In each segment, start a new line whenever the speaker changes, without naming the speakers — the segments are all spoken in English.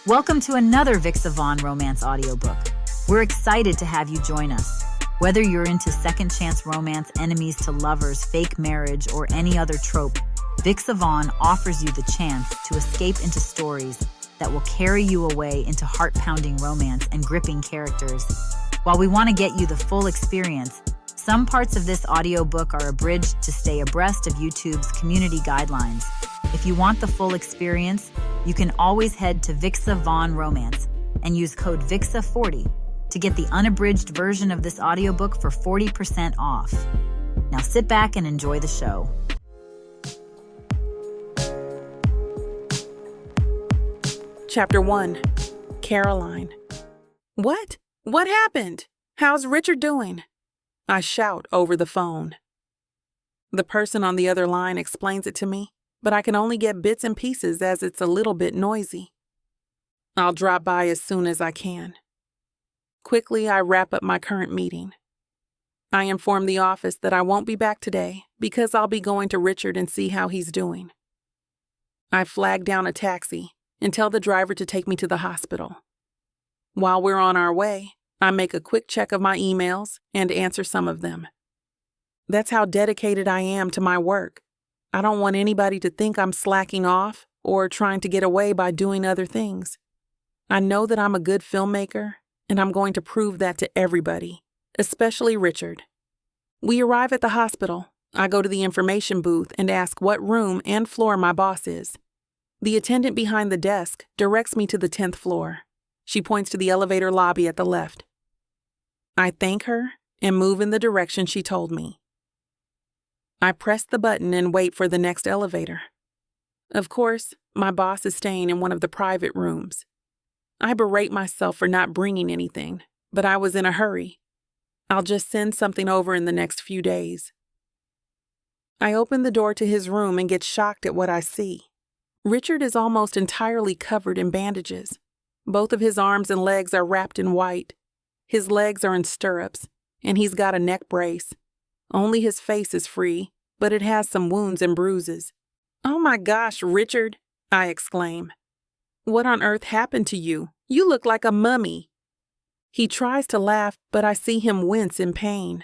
Welcome to another Vixa Vaughn romance audiobook. We're excited to have you join us. Whether you're into second chance romance, enemies to lovers, fake marriage, or any other trope, Vixa Vaughn offers you the chance to escape into stories that will carry you away into heart-pounding romance and gripping characters. While we want to get you the full experience, some parts of this audiobook are abridged to stay abreast of YouTube's community guidelines. If you want the full experience, you can always head to Vixa Vaughn Romance and use code VIXA40 to get the unabridged version of this audiobook for 40% off. Now sit back and enjoy the show.
Chapter 1. Caroline. What? What happened? How's Richard doing? I shout over the phone. The person on the other line explains it to me, but I can only get bits and pieces as it's a little bit noisy. I'll drop by as soon as I can. Quickly, I wrap up my current meeting. I inform the office that I won't be back today because I'll be going to Richard and see how he's doing. I flag down a taxi and tell the driver to take me to the hospital. While we're on our way, I make a quick check of my emails and answer some of them. That's how dedicated I am to my work. I don't want anybody to think I'm slacking off or trying to get away by doing other things. I know that I'm a good filmmaker, and I'm going to prove that to everybody, especially Richard. We arrive at the hospital. I go to the information booth and ask what room and floor my boss is. The attendant behind the desk directs me to the 10th floor. She points to the elevator lobby at the left. I thank her and move in the direction she told me. I press the button and wait for the next elevator. Of course, my boss is staying in one of the private rooms. I berate myself for not bringing anything, but I was in a hurry. I'll just send something over in the next few days. I open the door to his room and get shocked at what I see. Richard is almost entirely covered in bandages. Both of his arms and legs are wrapped in white. His legs are in stirrups, and he's got a neck brace. Only his face is free, but it has some wounds and bruises. "Oh my gosh, Richard," I exclaim. "What on earth happened to you? You look like a mummy." He tries to laugh, but I see him wince in pain.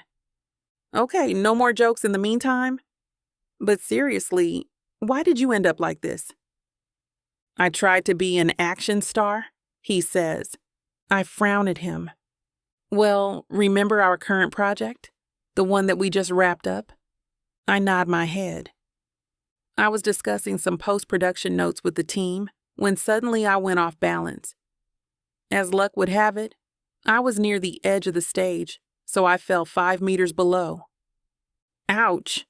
"Okay, no more jokes in the meantime? But seriously, why did you end up like this?" "I tried to be an action star," he says. I frown at him. "Well, remember our current project? The one that we just wrapped up?" I nod my head. I was discussing some post-production notes with the team when suddenly I went off balance. As luck would have it, I was near the edge of the stage, so I fell 5 meters below. "Ouch!"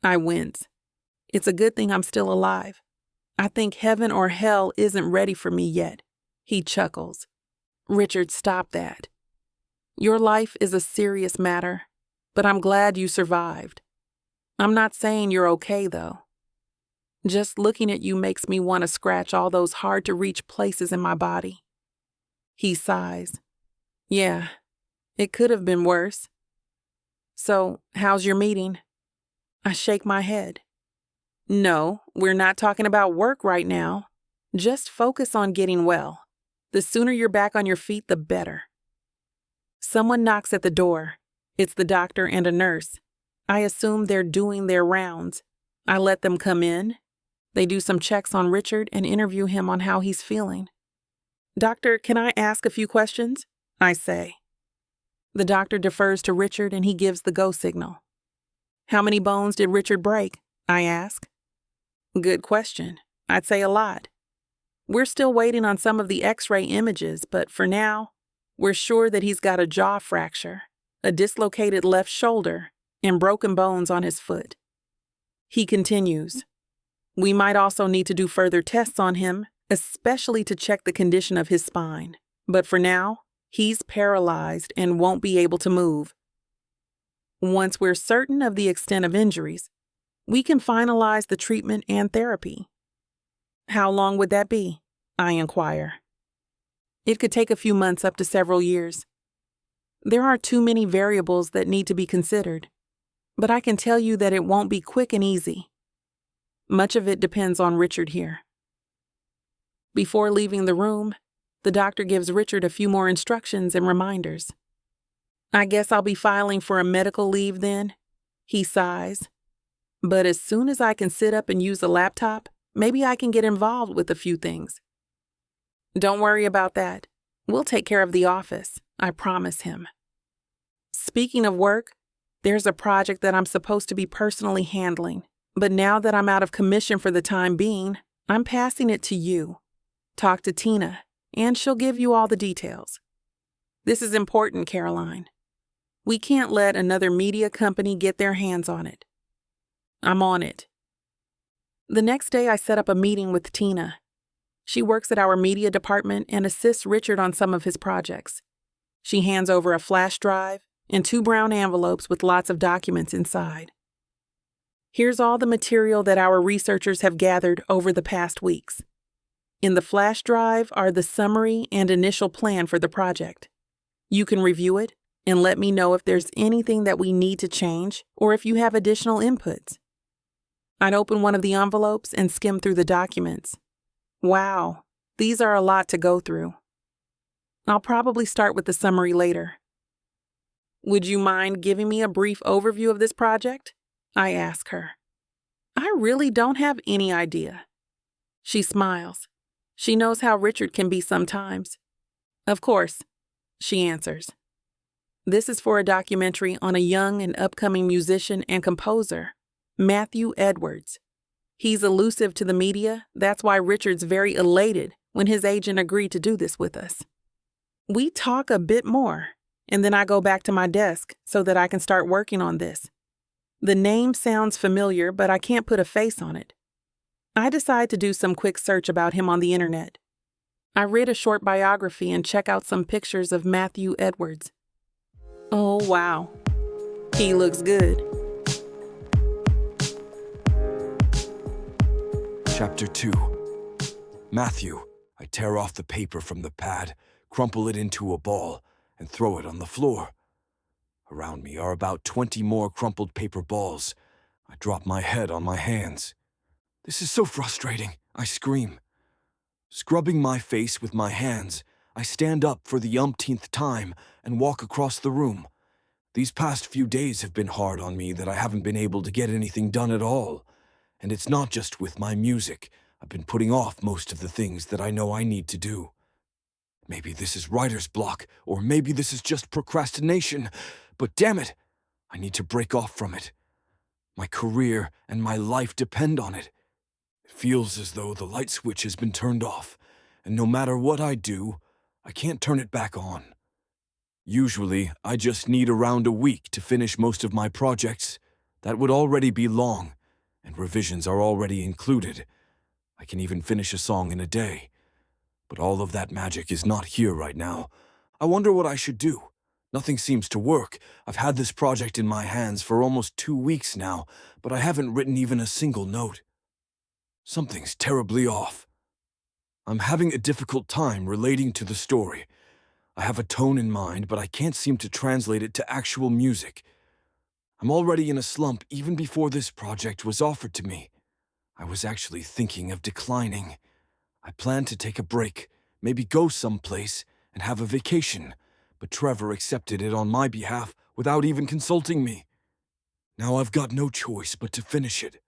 I wince. It's a good thing I'm still alive. I think heaven or hell isn't ready for me yet. He chuckles. "Richard, stop that. Your life is a serious matter, but I'm glad you survived. I'm not saying you're okay, though. Just looking at you makes me want to scratch all those hard-to-reach places in my body." He sighs. "Yeah, it could have been worse. So, how's your meeting?" I shake my head. "No, we're not talking about work right now. Just focus on getting well. The sooner you're back on your feet, the better." Someone knocks at the door. It's the doctor and a nurse. I assume they're doing their rounds. I let them come in. They do some checks on Richard and interview him on how he's feeling. "Doctor, can I ask a few questions?" I say. The doctor defers to Richard and he gives the go signal. "How many bones did Richard break?" I ask. "Good question. I'd say a lot. We're still waiting on some of the X-ray images, but for now, we're sure that he's got a jaw fracture, a dislocated left shoulder, and broken bones on his foot." He continues. "We might also need to do further tests on him, especially to check the condition of his spine. But for now, he's paralyzed and won't be able to move. Once we're certain of the extent of injuries, we can finalize the treatment and therapy." "How long would that be?" I inquire. "It could take a few months up to several years. There are too many variables that need to be considered, but I can tell you that it won't be quick and easy. Much of it depends on Richard here." Before leaving the room, The doctor gives Richard a few more instructions and reminders. I guess I'll be filing for a medical leave then, he sighs. But as soon as I can sit up and use a laptop, maybe I can get involved with a few things. Don't worry about that. We'll take care of the office, I promise him. Speaking of work, there's a project that I'm supposed to be personally handling, but now that I'm out of commission for the time being, I'm passing it to you. Talk to Tina, and she'll give you all the details. This is important, Caroline. We can't let another media company get their hands on it. I'm on it. The next day, I set up a meeting with Tina. She works at our media department and assists Richard on some of his projects. She hands over a flash drive and 2 brown envelopes with lots of documents inside. Here's all the material that our researchers have gathered over the past weeks. In the flash drive are the summary and initial plan for the project. You can review it and let me know if there's anything that we need to change or if you have additional inputs. I'd open one of the envelopes and skim through the documents. Wow, these are a lot to go through. I'll probably start with the summary later. Would you mind giving me a brief overview of this project? I ask her. I really don't have any idea. She smiles. She knows how Richard can be sometimes. Of course, she answers. This is for a documentary on a young and upcoming musician and composer, Matthew Edwards. He's elusive to the media, that's why Richard's very elated when his agent agreed to do this with us. We talk a bit more, and then I go back to my desk so that I can start working on this. The name sounds familiar, but I can't put a face on it. I decide to do some quick search about him on the internet. I read a short biography and check out some pictures of Matthew Edwards. Oh, wow. He looks good.
Chapter 2. Matthew. I tear off the paper from the pad, crumple it into a ball, and throw it on the floor. Around me are about 20 more crumpled paper balls. I drop my head on my hands. This is so frustrating, I scream. Scrubbing my face with my hands, I stand up for the umpteenth time and walk across the room. These past few days have been hard on me that I haven't been able to get anything done at all. And it's not just with my music. I've been putting off most of the things that I know I need to do. Maybe this is writer's block, or maybe this is just procrastination. But damn it, I need to break off from it. My career and my life depend on it. It feels as though the light switch has been turned off, and no matter what I do, I can't turn it back on. Usually, I just need around a week to finish most of my projects. That would already be long, and revisions are already included. I can even finish a song in a day. But all of that magic is not here right now. I wonder what I should do. Nothing seems to work. I've had this project in my hands for almost 2 weeks now, but I haven't written even a single note. Something's terribly off. I'm having a difficult time relating to the story. I have a tone in mind, but I can't seem to translate it to actual music. I'm already in a slump even before this project was offered to me. I was actually thinking of declining. I planned to take a break, maybe go someplace and have a vacation, but Trevor accepted it on my behalf without even consulting me. Now I've got no choice but to finish it.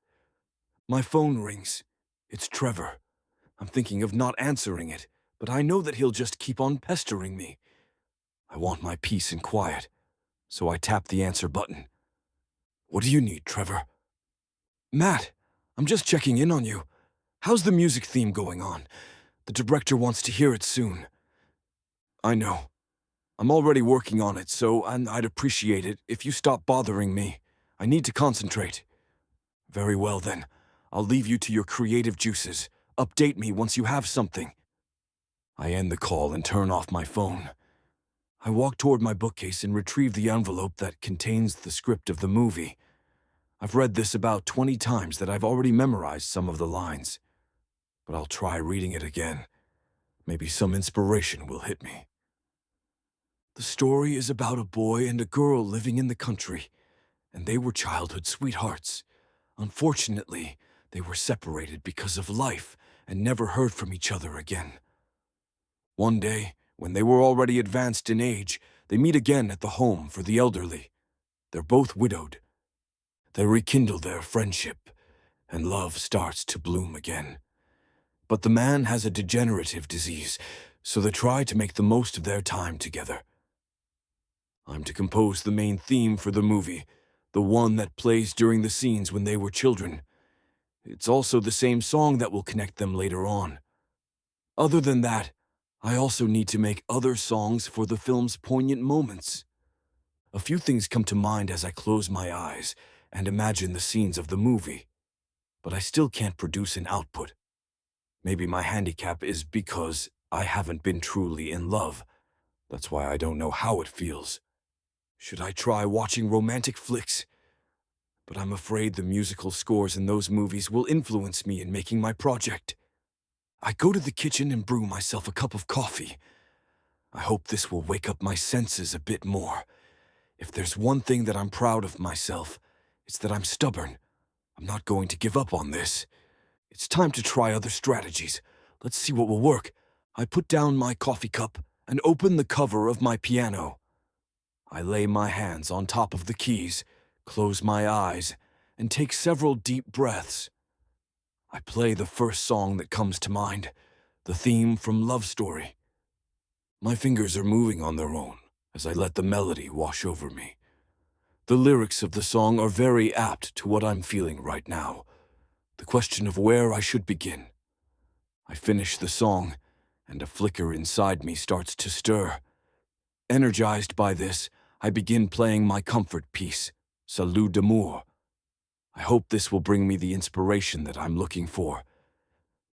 My phone rings. It's Trevor. I'm thinking of not answering it, but I know that he'll just keep on pestering me. I want my peace and quiet, so I tap the answer button. What do you need, Trevor? Matt, I'm just checking in on you. How's the music theme going on? The director wants to hear it soon. I know. I'm already working on it, so I'd appreciate it if you stop bothering me. I need to concentrate. Very well then. I'll leave you to your creative juices. Update me once you have something. I end the call and turn off my phone. I walk toward my bookcase and retrieve the envelope that contains the script of the movie. I've read this about 20 times that I've already memorized some of the lines. But I'll try reading it again. Maybe some inspiration will hit me. The story is about a boy and a girl living in the country, and they were childhood sweethearts. Unfortunately, they were separated because of life and never heard from each other again. One day, when they were already advanced in age, they meet again at the home for the elderly. They're both widowed. They rekindle their friendship, and love starts to bloom again. But the man has a degenerative disease, so they try to make the most of their time together. I'm to compose the main theme for the movie, the one that plays during the scenes when they were children. It's also the same song that will connect them later on. Other than that, I also need to make other songs for the film's poignant moments. A few things come to mind as I close my eyes and imagine the scenes of the movie, but I still can't produce an output. Maybe my handicap is because I haven't been truly in love. That's why I don't know how it feels. Should I try watching romantic flicks? But I'm afraid the musical scores in those movies will influence me in making my project. I go to the kitchen and brew myself a cup of coffee. I hope this will wake up my senses a bit more. If there's one thing that I'm proud of myself, it's that I'm stubborn. I'm not going to give up on this. It's time to try other strategies. Let's see what will work. I put down my coffee cup and open the cover of my piano. I lay my hands on top of the keys, close my eyes, and take several deep breaths. I play the first song that comes to mind, the theme from Love Story. My fingers are moving on their own as I let the melody wash over me. The lyrics of the song are very apt to what I'm feeling right now, the question of where I should begin. I finish the song, and a flicker inside me starts to stir. Energized by this, I begin playing my comfort piece, Salut d'amour. I hope this will bring me the inspiration that I'm looking for.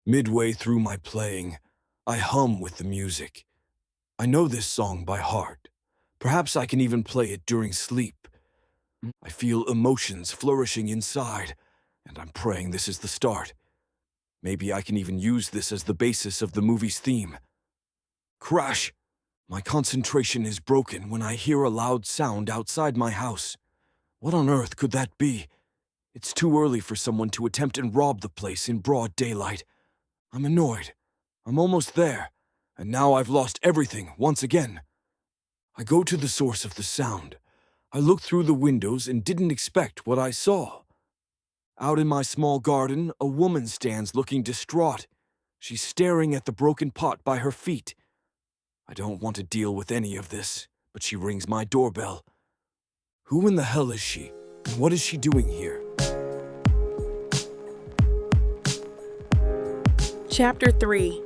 Midway through my playing, I hum with the music. I know this song by heart. Perhaps I can even play it during sleep. I feel emotions flourishing inside, and I'm praying this is the start. Maybe I can even use this as the basis of the movie's theme. Crash! My concentration is broken when I hear a loud sound outside my house. What on earth could that be? It's too early for someone to attempt and rob the place in broad daylight. I'm annoyed. I'm almost there, and now I've lost everything once again. I go to the source of the sound. I look through the windows and didn't expect what I saw. Out in my small garden, a woman stands looking distraught. She's staring at the broken pot by her feet. I don't want to deal with any of this, but she rings my doorbell. Who in the hell is she, and what is she doing here?
Chapter 3.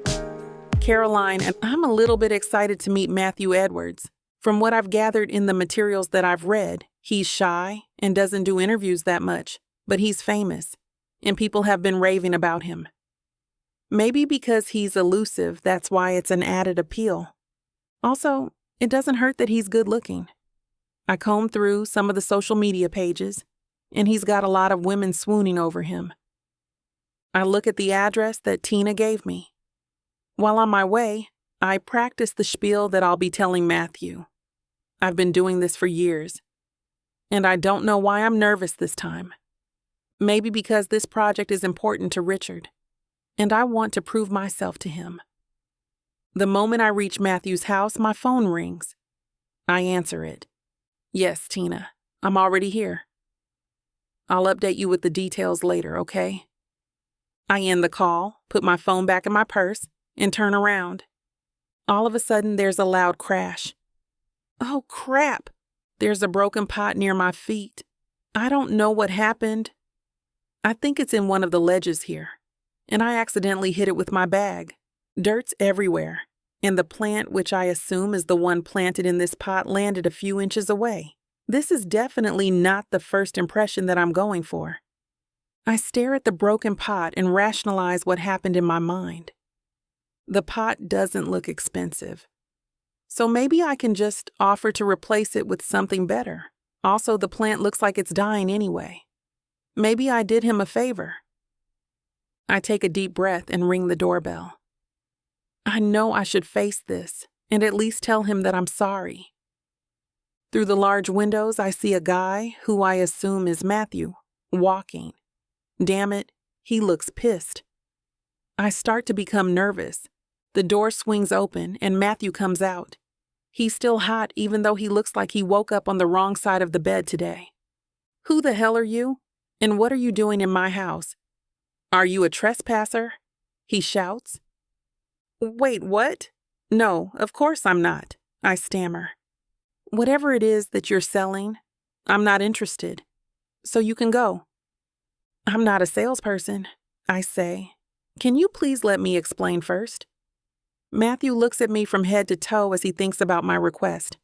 Caroline, and I'm a little bit excited to meet Matthew Edwards. From what I've gathered in the materials that I've read, he's shy and doesn't do interviews that much, but he's famous, and people have been raving about him. Maybe because he's elusive, that's why it's an added appeal. Also, it doesn't hurt that he's good looking. I combed through some of the social media pages, and he's got a lot of women swooning over him. I look at the address that Tina gave me. While on my way, I practice the spiel that I'll be telling Matthew. I've been doing this for years, and I don't know why I'm nervous this time. Maybe because this project is important to Richard, and I want to prove myself to him. The moment I reach Matthew's house, my phone rings. I answer it. Yes, Tina, I'm already here. I'll update you with the details later, okay? I end the call, put my phone back in my purse, and turn around. All of a sudden, there's a loud crash. Oh, crap! There's a broken pot near my feet. I don't know what happened. I think it's in one of the ledges here, and I accidentally hit it with my bag. Dirt's everywhere, and the plant, which I assume is the one planted in this pot, landed a few inches away. This is definitely not the first impression that I'm going for. I stare at the broken pot and rationalize what happened in my mind. The pot doesn't look expensive, so maybe I can just offer to replace it with something better. Also, the plant looks like it's dying anyway. Maybe I did him a favor. I take a deep breath and ring the doorbell. I know I should face this and at least tell him that I'm sorry. Through the large windows, I see a guy, who I assume is Matthew, walking. Damn it, he looks pissed. I start to become nervous, The door swings open and Matthew comes out. He's still hot even though he looks like he woke up on the wrong side of the bed today. "Who the hell are you? And what are you doing in my house? Are you a trespasser?" he shouts. "Wait, what? No, of course I'm not," I stammer. "Whatever it is that you're selling, I'm not interested. So you can go." "I'm not a salesperson," I say. "Can you please let me explain first?" Matthew looks at me from head to toe as he thinks about my request.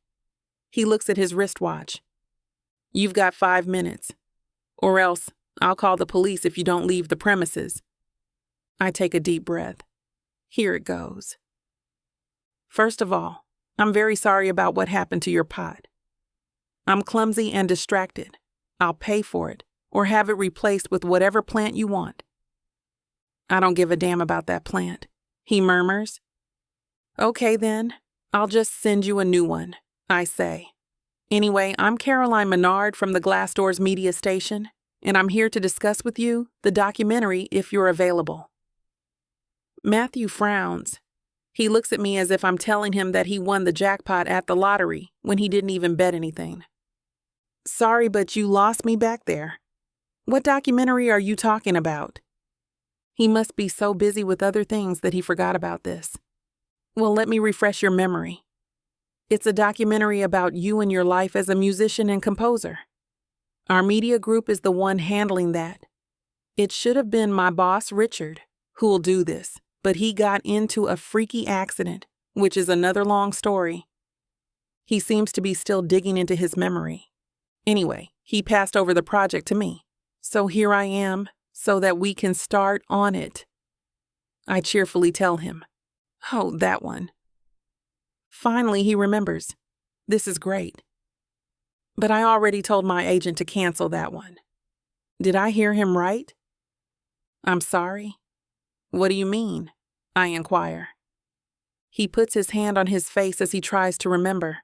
He looks at his wristwatch. "You've got 5 minutes. Or else I'll call the police if you don't leave the premises." I take a deep breath. Here it goes. "First of all, I'm very sorry about what happened to your pot. I'm clumsy and distracted. I'll pay for it or have it replaced with whatever plant you want." "I don't give a damn about that plant," he murmurs. "Okay then, I'll just send you a new one," I say. "Anyway, I'm Caroline Menard from the Glassdoors Media Station, and I'm here to discuss with you the documentary if you're available." Matthew frowns. He looks at me as if I'm telling him that he won the jackpot at the lottery when he didn't even bet anything. "Sorry, but you lost me back there. What documentary are you talking about?" He must be so busy with other things that he forgot about this. "Well, let me refresh your memory. It's a documentary about you and your life as a musician and composer. Our media group is the one handling that. It should have been my boss, Richard, who'll do this, but he got into a freaky accident, which is another long story. He seems to be still digging into his memory. Anyway, he passed over the project to me. So here I am, so that we can start on it." I cheerfully tell him. "Oh, that one." Finally, he remembers. This is great. "But I already told my agent to cancel that one." Did I hear him right? "I'm sorry." "What do you mean?" I inquire. He puts his hand on his face as he tries to remember.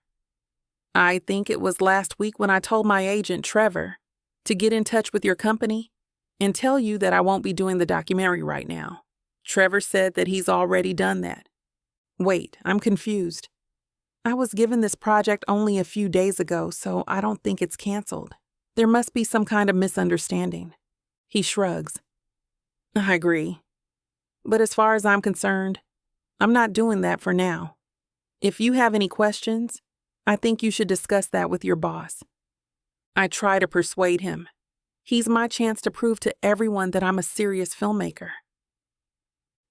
"I think it was last week when I told my agent, Trevor, to get in touch with your company and tell you that I won't be doing the documentary right now. Trevor said that he's already done that." Wait, I'm confused. I was given this project only a few days ago, so I don't think it's canceled. There must be some kind of misunderstanding. He shrugs. I agree. But as far as I'm concerned, I'm not doing that for now. If you have any questions, I think you should discuss that with your boss. I try to persuade him. He's my chance to prove to everyone that I'm a serious filmmaker.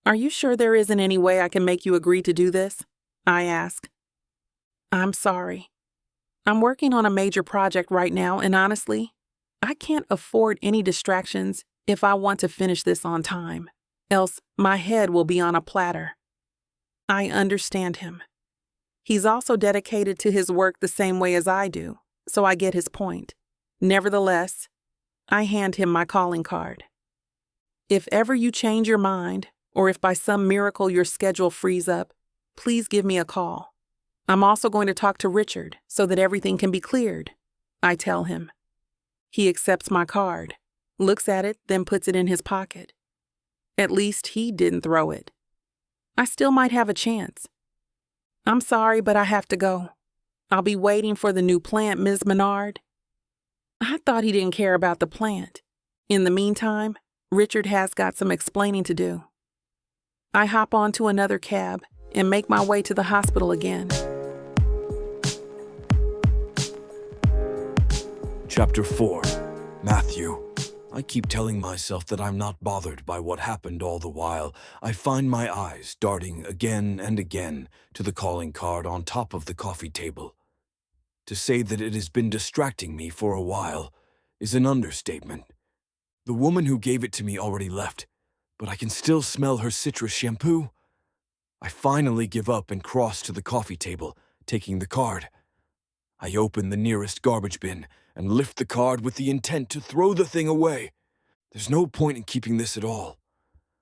Are you sure there isn't any way I can make you agree to do this? I ask. I'm sorry. I'm working on a major project right now, and honestly, I can't afford any distractions if I want to finish this on time, else my head will be on a platter. I understand him. He's also dedicated to his work the same way as I do, so I get his point. Nevertheless, I hand him my calling card. If ever you change your mind, or if by some miracle your schedule frees up, please give me a call. I'm also going to talk to Richard so that everything can be cleared, I tell him. He accepts my card, looks at it, then puts it in his pocket. At least he didn't throw it. I still might have a chance. I'm sorry, but I have to go. I'll be waiting for the new plant, Ms. Menard. I thought he didn't care about the plant. In the meantime, Richard has got some explaining to do. I hop onto another cab and make my way to the hospital again.
Chapter 4. Matthew. I keep telling myself that I'm not bothered by what happened all the while. I find my eyes darting again and again to the calling card on top of the coffee table. To say that it has been distracting me for a while is an understatement. The woman who gave it to me already left, but I can still smell her citrus shampoo. I finally give up and cross to the coffee table, taking the card. I open the nearest garbage bin and lift the card with the intent to throw the thing away. There's no point in keeping this at all.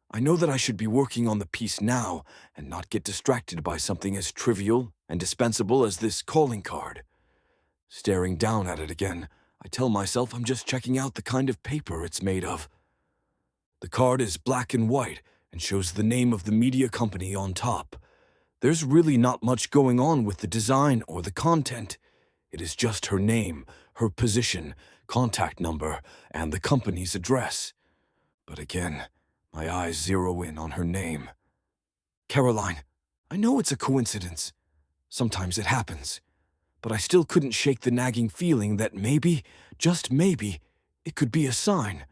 I know that I should be working on the piece now and not get distracted by something as trivial and dispensable as this calling card. Staring down at it again, I tell myself I'm just checking out the kind of paper it's made of. The card is black and white and shows the name of the media company on top. There's really not much going on with the design or the content. It is just her name, her position, contact number, and the company's address. But again, my eyes zero in on her name. Caroline. I know it's a coincidence. Sometimes it happens. But I still couldn't shake the nagging feeling that maybe, just maybe, it could be a sign.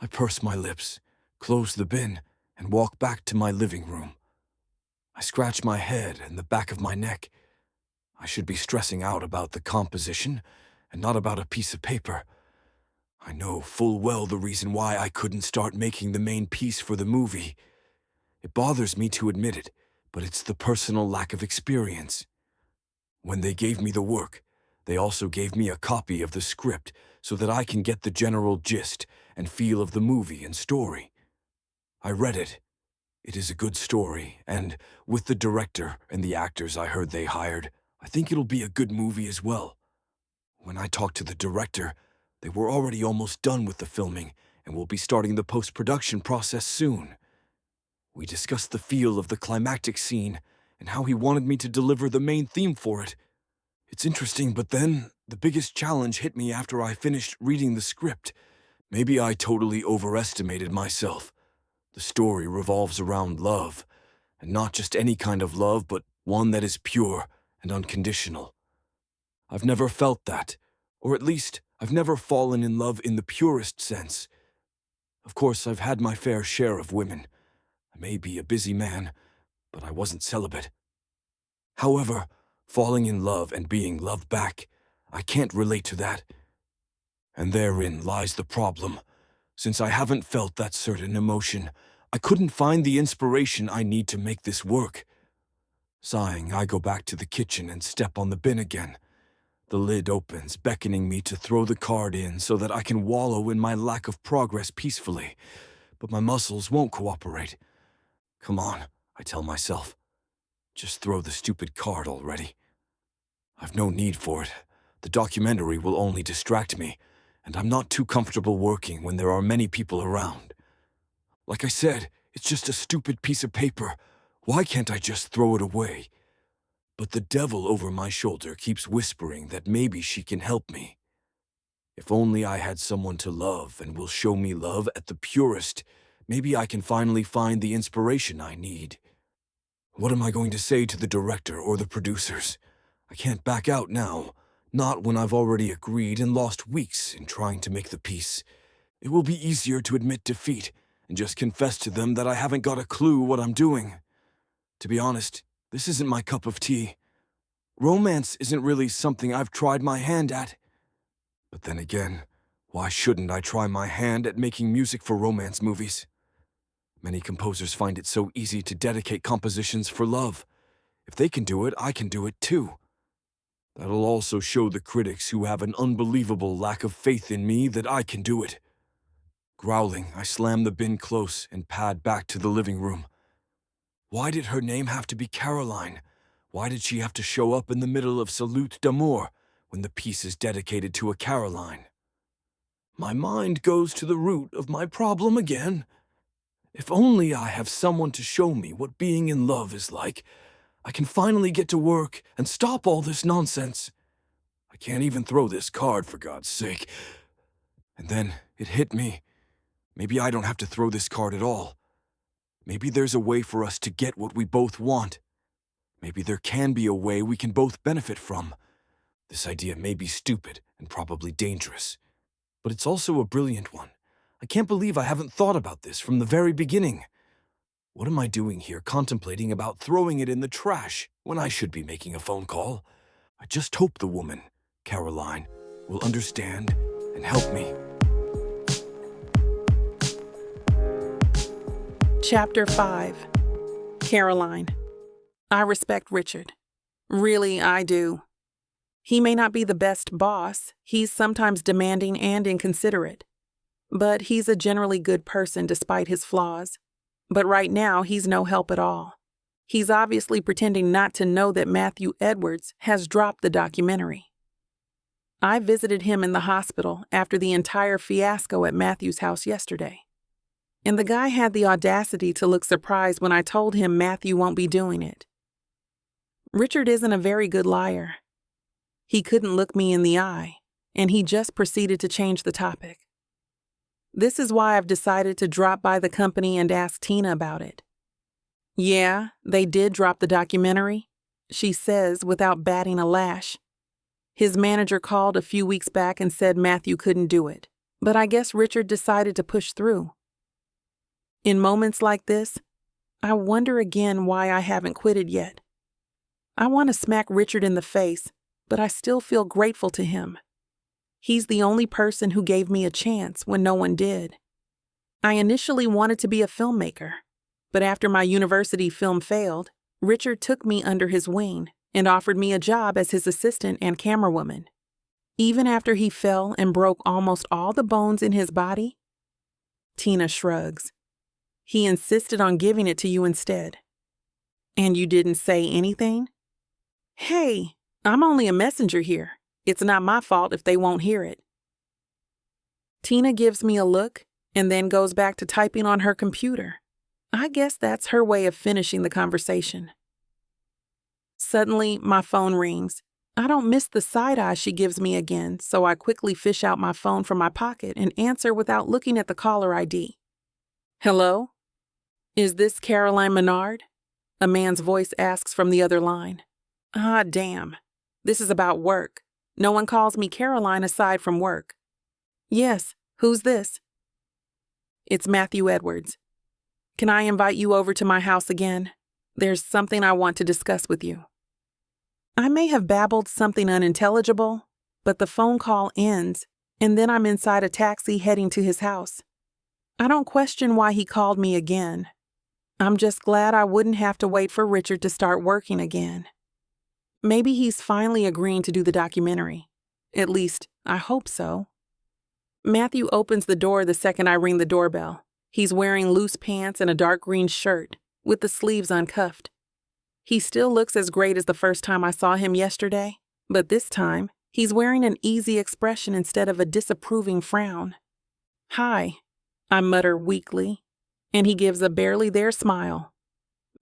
I purse my lips, close the bin, and walk back to my living room. I scratch my head and the back of my neck. I should be stressing out about the composition and not about a piece of paper. I know full well the reason why I couldn't start making the main piece for the movie. It bothers me to admit it, but it's the personal lack of experience. When they gave me the work, they also gave me a copy of the script so that I can get the general gist and feel of the movie and story. I read it. It is a good story, and with the director and the actors I heard they hired, I think it'll be a good movie as well. When I talked to the director, they were already almost done with the filming and will be starting the post-production process soon. We discussed the feel of the climactic scene and how he wanted me to deliver the main theme for it. It's interesting, but then the biggest challenge hit me after I finished reading the script. Maybe I totally overestimated myself. The story revolves around love, and not just any kind of love, but one that is pure and unconditional. I've never felt that, or at least I've never fallen in love in the purest sense. Of course, I've had my fair share of women. I may be a busy man, but I wasn't celibate. However, falling in love and being loved back, I can't relate to that. And therein lies the problem. Since I haven't felt that certain emotion, I couldn't find the inspiration I need to make this work. Sighing, I go back to the kitchen and step on the bin again. The lid opens, beckoning me to throw the card in so that I can wallow in my lack of progress peacefully. But my muscles won't cooperate. Come on, I tell myself. Just throw the stupid card already. I've no need for it. The documentary will only distract me, and I'm not too comfortable working when there are many people around. Like I said, it's just a stupid piece of paper. Why can't I just throw it away? But the devil over my shoulder keeps whispering that maybe she can help me. If only I had someone to love and will show me love at the purest, maybe I can finally find the inspiration I need. What am I going to say to the director or the producers? I can't back out now, not when I've already agreed and lost weeks in trying to make the piece. It will be easier to admit defeat and just confess to them that I haven't got a clue what I'm doing. To be honest, this isn't my cup of tea. Romance isn't really something I've tried my hand at. But then again, why shouldn't I try my hand at making music for romance movies? Many composers find it so easy to dedicate compositions for love. If they can do it, I can do it too. That'll also show the critics who have an unbelievable lack of faith in me that I can do it. Growling, I slam the bin close and pad back to the living room. Why did her name have to be Caroline? Why did she have to show up in the middle of Salute d'Amour when the piece is dedicated to a Caroline? My mind goes to the root of my problem again. If only I have someone to show me what being in love is like, I can finally get to work and stop all this nonsense. I can't even throw this card, for God's sake. And then it hit me. Maybe I don't have to throw this card at all. Maybe there's a way for us to get what we both want. Maybe there can be a way we can both benefit from. This idea may be stupid and probably dangerous, but it's also a brilliant one. I can't believe I haven't thought about this from the very beginning. What am I doing here contemplating about throwing it in the trash when I should be making a phone call? I just hope the woman, Caroline, will understand and help me.
Chapter 5. Caroline. I respect Richard. Really, I do. He may not be the best boss. He's sometimes demanding and inconsiderate. But he's a generally good person despite his flaws. But right now, he's no help at all. He's obviously pretending not to know that Matthew Edwards has dropped the documentary. I visited him in the hospital after the entire fiasco at Matthew's house yesterday. and the guy had the audacity to look surprised when I told him Matthew won't be doing it. Richard isn't a very good liar. He couldn't look me in the eye, and he just proceeded to change the topic. This is why I've decided to drop by the company and ask Tina about it. Yeah, they did drop the documentary, she says without batting a lash. His manager called a few weeks back and said Matthew couldn't do it, but I guess Richard decided to push through. In moments like this, I wonder again why I haven't quitted yet. I want to smack Richard in the face, but I still feel grateful to him. He's the only person who gave me a chance when no one did. I initially wanted to be a filmmaker, but after my university film failed, Richard took me under his wing and offered me a job as his assistant and camerawoman. Even after he fell and broke almost all the bones in his body? Tina shrugs. He insisted on giving it to you instead. And you didn't say anything? Hey, I'm only a messenger here. It's not my fault if they won't hear it. Tina gives me a look and then goes back to typing on her computer. I guess that's her way of finishing the conversation. Suddenly, my phone rings. I don't miss the side eye she gives me again, so I quickly fish out my phone from my pocket and answer without looking at the caller ID. Hello? Is this Caroline Menard? A man's voice asks from the other line. Ah, damn. This is about work. No one calls me Caroline aside from work. Yes, who's this? It's Matthew Edwards. Can I invite you over to my house again? There's something I want to discuss with you. I may have babbled something unintelligible, but the phone call ends, and then I'm inside a taxi heading to his house. I don't question why he called me again. I'm just glad I wouldn't have to wait for Richard to start working again. Maybe he's finally agreeing to do the documentary. At least, I hope so. Matthew opens the door the second I ring the doorbell. He's wearing loose pants and a dark green shirt, with the sleeves uncuffed. He still looks as great as the first time I saw him yesterday, but this time, he's wearing an easy expression instead of a disapproving frown. Hi, I mutter weakly, and he gives a barely there smile.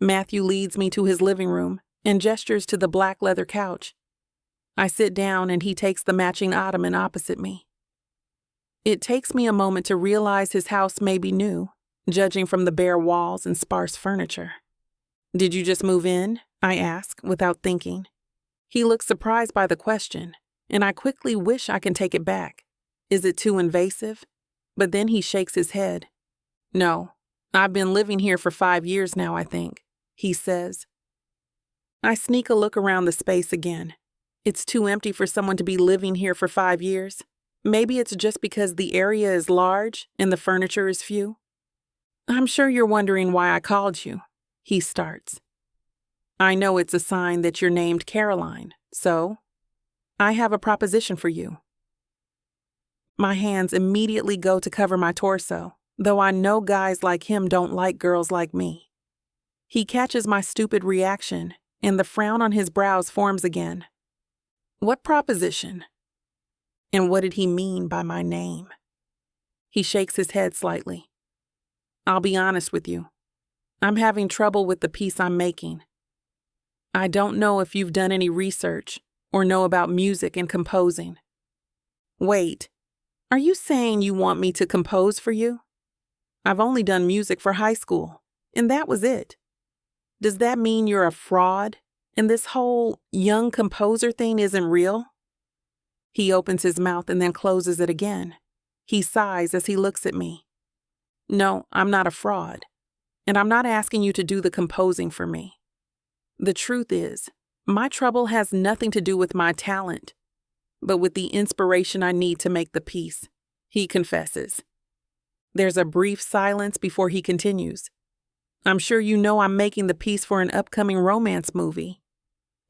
Matthew leads me to his living room and gestures to the black leather couch. I sit down and he takes the matching ottoman opposite me. It takes me a moment to realize his house may be new, judging from the bare walls and sparse furniture. Did you just move in? I ask, without thinking. He looks surprised by the question, and I quickly wish I can take it back. Is it too invasive? But then he shakes his head. No, I've been living here for 5 years now, I think, he says. I sneak a look around the space again. It's too empty for someone to be living here for 5 years. Maybe it's just because the area is large and the furniture is few. I'm sure you're wondering why I called you, he starts. I know it's a sign that you're named Caroline, so I have a proposition for you. My hands immediately go to cover my torso, though I know guys like him don't like girls like me. He catches my stupid reaction, and the frown on his brows forms again. What proposition? And what did he mean by my name? He shakes his head slightly. I'll be honest with you. I'm having trouble with the piece I'm making. I don't know if you've done any research or know about music and composing. Wait, are you saying you want me to compose for you? I've only done music for high school, and that was it. Does that mean you're a fraud and this whole young composer thing isn't real? He opens his mouth and then closes it again. He sighs as he looks at me. No, I'm not a fraud, and I'm not asking you to do the composing for me. The truth is, my trouble has nothing to do with my talent, but with the inspiration I need to make the piece, he confesses. There's a brief silence before he continues. I'm sure you know I'm making the piece for an upcoming romance movie.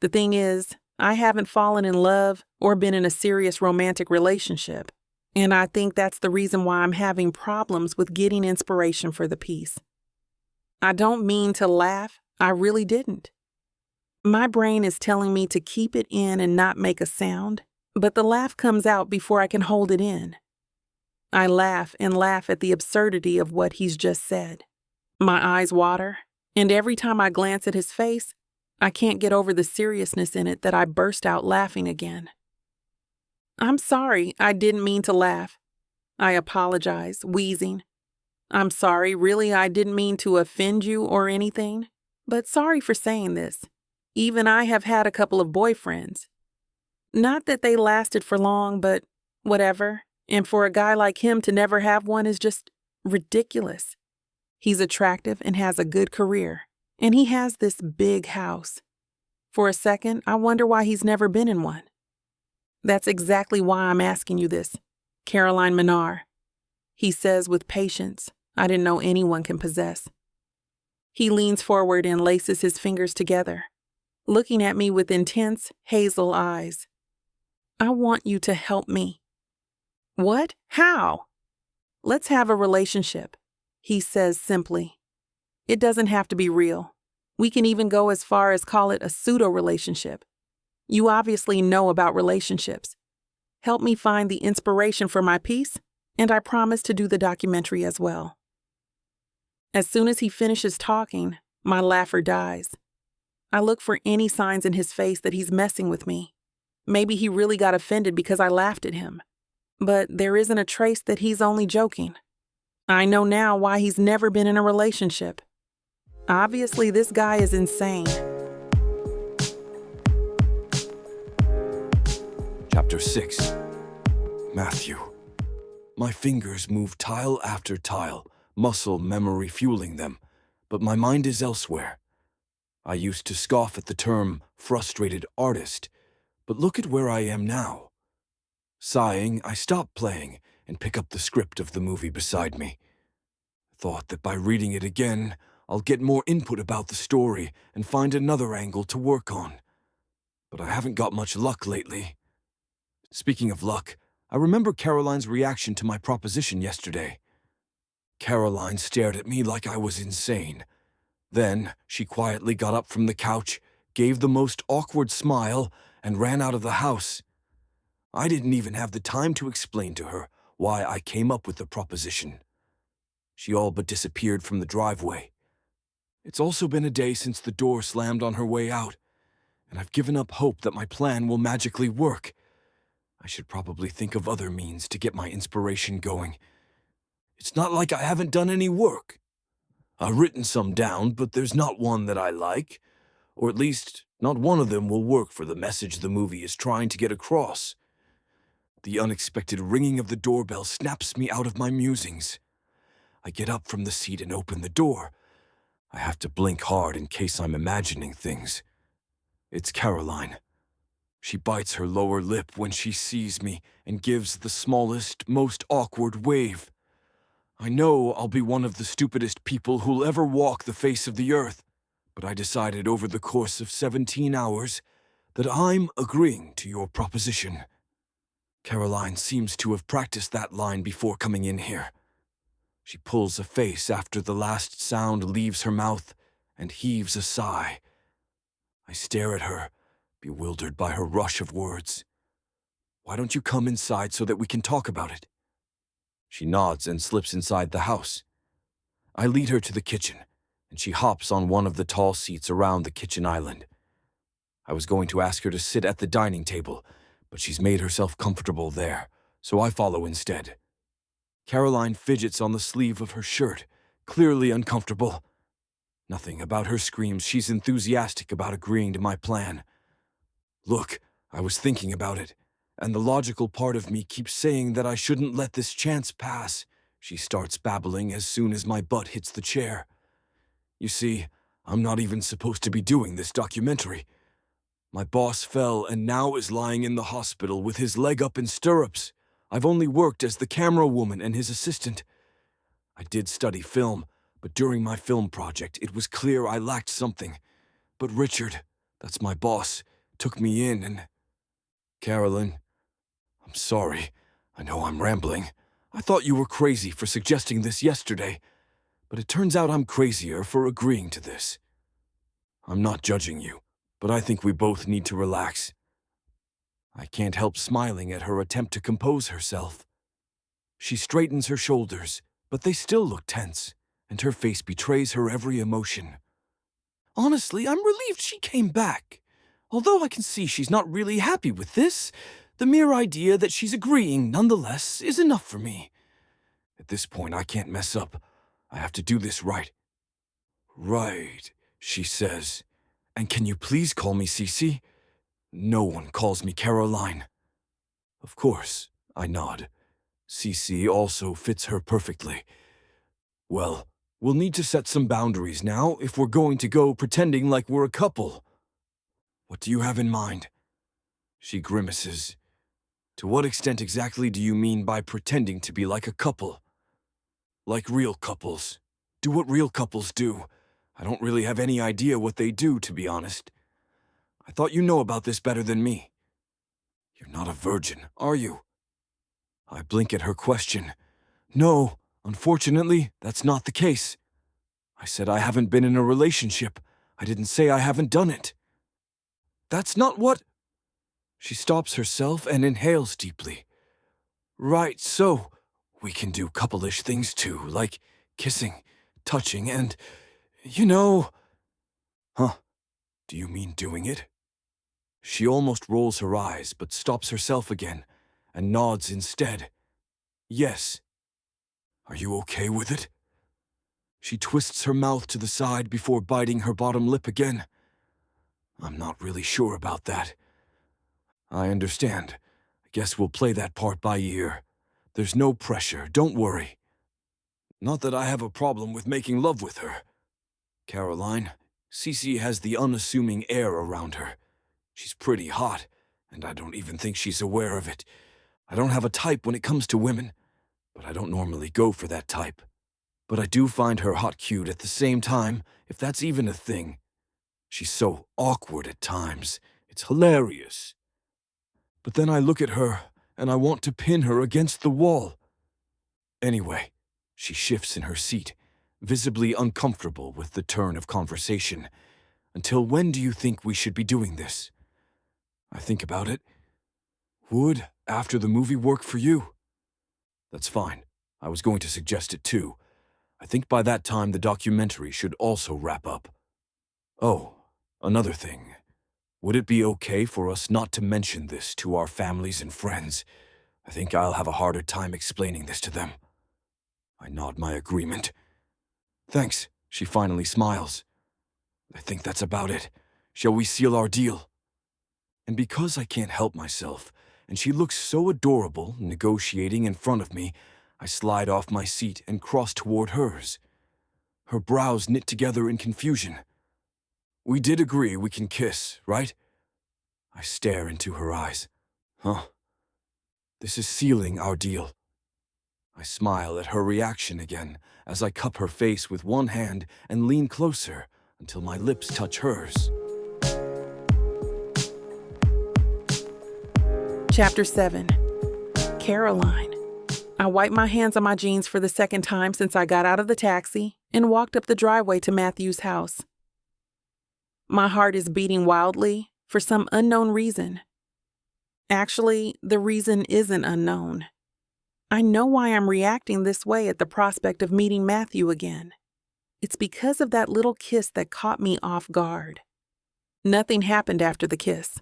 The thing is, I haven't fallen in love or been in a serious romantic relationship, and I think that's the reason why I'm having problems with getting inspiration for the piece. I don't mean to laugh, I really didn't. My brain is telling me to keep it in and not make a sound, but the laugh comes out before I can hold it in. I laugh and laugh at the absurdity of what he's just said. My eyes water, and every time I glance at his face, I can't get over the seriousness in it that I burst out laughing again. I'm sorry, I didn't mean to laugh. I apologize, wheezing. I'm sorry, really, I didn't mean to offend you or anything, but sorry for saying this. Even I have had a couple of boyfriends. Not that they lasted for long, but whatever. And for a guy like him to never have one is just ridiculous. He's attractive and has a good career, and he has this big house. For a second, I wonder why he's never been in one. That's exactly why I'm asking you this, Caroline Menard, he says with patience I didn't know anyone can possess. He leans forward and laces his fingers together, looking at me with intense, hazel eyes. I want you to help me. What? How? Let's have a relationship, he says simply. It doesn't have to be real. We can even go as far as call it a pseudo-relationship. You obviously know about relationships. Help me find the inspiration for my piece, and I promise to do the documentary as well. As soon as he finishes talking, my laugher dies. I look for any signs in his face that he's messing with me. Maybe he really got offended because I laughed at him. But there isn't a trace that he's only joking. I know now why he's never been in a relationship. Obviously, this guy is insane.
Chapter 6. Matthew. My fingers move tile after tile, muscle memory fueling them, but my mind is elsewhere. I used to scoff at the term frustrated artist, but look at where I am now. Sighing, I stop playing and pick up the script of the movie beside me. Thought that by reading it again, I'll get more input about the story and find another angle to work on. But I haven't got much luck lately. Speaking of luck, I remember Caroline's reaction to my proposition yesterday. Caroline stared at me like I was insane. Then she quietly got up from the couch, gave the most awkward smile, and ran out of the house. I didn't even have the time to explain to her why I came up with the proposition. She all but disappeared from the driveway. It's also been a day since the door slammed on her way out, and I've given up hope that my plan will magically work. I should probably think of other means to get my inspiration going. It's not like I haven't done any work. I've written some down, but there's not one that I like, or at least not one of them will work for the message the movie is trying to get across. The unexpected ringing of the doorbell snaps me out of my musings. I get up from the seat and open the door. I have to blink hard in case I'm imagining things. It's Caroline. She bites her lower lip when she sees me and gives the smallest, most awkward wave. I know I'll be one of the stupidest people who'll ever walk the face of the earth, but I decided over the course of 17 hours that I'm agreeing to your proposition. Caroline seems to have practiced that line before coming in here. She pulls a face after the last sound leaves her mouth and heaves a sigh. I stare at her, bewildered by her rush of words. Why don't you come inside so that we can talk about it? She nods and slips inside the house. I lead her to the kitchen, and she hops on one of the tall seats around the kitchen island. I was going to ask her to sit at the dining table, but she's made herself comfortable there, so I follow instead. Caroline fidgets on the sleeve of her shirt, clearly uncomfortable. Nothing about her screams she's enthusiastic about agreeing to my plan. Look, I was thinking about it, and the logical part of me keeps saying that I shouldn't let this chance pass, she starts babbling as soon as my butt hits the chair. You see, I'm not even supposed to be doing this documentary. My boss fell and now is lying in the hospital with his leg up in stirrups. I've only worked as the camera woman and his assistant. I did study film, but during my film project, it was clear I lacked something. But Richard, that's my boss, took me in and... Carolyn, I'm sorry. I know I'm rambling. I thought you were crazy for suggesting this yesterday, but it turns out I'm crazier for agreeing to this. I'm not judging you, but I think we both need to relax. I can't help smiling at her attempt to compose herself. She straightens her shoulders, but they still look tense, and her face betrays her every emotion. Honestly, I'm relieved she came back. Although I can see she's not really happy with this, the mere idea that she's agreeing nonetheless is enough for me. At this point, I can't mess up. I have to do this right. Right, she says. And can you please call me Cece? No one calls me Caroline. Of course, I nod. Cece also fits her perfectly. Well, we'll need to set some boundaries now if we're going to go pretending like we're a couple. What do you have in mind? She grimaces. To what extent exactly do you mean by pretending to be like a couple? Like real couples. Do what real couples do. I don't really have any idea what they do, to be honest. I thought you know about this better than me. You're not a virgin, are you? I blink at her question. No, unfortunately, that's not the case. I said I haven't been in a relationship. I didn't say I haven't done it. That's not what... She stops herself and inhales deeply. Right, so we can do couple-ish things too, like kissing, touching, and, you know... Huh, do you mean doing it? She almost rolls her eyes, but stops herself again, and nods instead. Yes. Are you okay with it? She twists her mouth to the side before biting her bottom lip again. I'm not really sure about that. I understand. I guess we'll play that part by ear. There's no pressure, don't worry. Not that I have a problem with making love with her. Caroline, Cece has the unassuming air around her. She's pretty hot, and I don't even think she's aware of it. I don't have a type when it comes to women, but I don't normally go for that type. But I do find her hot cute at the same time, if that's even a thing. She's so awkward at times. It's hilarious. But then I look at her, and I want to pin her against the wall. Anyway, she shifts in her seat, visibly uncomfortable with the turn of conversation. Until when do you think we should be doing this? I think about it. Would after the movie work for you? That's fine. I was going to suggest it too. I think by that time the documentary should also wrap up. Oh, another thing. Would it be okay for us not to mention this to our families and friends? I think I'll have a harder time explaining this to them. I nod my agreement. Thanks, she finally smiles. I think that's about it. Shall we seal our deal? And because I can't help myself, and she looks so adorable negotiating in front of me, I slide off my seat and cross toward hers. Her brows knit together in confusion. We did agree we can kiss, right? I stare into her eyes. Huh? This is sealing our deal. I smile at her reaction again as I cup her face with one hand and lean closer until my lips touch hers.
Chapter 7. Caroline. I wiped my hands on my jeans for the second time since I got out of the taxi and walked up the driveway to Matthew's house. My heart is beating wildly for some unknown reason. Actually, the reason isn't unknown. I know why I'm reacting this way at the prospect of meeting Matthew again. It's because of that little kiss that caught me off guard. Nothing happened after the kiss.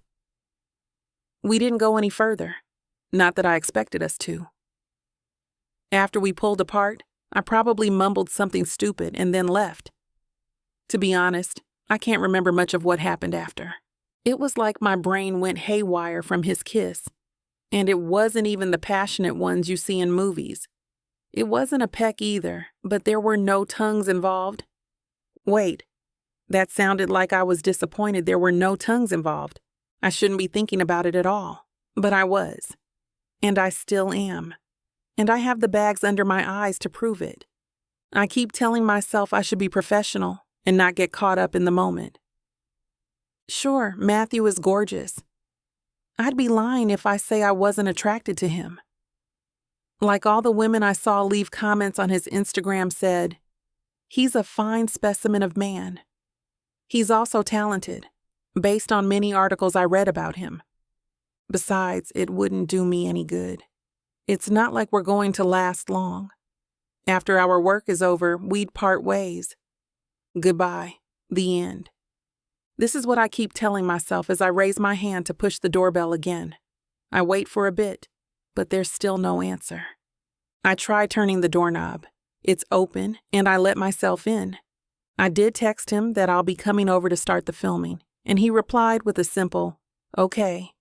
We didn't go any further, not that I expected us to. After we pulled apart, I probably mumbled something stupid and then left. To be honest, I can't remember much of what happened after. It was like my brain went haywire from his kiss, and it wasn't even the passionate ones you see in movies. It wasn't a peck either, but there were no tongues involved. Wait, that sounded like I was disappointed there were no tongues involved. I shouldn't be thinking about it at all, but I was. And I still am. And I have the bags under my eyes to prove it. I keep telling myself I should be professional and not get caught up in the moment. Sure, Matthew is gorgeous. I'd be lying if I say I wasn't attracted to him. Like all the women I saw leave comments on his Instagram said, he's a fine specimen of man. He's also talented, based on many articles I read about him. Besides, it wouldn't do me any good. It's not like we're going to last long. After our work is over, we'd part ways. Goodbye. The end. This is what I keep telling myself as I raise my hand to push the doorbell again. I wait for a bit, but there's still no answer. I try turning the doorknob. It's open, and I let myself in. I did text him that I'll be coming over to start the filming, and he replied with a simple, "Okay."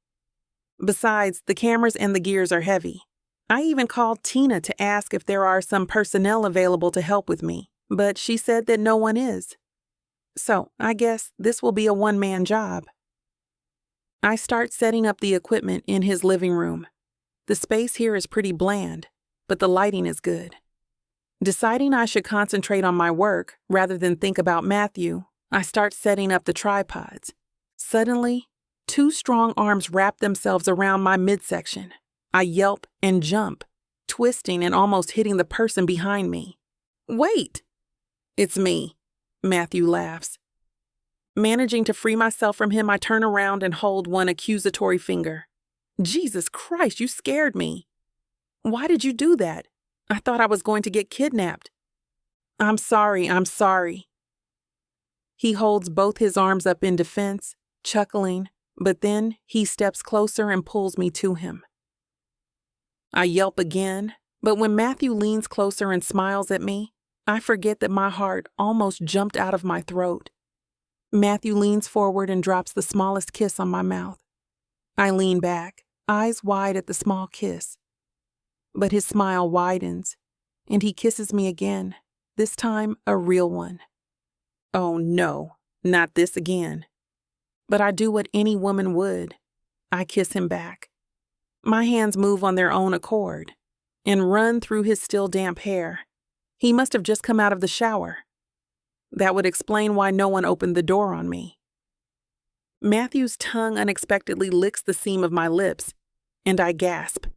Besides, the cameras and the gears are heavy. I even called Tina to ask if there are some personnel available to help with me, but she said that no one is. So, I guess this will be a one-man job. I start setting up the equipment in his living room. The space here is pretty bland, but the lighting is good. Deciding I should concentrate on my work rather than think about Matthew, I start setting up the tripods. Suddenly, 2 strong arms wrap themselves around my midsection. I yelp and jump, twisting and almost hitting the person behind me. "Wait!" "It's me," Matthew laughs. Managing to free myself from him, I turn around and hold one accusatory finger. "Jesus Christ, you scared me. Why did you do that? I thought I was going to get kidnapped." I'm sorry. He holds both his arms up in defense, chuckling, but then he steps closer and pulls me to him. I yelp again, but when Matthew leans closer and smiles at me, I forget that my heart almost jumped out of my throat. Matthew leans forward and drops the smallest kiss on my mouth. I lean back, eyes wide at the small kiss. But his smile widens, and he kisses me again, this time a real one. Oh no, not this again. But I do what any woman would. I kiss him back. My hands move on their own accord and run through his still damp hair. He must have just come out of the shower. That would explain why no one opened the door on me. Matthew's tongue unexpectedly licks the seam of my lips, and I gasp.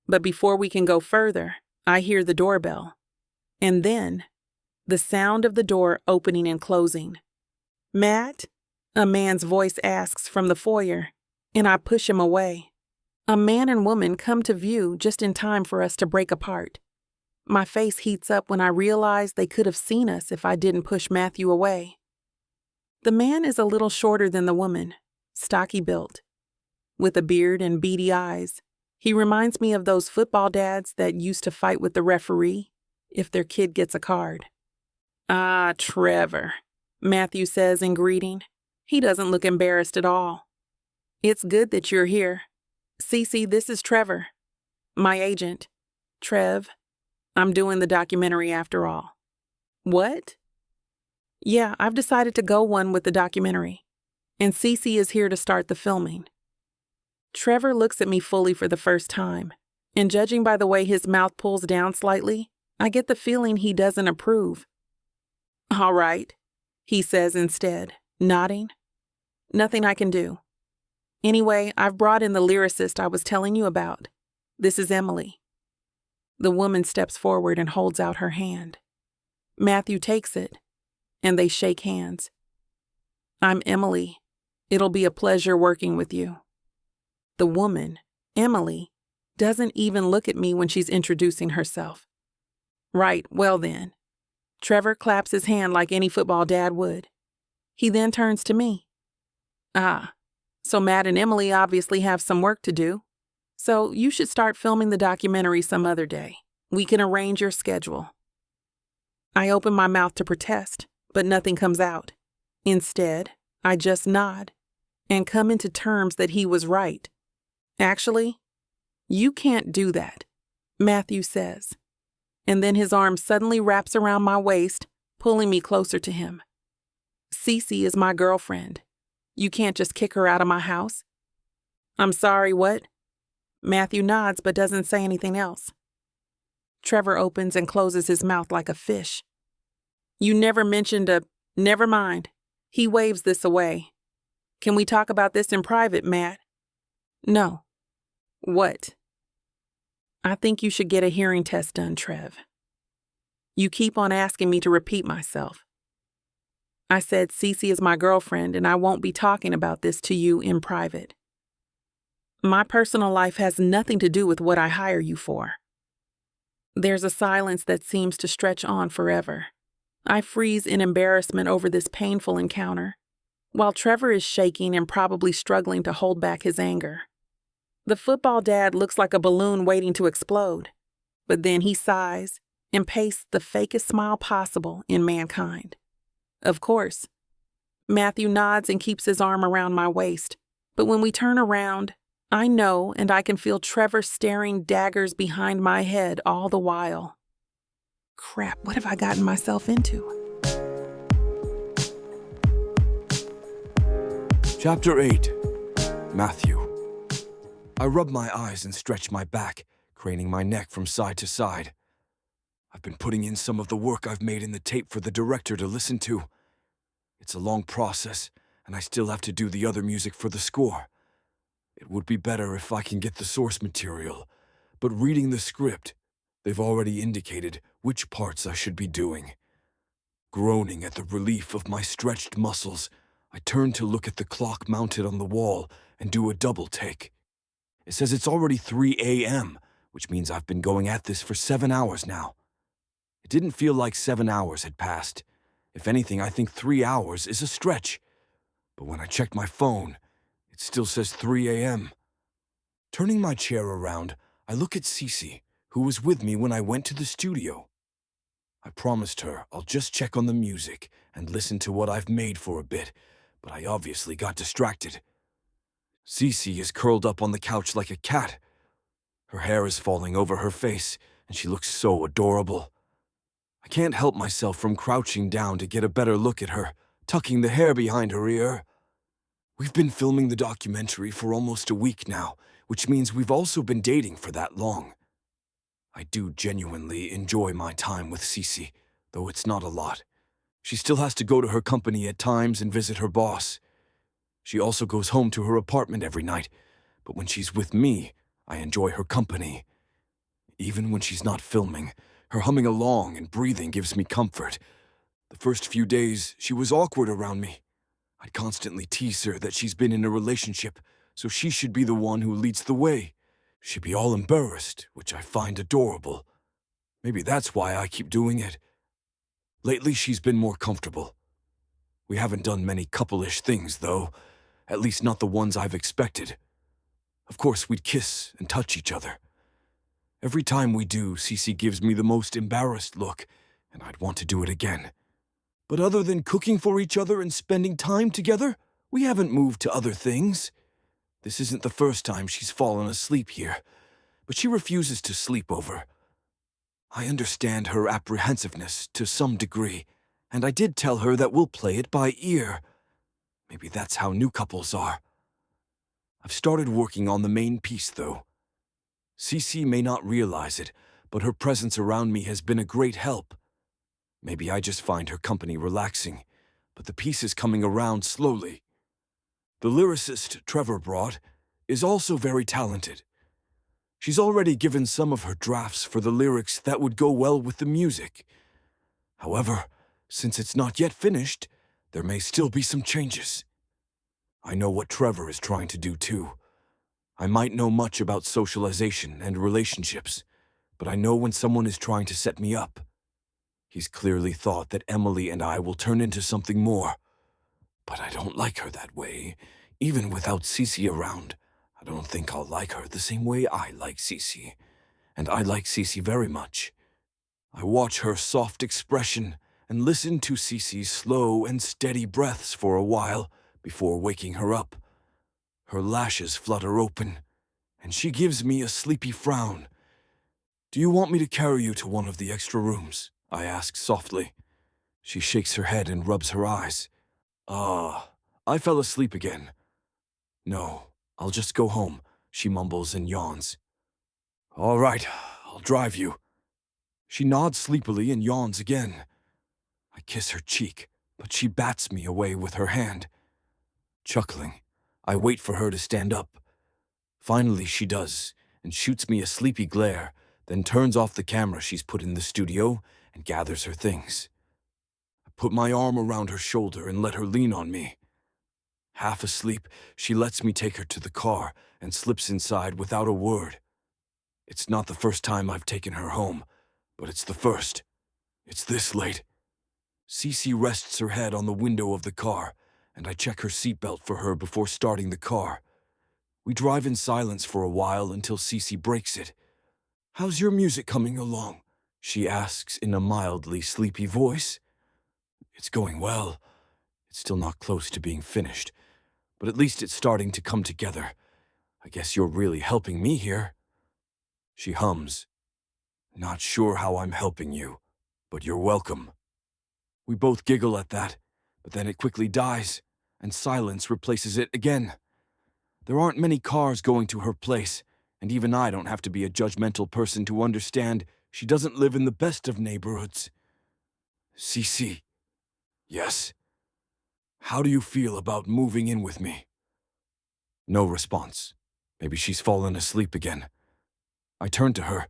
But before we can go further, I hear the doorbell. And then, the sound of the door opening and closing. "Matt?" a man's voice asks from the foyer, and I push him away. A man and woman come to view just in time for us to break apart. My face heats up when I realize they could have seen us if I didn't push Matthew away. The man is a little shorter than the woman, stocky built, with a beard and beady eyes. He reminds me of those football dads that used to fight with the referee if their kid gets a card. "Ah, Trevor," Matthew says in greeting. He doesn't look embarrassed at all. "It's good that you're here. Cece, this is Trevor. My agent. Trev. I'm doing the documentary after all." "What?" "Yeah, I've decided to go one with the documentary. And Cece is here to start the filming." Trevor looks at me fully for the first time, and judging by the way his mouth pulls down slightly, I get the feeling he doesn't approve. "All right," he says instead, nodding. "Nothing I can do. Anyway, I've brought in the lyricist I was telling you about. This is Emily." The woman steps forward and holds out her hand. Matthew takes it, and they shake hands. "I'm Emily. It'll be a pleasure working with you." The woman, Emily, doesn't even look at me when she's introducing herself. "Right, well then." Trevor claps his hand like any football dad would. He then turns to me. "Ah, so Matt and Emily obviously have some work to do. So you should start filming the documentary some other day. We can arrange your schedule." I open my mouth to protest, but nothing comes out. Instead, I just nod and come into terms that he was right. "Actually, you can't do that," Matthew says. And then his arm suddenly wraps around my waist, pulling me closer to him. "Cece is my girlfriend. You can't just kick her out of my house." "I'm sorry, what?" Matthew nods but doesn't say anything else. Trevor opens and closes his mouth like a fish. "You never mentioned Never mind." He waves this away. "Can we talk about this in private, Matt?" "No." "What?" "I think you should get a hearing test done, Trev. You keep on asking me to repeat myself. I said Cece is my girlfriend and I won't be talking about this to you in private." My personal life has nothing to do with what I hire you for. There's a silence that seems to stretch on forever. I freeze in embarrassment over this painful encounter, while Trevor is shaking and probably struggling to hold back his anger. The football dad looks like a balloon waiting to explode, but then he sighs and pastes the fakest smile possible in mankind. Of course. Matthew nods and keeps his arm around my waist, but when we turn around, I know and I can feel Trevor staring daggers behind my head all the while. Crap, what have I gotten myself into?
Chapter 8. Matthew. I rub my eyes and stretch my back, craning my neck from side to side. I've been putting in some of the work I've made in the tape for the director to listen to. It's a long process, and I still have to do the other music for the score. It would be better if I can get the source material, but reading the script, they've already indicated which parts I should be doing. Groaning at the relief of my stretched muscles, I turn to look at the clock mounted on the wall and do a double take. It says it's already 3 a.m., which means I've been going at this for 7 hours now. It didn't feel like 7 hours had passed. If anything, I think 3 hours is a stretch. But when I checked my phone, it still says 3 a.m. Turning my chair around, I look at Cece, who was with me when I went to the studio. I promised her I'll just check on the music and listen to what I've made for a bit, but I obviously got distracted. Cece is curled up on the couch like a cat. Her hair is falling over her face, and she looks so adorable. I can't help myself from crouching down to get a better look at her, tucking the hair behind her ear. We've been filming the documentary for almost a week now, which means we've also been dating for that long. I do genuinely enjoy my time with Cece, though it's not a lot. She still has to go to her company at times and visit her boss. She also goes home to her apartment every night, but when she's with me, I enjoy her company. Even when she's not filming, her humming along and breathing gives me comfort. The first few days, she was awkward around me. I'd constantly tease her that she's been in a relationship, so she should be the one who leads the way. She'd be all embarrassed, which I find adorable. Maybe that's why I keep doing it. Lately, she's been more comfortable. We haven't done many couple-ish things, though, at least not the ones I've expected. Of course, we'd kiss and touch each other. Every time we do, Cece gives me the most embarrassed look, and I'd want to do it again. But other than cooking for each other and spending time together, we haven't moved to other things. This isn't the first time she's fallen asleep here, but she refuses to sleep over. I understand her apprehensiveness to some degree, and I did tell her that we'll play it by ear. Maybe that's how new couples are. I've started working on the main piece, though. Cece may not realize it, but her presence around me has been a great help. Maybe I just find her company relaxing, but the piece is coming around slowly. The lyricist Trevor brought is also very talented. She's already given some of her drafts for the lyrics that would go well with the music. However, since it's not yet finished, there may still be some changes. I know what Trevor is trying to do too. I might know much about socialization and relationships, but I know when someone is trying to set me up. He's clearly thought that Emily and I will turn into something more. But I don't like her that way. Even without Cece around, I don't think I'll like her the same way I like Cece. And I like Cece very much. I watch her soft expression and listen to Cece's slow and steady breaths for a while before waking her up. Her lashes flutter open, and she gives me a sleepy frown. "Do you want me to carry you to one of the extra rooms?" I ask softly. She shakes her head and rubs her eyes. I fell asleep again." "No, I'll just go home," she mumbles and yawns. "All right, I'll drive you." She nods sleepily and yawns again. I kiss her cheek, but she bats me away with her hand. Chuckling, I wait for her to stand up. Finally, she does, and shoots me a sleepy glare, then turns off the camera she's put in the studio and gathers her things. I put my arm around her shoulder and let her lean on me. Half asleep, she lets me take her to the car and slips inside without a word. It's not the first time I've taken her home, but it's the first. It's this late. Cece rests her head on the window of the car, and I check her seatbelt for her before starting the car. We drive in silence for a while until Cece breaks it. "How's your music coming along?" she asks in a mildly sleepy voice. "It's going well. It's still not close to being finished, but at least it's starting to come together. I guess you're really helping me here." She hums. "Not sure how I'm helping you, but you're welcome." We both giggle at that, but then it quickly dies, and silence replaces it again. There aren't many cars going to her place, and even I don't have to be a judgmental person to understand she doesn't live in the best of neighborhoods. "Cece." "Yes." "How do you feel about moving in with me?" No response. Maybe she's fallen asleep again. I turn to her,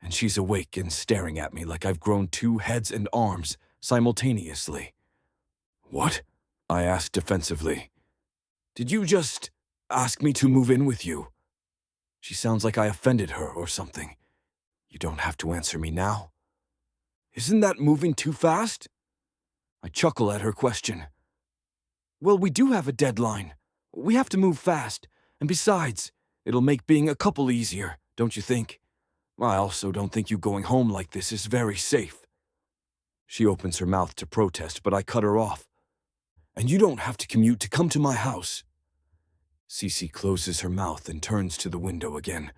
and she's awake and staring at me like I've grown 2 heads and arms simultaneously. "What?" I asked defensively. "Did you just ask me to move in with you?" She sounds like I offended her or something. "You don't have to answer me now." "Isn't that moving too fast?" I chuckle at her question. "Well, we do have a deadline. We have to move fast, and besides, it'll make being a couple easier, don't you think? I also don't think you going home like this is very safe." She opens her mouth to protest, but I cut her off. "And you don't have to commute to come to my house." Cece closes her mouth and turns to the window again.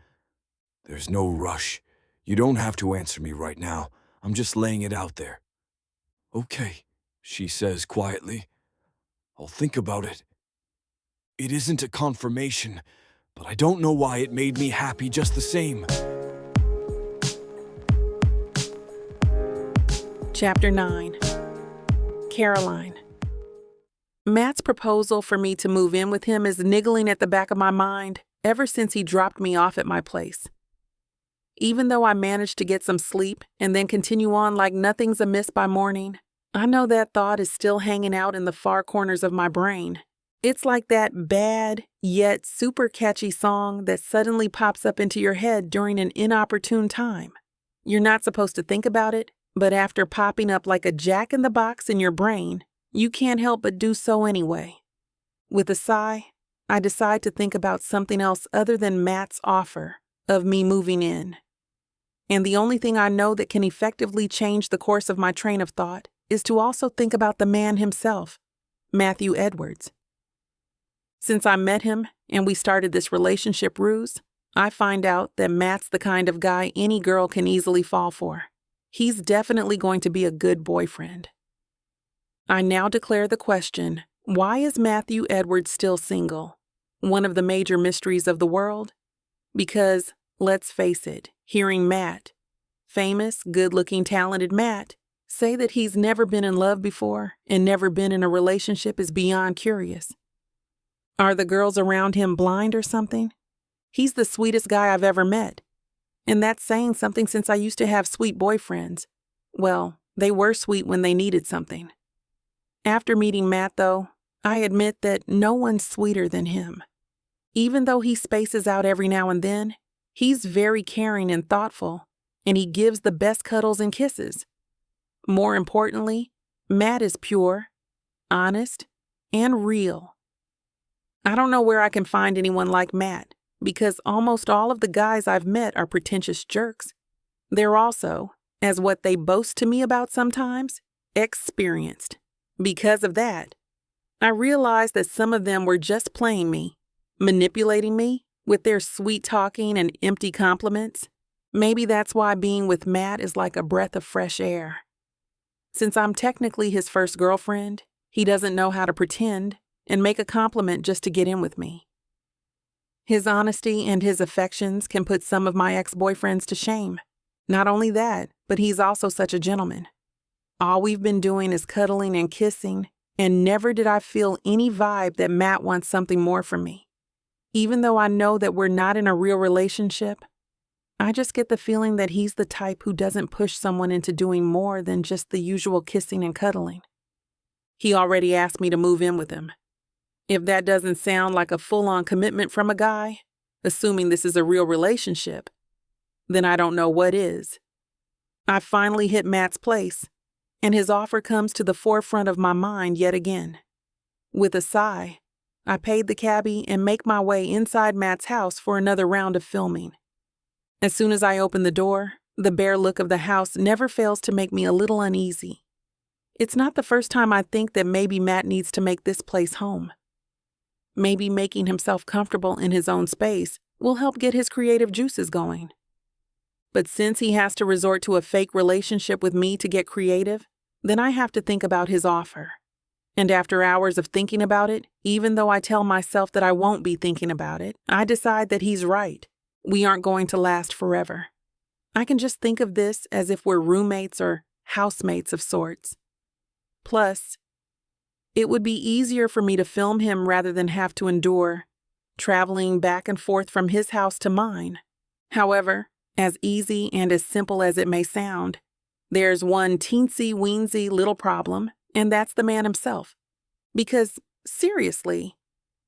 "There's no rush. You don't have to answer me right now. I'm just laying it out there." "Okay," she says quietly. "I'll think about it. It isn't a confirmation, but I don't know why it made me happy just the same."
Chapter 9. Caroline. Matt's proposal for me to move in with him is niggling at the back of my mind ever since he dropped me off at my place. Even though I managed to get some sleep and then continue on like nothing's amiss by morning, I know that thought is still hanging out in the far corners of my brain. It's like that bad, yet super catchy song that suddenly pops up into your head during an inopportune time. You're not supposed to think about it, but after popping up like a jack-in-the-box in your brain, you can't help but do so anyway. With a sigh, I decide to think about something else other than Matt's offer of me moving in. And the only thing I know that can effectively change the course of my train of thought is to also think about the man himself, Matthew Edwards. Since I met him and we started this relationship ruse, I find out that Matt's the kind of guy any girl can easily fall for. He's definitely going to be a good boyfriend. I now declare the question, why is Matthew Edwards still single? One of the major mysteries of the world? Because, let's face it, hearing Matt, famous, good-looking, talented Matt, say that he's never been in love before and never been in a relationship is beyond curious. Are the girls around him blind or something? He's the sweetest guy I've ever met. And that's saying something since I used to have sweet boyfriends. Well, they were sweet when they needed something. After meeting Matt, though, I admit that no one's sweeter than him. Even though he spaces out every now and then, he's very caring and thoughtful, and he gives the best cuddles and kisses. More importantly, Matt is pure, honest, and real. I don't know where I can find anyone like Matt, because almost all of the guys I've met are pretentious jerks. They're also, as what they boast to me about sometimes, experienced. Because of that, I realized that some of them were just playing me, manipulating me with their sweet talking and empty compliments. Maybe that's why being with Matt is like a breath of fresh air. Since I'm technically his first girlfriend, he doesn't know how to pretend and make a compliment just to get in with me. His honesty and his affections can put some of my ex-boyfriends to shame. Not only that, but he's also such a gentleman. All we've been doing is cuddling and kissing, and never did I feel any vibe that Matt wants something more from me. Even though I know that we're not in a real relationship, I just get the feeling that he's the type who doesn't push someone into doing more than just the usual kissing and cuddling. He already asked me to move in with him. If that doesn't sound like a full-on commitment from a guy, assuming this is a real relationship, then I don't know what is. I finally hit Matt's place, and his offer comes to the forefront of my mind yet again. With a sigh, I paid the cabbie and make my way inside Matt's house for another round of filming. As soon as I open the door, the bare look of the house never fails to make me a little uneasy. It's not the first time I think that maybe Matt needs to make this place home. Maybe making himself comfortable in his own space will help get his creative juices going. But since he has to resort to a fake relationship with me to get creative, then I have to think about his offer. And after hours of thinking about it, even though I tell myself that I won't be thinking about it, I decide that he's right. We aren't going to last forever. I can just think of this as if we're roommates or housemates of sorts. Plus, it would be easier for me to film him rather than have to endure traveling back and forth from his house to mine. However, as easy and as simple as it may sound, there's one teensy-weensy little problem, and that's the man himself. Because, seriously,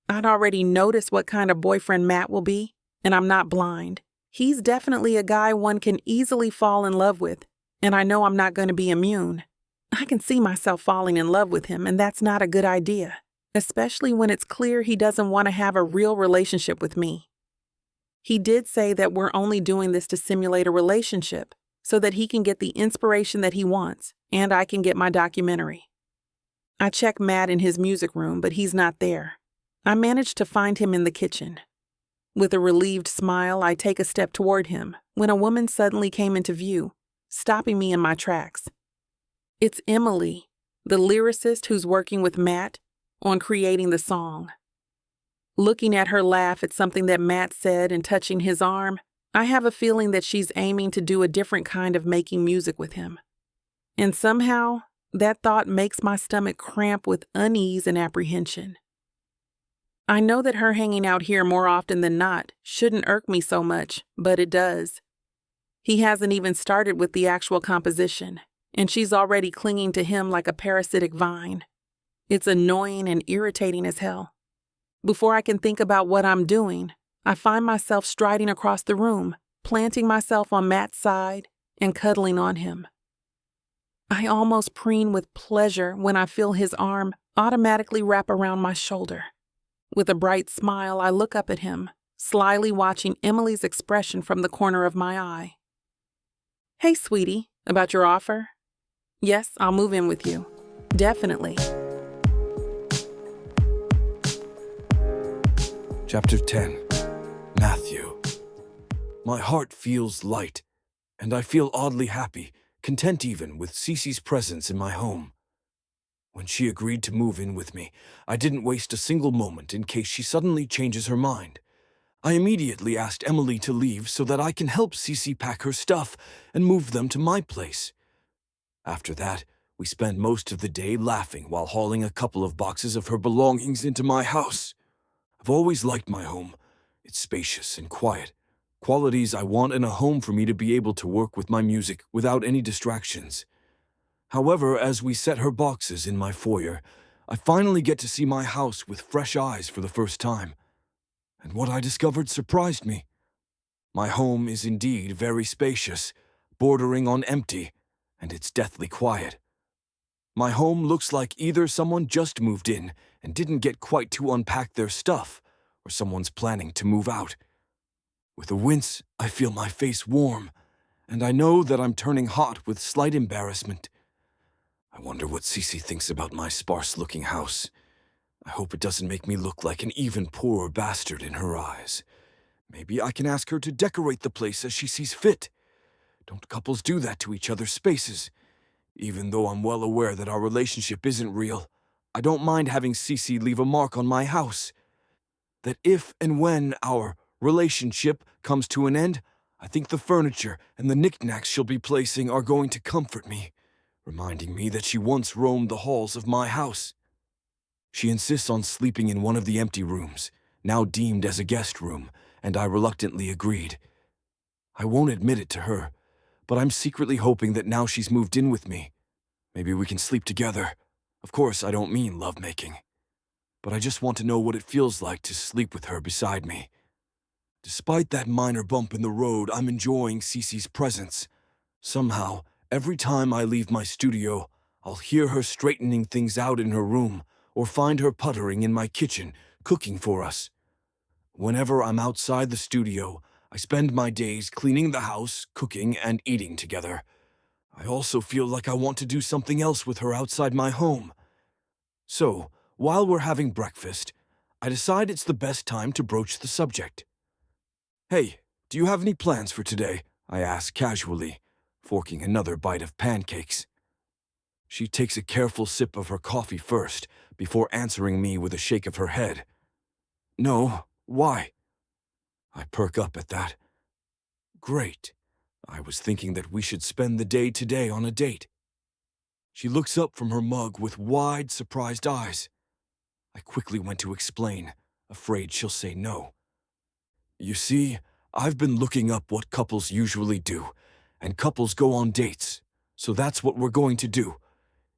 I'd already noticed what kind of boyfriend Matt will be, and I'm not blind. He's definitely a guy one can easily fall in love with, and I know I'm not going to be immune. I can see myself falling in love with him, and that's not a good idea, especially when it's clear he doesn't want to have a real relationship with me. He did say that we're only doing this to simulate a relationship so that he can get the inspiration that he wants, and I can get my documentary. I check Matt in his music room, but he's not there. I managed to find him in the kitchen. With a relieved smile, I take a step toward him when a woman suddenly came into view, stopping me in my tracks. It's Emily, the lyricist who's working with Matt on creating the song. Looking at her laugh at something that Matt said and touching his arm, I have a feeling that she's aiming to do a different kind of making music with him. And somehow, that thought makes my stomach cramp with unease and apprehension. I know that her hanging out here more often than not shouldn't irk me so much, but it does. He hasn't even started with the actual composition, and she's already clinging to him like a parasitic vine. It's annoying and irritating as hell. Before I can think about what I'm doing, I find myself striding across the room, planting myself on Matt's side and cuddling on him. I almost preen with pleasure when I feel his arm automatically wrap around my shoulder. With a bright smile, I look up at him, slyly watching Emily's expression from the corner of my eye. "Hey, sweetie, about your offer? Yes, I'll move in with you. Definitely."
Chapter 10. Matthew. My heart feels light, and I feel oddly happy, content even with Cece's presence in my home. When she agreed to move in with me, I didn't waste a single moment in case she suddenly changes her mind. I immediately asked Emily to leave so that I can help Cece pack her stuff and move them to my place. After that, we spent most of the day laughing while hauling a couple of boxes of her belongings into my house. I've always liked my home. It's spacious and quiet, qualities I want in a home for me to be able to work with my music without any distractions. However, as we set her boxes in my foyer, I finally get to see my house with fresh eyes for the first time. And what I discovered surprised me. My home is indeed very spacious, bordering on empty, and it's deathly quiet. My home looks like either someone just moved in and didn't get quite to unpack their stuff, or someone's planning to move out. With a wince, I feel my face warm, and I know that I'm turning hot with slight embarrassment. I wonder what Cece thinks about my sparse-looking house. I hope it doesn't make me look like an even poorer bastard in her eyes. Maybe I can ask her to decorate the place as she sees fit. Don't couples do that to each other's spaces? Even though I'm well aware that our relationship isn't real, I don't mind having Cece leave a mark on my house. That if and when our relationship comes to an end, I think the furniture and the knickknacks she'll be placing are going to comfort me, reminding me that she once roamed the halls of my house. She insists on sleeping in one of the empty rooms, now deemed as a guest room, and I reluctantly agreed. I won't admit it to her, but I'm secretly hoping that now she's moved in with me, maybe we can sleep together. Of course, I don't mean lovemaking. but I just want to know what it feels like to sleep with her beside me. Despite that minor bump in the road, I'm enjoying Cece's presence. Somehow, every time I leave my studio, I'll hear her straightening things out in her room or find her puttering in my kitchen, cooking for us. Whenever I'm outside the studio, I spend my days cleaning the house, cooking, and eating together. I also feel like I want to do something else with her outside my home. So, while we're having breakfast, I decide it's the best time to broach the subject. "Hey, do you have any plans for today?" I ask casually, forking another bite of pancakes. She takes a careful sip of her coffee first, before answering me with a shake of her head. "No, why?" I perk up at that. "Great. I was thinking that we should spend the day today on a date." She looks up from her mug with wide, surprised eyes. I quickly went to explain, afraid she'll say no. "You see, I've been looking up what couples usually do, and couples go on dates, so that's what we're going to do.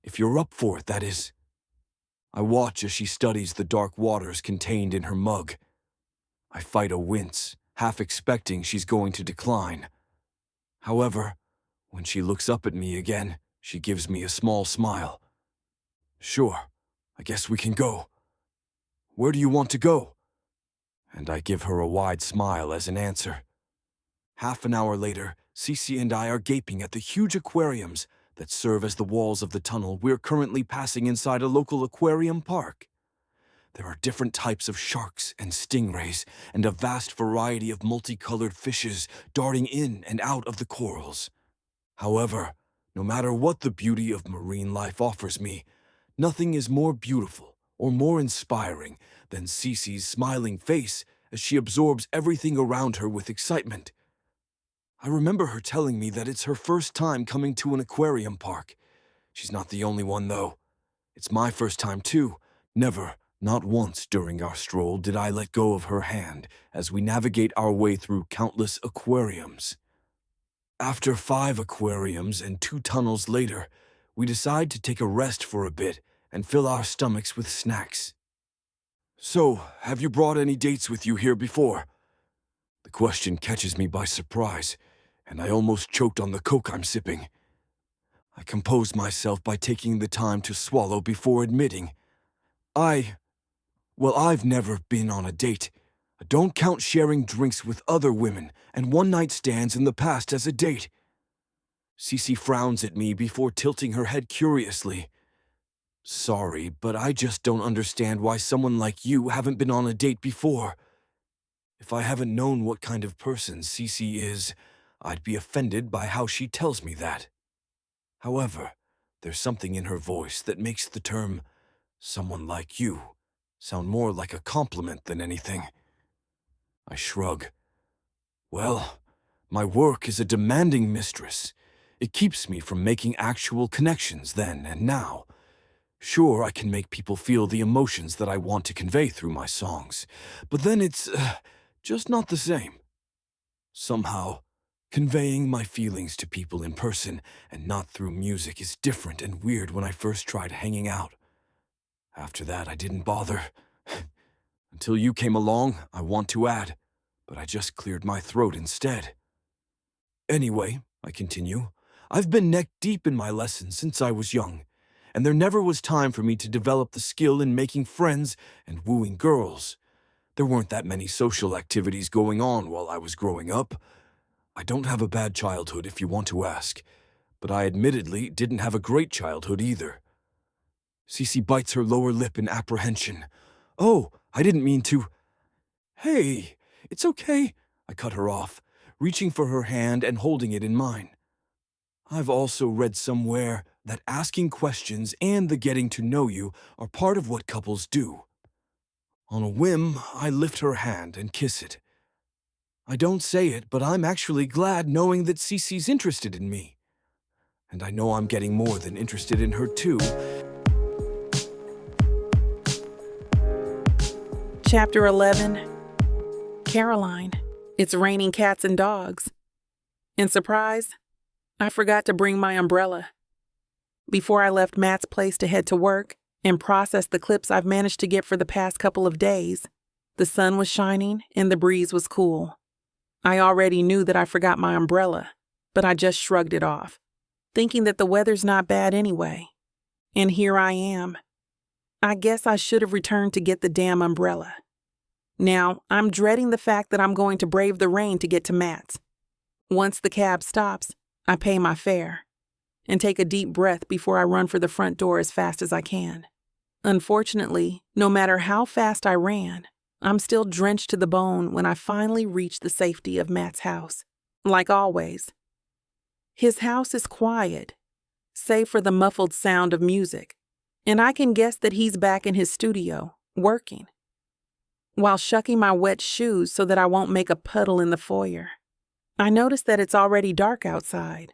If you're up for it, that is." I watch as she studies the dark waters contained in her mug. I fight a wince, half expecting she's going to decline. However, when she looks up at me again, she gives me a small smile. "Sure, I guess we can go. Where do you want to go?" And I give her a wide smile as an answer. Half an hour later, Cece and I are gaping at the huge aquariums that serve as the walls of the tunnel we're currently passing inside a local aquarium park. There are different types of sharks and stingrays, and a vast variety of multicolored fishes darting in and out of the corals. However, no matter what the beauty of marine life offers me, nothing is more beautiful or more inspiring than Cece's smiling face as she absorbs everything around her with excitement. I remember her telling me that it's her first time coming to an aquarium park. She's not the only one, though. It's my first time, too. Never, not once during our stroll did I let go of her hand as we navigate our way through countless aquariums. After 5 aquariums and 2 tunnels later, we decide to take a rest for a bit and fill our stomachs with snacks. "So, have you brought any dates with you here before?" The question catches me by surprise, and I almost choked on the Coke I'm sipping. I compose myself by taking the time to swallow before admitting. I've never been on a date. I don't count sharing drinks with other women and one-night stands in the past as a date." Cece frowns at me before tilting her head curiously. "Sorry, but I just don't understand why someone like you haven't been on a date before. If I haven't known what kind of person Cece is, I'd be offended by how she tells me that. However, there's something in her voice that makes the term, 'someone like you,' sound more like a compliment than anything." I shrug. "Well, my work is a demanding mistress. It keeps me from making actual connections then and now. Sure, I can make people feel the emotions that I want to convey through my songs, but then it's just not the same. Somehow, conveying my feelings to people in person and not through music is different and weird when I first tried hanging out. After that, I didn't bother. Until you came along, I want to add, but I just cleared my throat instead. Anyway, I continue, I've been neck-deep in my lessons since I was young, and there never was time for me to develop the skill in making friends and wooing girls. There weren't that many social activities going on while I was growing up. I don't have a bad childhood if you want to ask, but I admittedly didn't have a great childhood either." Cece bites her lower lip in apprehension. "Oh, I didn't mean to—" "Hey, it's okay," I cut her off, reaching for her hand and holding it in mine. "I've also read somewhere that asking questions and the getting to know you are part of what couples do." On a whim, I lift her hand and kiss it. I don't say it, but I'm actually glad knowing that Cece's interested in me. And I know I'm getting more than interested in her too.
Chapter 11. Caroline. It's raining cats and dogs. In surprise, I forgot to bring my umbrella. Before I left Matt's place to head to work, and process the clips I've managed to get for the past couple of days. The sun was shining and the breeze was cool. I already knew that I forgot my umbrella, but I just shrugged it off, thinking that the weather's not bad anyway. And here I am. I guess I should have returned to get the damn umbrella. Now, I'm dreading the fact that I'm going to brave the rain to get to Matt's. Once the cab stops, I pay my fare and take a deep breath before I run for the front door as fast as I can. Unfortunately, no matter how fast I ran, I'm still drenched to the bone when I finally reach the safety of Matt's house. Like always, his house is quiet, save for the muffled sound of music, and I can guess that he's back in his studio, working, while shucking my wet shoes so that I won't make a puddle in the foyer. I notice that it's already dark outside,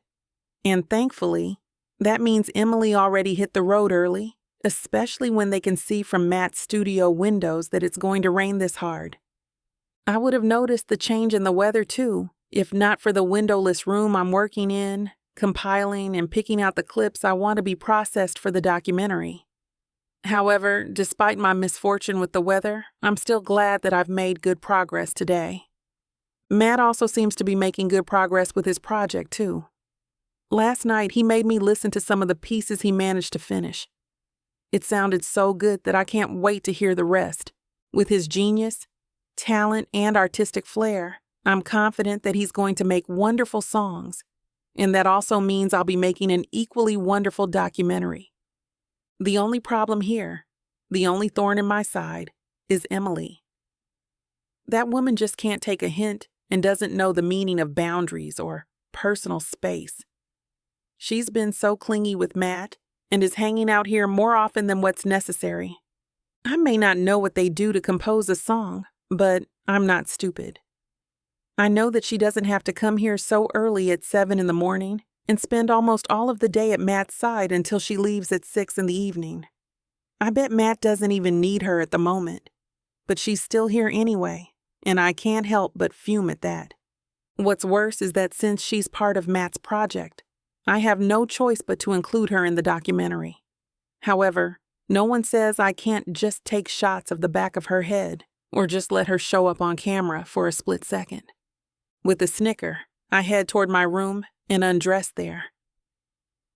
and thankfully, that means Emily already hit the road early, especially when they can see from Matt's studio windows that it's going to rain this hard. I would have noticed the change in the weather too, if not for the windowless room I'm working in, compiling and picking out the clips I want to be processed for the documentary. However, despite my misfortune with the weather, I'm still glad that I've made good progress today. Matt also seems to be making good progress with his project too. Last night, he made me listen to some of the pieces he managed to finish. It sounded so good that I can't wait to hear the rest. With his genius, talent, and artistic flair, I'm confident that he's going to make wonderful songs, and that also means I'll be making an equally wonderful documentary. The only problem here, the only thorn in my side, is Emily. That woman just can't take a hint and doesn't know the meaning of boundaries or personal space. She's been so clingy with Matt and is hanging out here more often than what's necessary. I may not know what they do to compose a song, but I'm not stupid. I know that she doesn't have to come here so early at 7 in the morning and spend almost all of the day at Matt's side until she leaves at 6 in the evening. I bet Matt doesn't even need her at the moment, but she's still here anyway, and I can't help but fume at that. What's worse is that since she's part of Matt's project, I have no choice but to include her in the documentary. However, no one says I can't just take shots of the back of her head or just let her show up on camera for a split second. With a snicker, I head toward my room and undress there.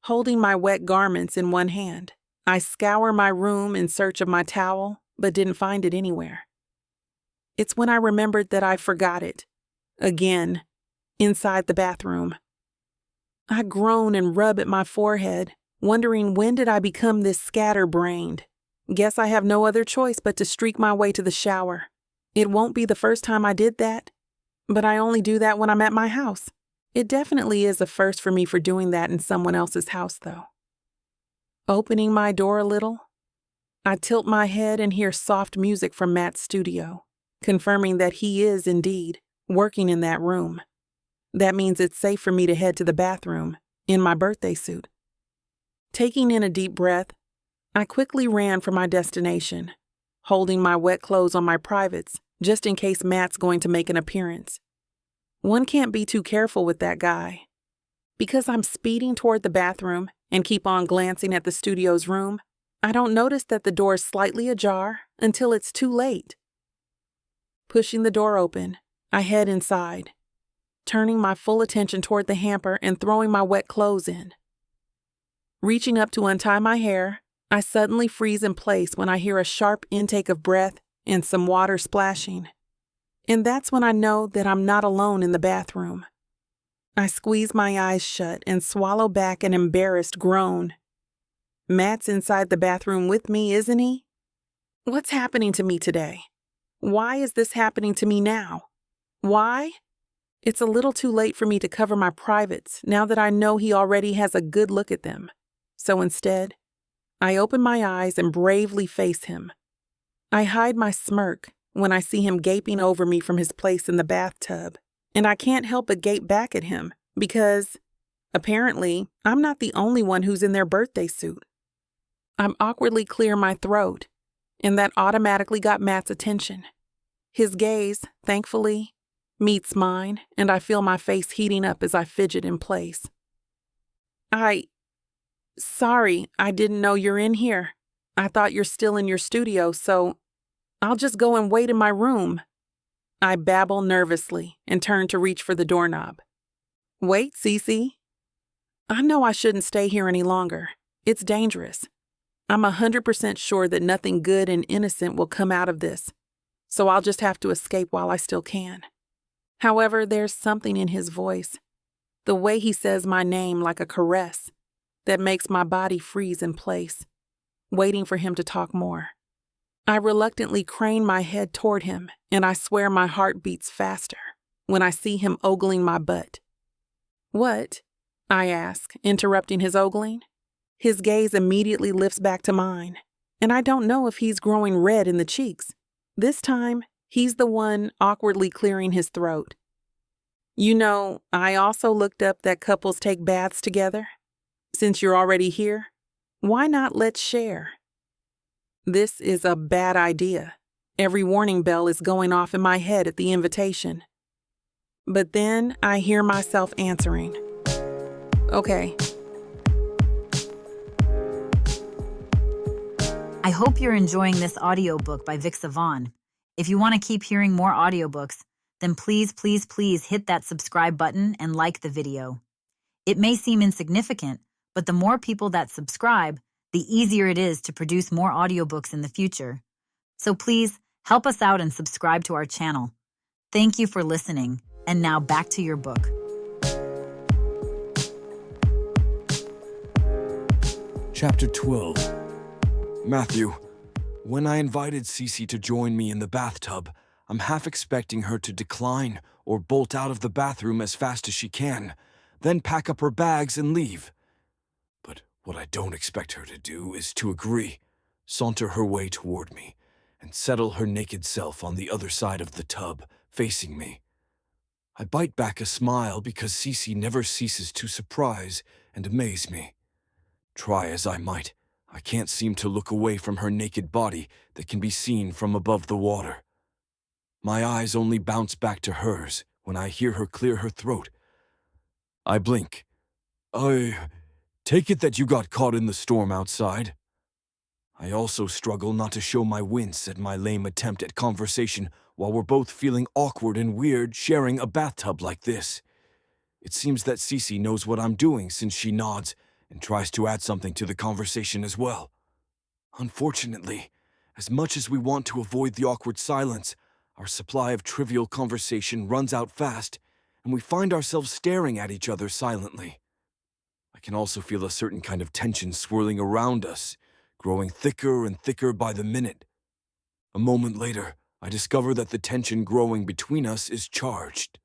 Holding my wet garments in one hand, I scour my room in search of my towel, but didn't find it anywhere. It's when I remembered that I forgot it. Again, inside the bathroom. I groan and rub at my forehead, wondering when did I become this scatterbrained. Guess I have no other choice but to streak my way to the shower. It won't be the first time I did that, but I only do that when I'm at my house. It definitely is a first for me for doing that in someone else's house, though. Opening my door a little, I tilt my head and hear soft music from Matt's studio, confirming that he is indeed working in that room. That means it's safe for me to head to the bathroom in my birthday suit. Taking in a deep breath, I quickly ran for my destination, holding my wet clothes on my privates just in case Matt's going to make an appearance. One can't be too careful with that guy. Because I'm speeding toward the bathroom and keep on glancing at the studio's room, I don't notice that the door is slightly ajar until it's too late. Pushing the door open, I head inside, turning my full attention toward the hamper and throwing my wet clothes in. Reaching up to untie my hair, I suddenly freeze in place when I hear a sharp intake of breath and some water splashing. And that's when I know that I'm not alone in the bathroom. I squeeze my eyes shut and swallow back an embarrassed groan. Matt's inside the bathroom with me, isn't he? What's happening to me today? Why is this happening to me now? Why? It's a little too late for me to cover my privates now that I know he already has a good look at them. So instead, I open my eyes and bravely face him. I hide my smirk when I see him gaping over me from his place in the bathtub, and I can't help but gape back at him because, apparently, I'm not the only one who's in their birthday suit. I'm awkwardly clear my throat, and that automatically got Matt's attention. His gaze, thankfully, meets mine, and I feel my face heating up as I fidget in place. Sorry, I didn't know you're in here. I thought you're still in your studio, so I'll just go and wait in my room. I babble nervously and turn to reach for the doorknob. Wait, Cece. I know I shouldn't stay here any longer. It's dangerous. I'm 100% sure that nothing good and innocent will come out of this, so I'll just have to escape while I still can. However, there's something in his voice, the way he says my name like a caress, that makes my body freeze in place, waiting for him to talk more. I reluctantly crane my head toward him, and I swear my heart beats faster when I see him ogling my butt. What? I ask, interrupting his ogling. His gaze immediately lifts back to mine, and I don't know if he's growing red in the cheeks. This time, he's the one awkwardly clearing his throat. You know, I also looked up that couples take baths together. Since you're already here, why not let's share? This is a bad idea. Every warning bell is going off in my head at the invitation. But then I hear myself answering. Okay.
I hope you're enjoying this audiobook by Vic Savon. If you want to keep hearing more audiobooks, then please hit that subscribe button and like the video. It may seem insignificant, but the more people that subscribe, the easier it is to produce more audiobooks in the future. So please help us out and subscribe to our channel. Thank you for listening, and now back to your book.
Chapter 12. Matthew, when I invited Cece to join me in the bathtub, I'm half expecting her to decline or bolt out of the bathroom as fast as she can, then pack up her bags and leave. But what I don't expect her to do is to agree, saunter her way toward me, and settle her naked self on the other side of the tub, facing me. I bite back a smile because Cece never ceases to surprise and amaze me. Try as I might, I can't seem to look away from her naked body that can be seen from above the water. My eyes only bounce back to hers when I hear her clear her throat. I blink. I take it that you got caught in the storm outside. I also struggle not to show my wince at my lame attempt at conversation while we're both feeling awkward and weird sharing a bathtub like this. It seems that Cece knows what I'm doing since she nods and tries to add something to the conversation as well. Unfortunately, as much as we want to avoid the awkward silence, our supply of trivial conversation runs out fast, and we find ourselves staring at each other silently. I can also feel a certain kind of tension swirling around us, growing thicker and thicker by the minute. A moment later, I discover that the tension growing between us is charged.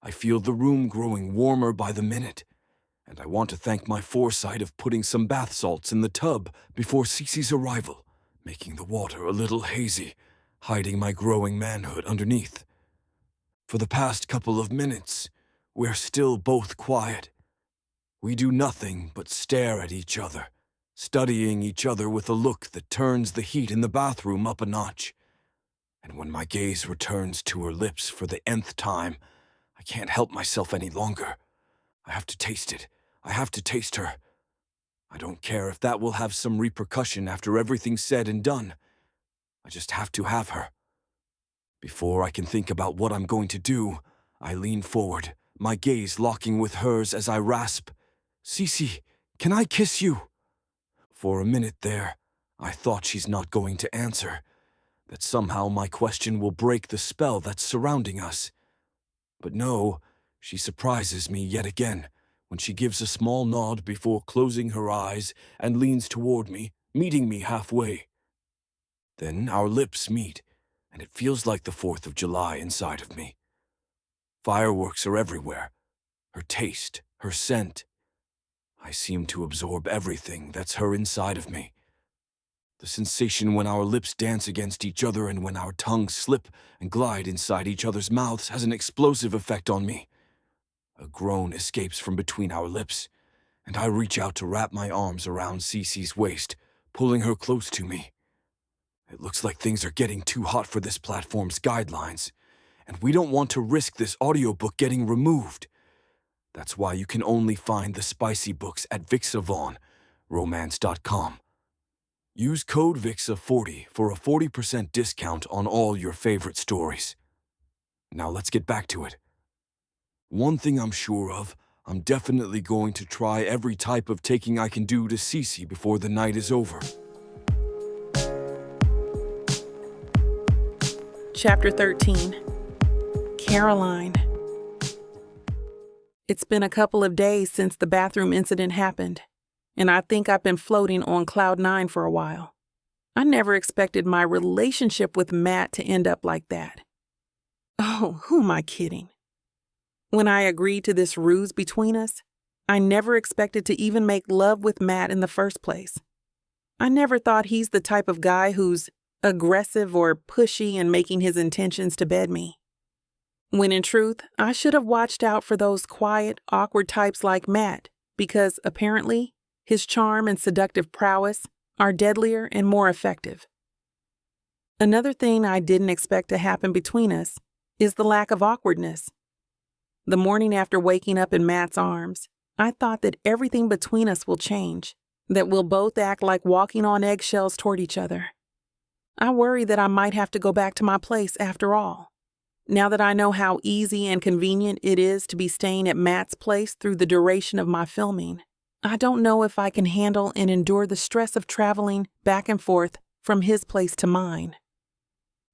I feel the room growing warmer by the minute, and I want to thank my foresight of putting some bath salts in the tub before Cece's arrival, making the water a little hazy, hiding my growing manhood underneath. For the past couple of minutes, we're still both quiet. We do nothing but stare at each other, studying each other with a look that turns the heat in the bathroom up a notch. And when my gaze returns to her lips for the nth time, I can't help myself any longer. I have to taste it. I have to taste her. I don't care if that will have some repercussion after everything's said and done. I just have to have her. Before I can think about what I'm going to do, I lean forward, my gaze locking with hers as I rasp, "Cece, can I kiss you?" For a minute there, I thought she's not going to answer, that somehow my question will break the spell that's surrounding us. But no, she surprises me yet again, when she gives a small nod before closing her eyes and leans toward me, meeting me halfway. Then our lips meet, and it feels like the 4th of July inside of me. Fireworks are everywhere. Her taste, her scent. I seem to absorb everything that's her inside of me. The sensation when our lips dance against each other and when our tongues slip and glide inside each other's mouths has an explosive effect on me. A groan escapes from between our lips, and I reach out to wrap my arms around Cece's waist, pulling her close to me. It looks like things are getting too hot for this platform's guidelines, and we don't want to risk this audiobook getting removed. That's why you can only find the spicy books at VicSavonRomance.com. Use code VIXA40 for a 40% discount on all your favorite stories. Now let's get back to it. One thing I'm sure of, I'm definitely going to try every type of taking I can do to Cece before the night is over.
Chapter 13. Caroline. It's been a couple of days since the bathroom incident happened, and I think I've been floating on cloud 9 for a while. I never expected my relationship with Matt to end up like that. Oh, who am I kidding? When I agreed to this ruse between us, I never expected to even make love with Matt in the first place. I never thought he's the type of guy who's aggressive or pushy and making his intentions to bed me. When in truth, I should have watched out for those quiet, awkward types like Matt, because apparently his charm and seductive prowess are deadlier and more effective. Another thing I didn't expect to happen between us is the lack of awkwardness. The morning after waking up in Matt's arms, I thought that everything between us will change, that we'll both act like walking on eggshells toward each other. I worry that I might have to go back to my place after all. Now that I know how easy and convenient it is to be staying at Matt's place through the duration of my filming, I don't know if I can handle and endure the stress of traveling back and forth from his place to mine.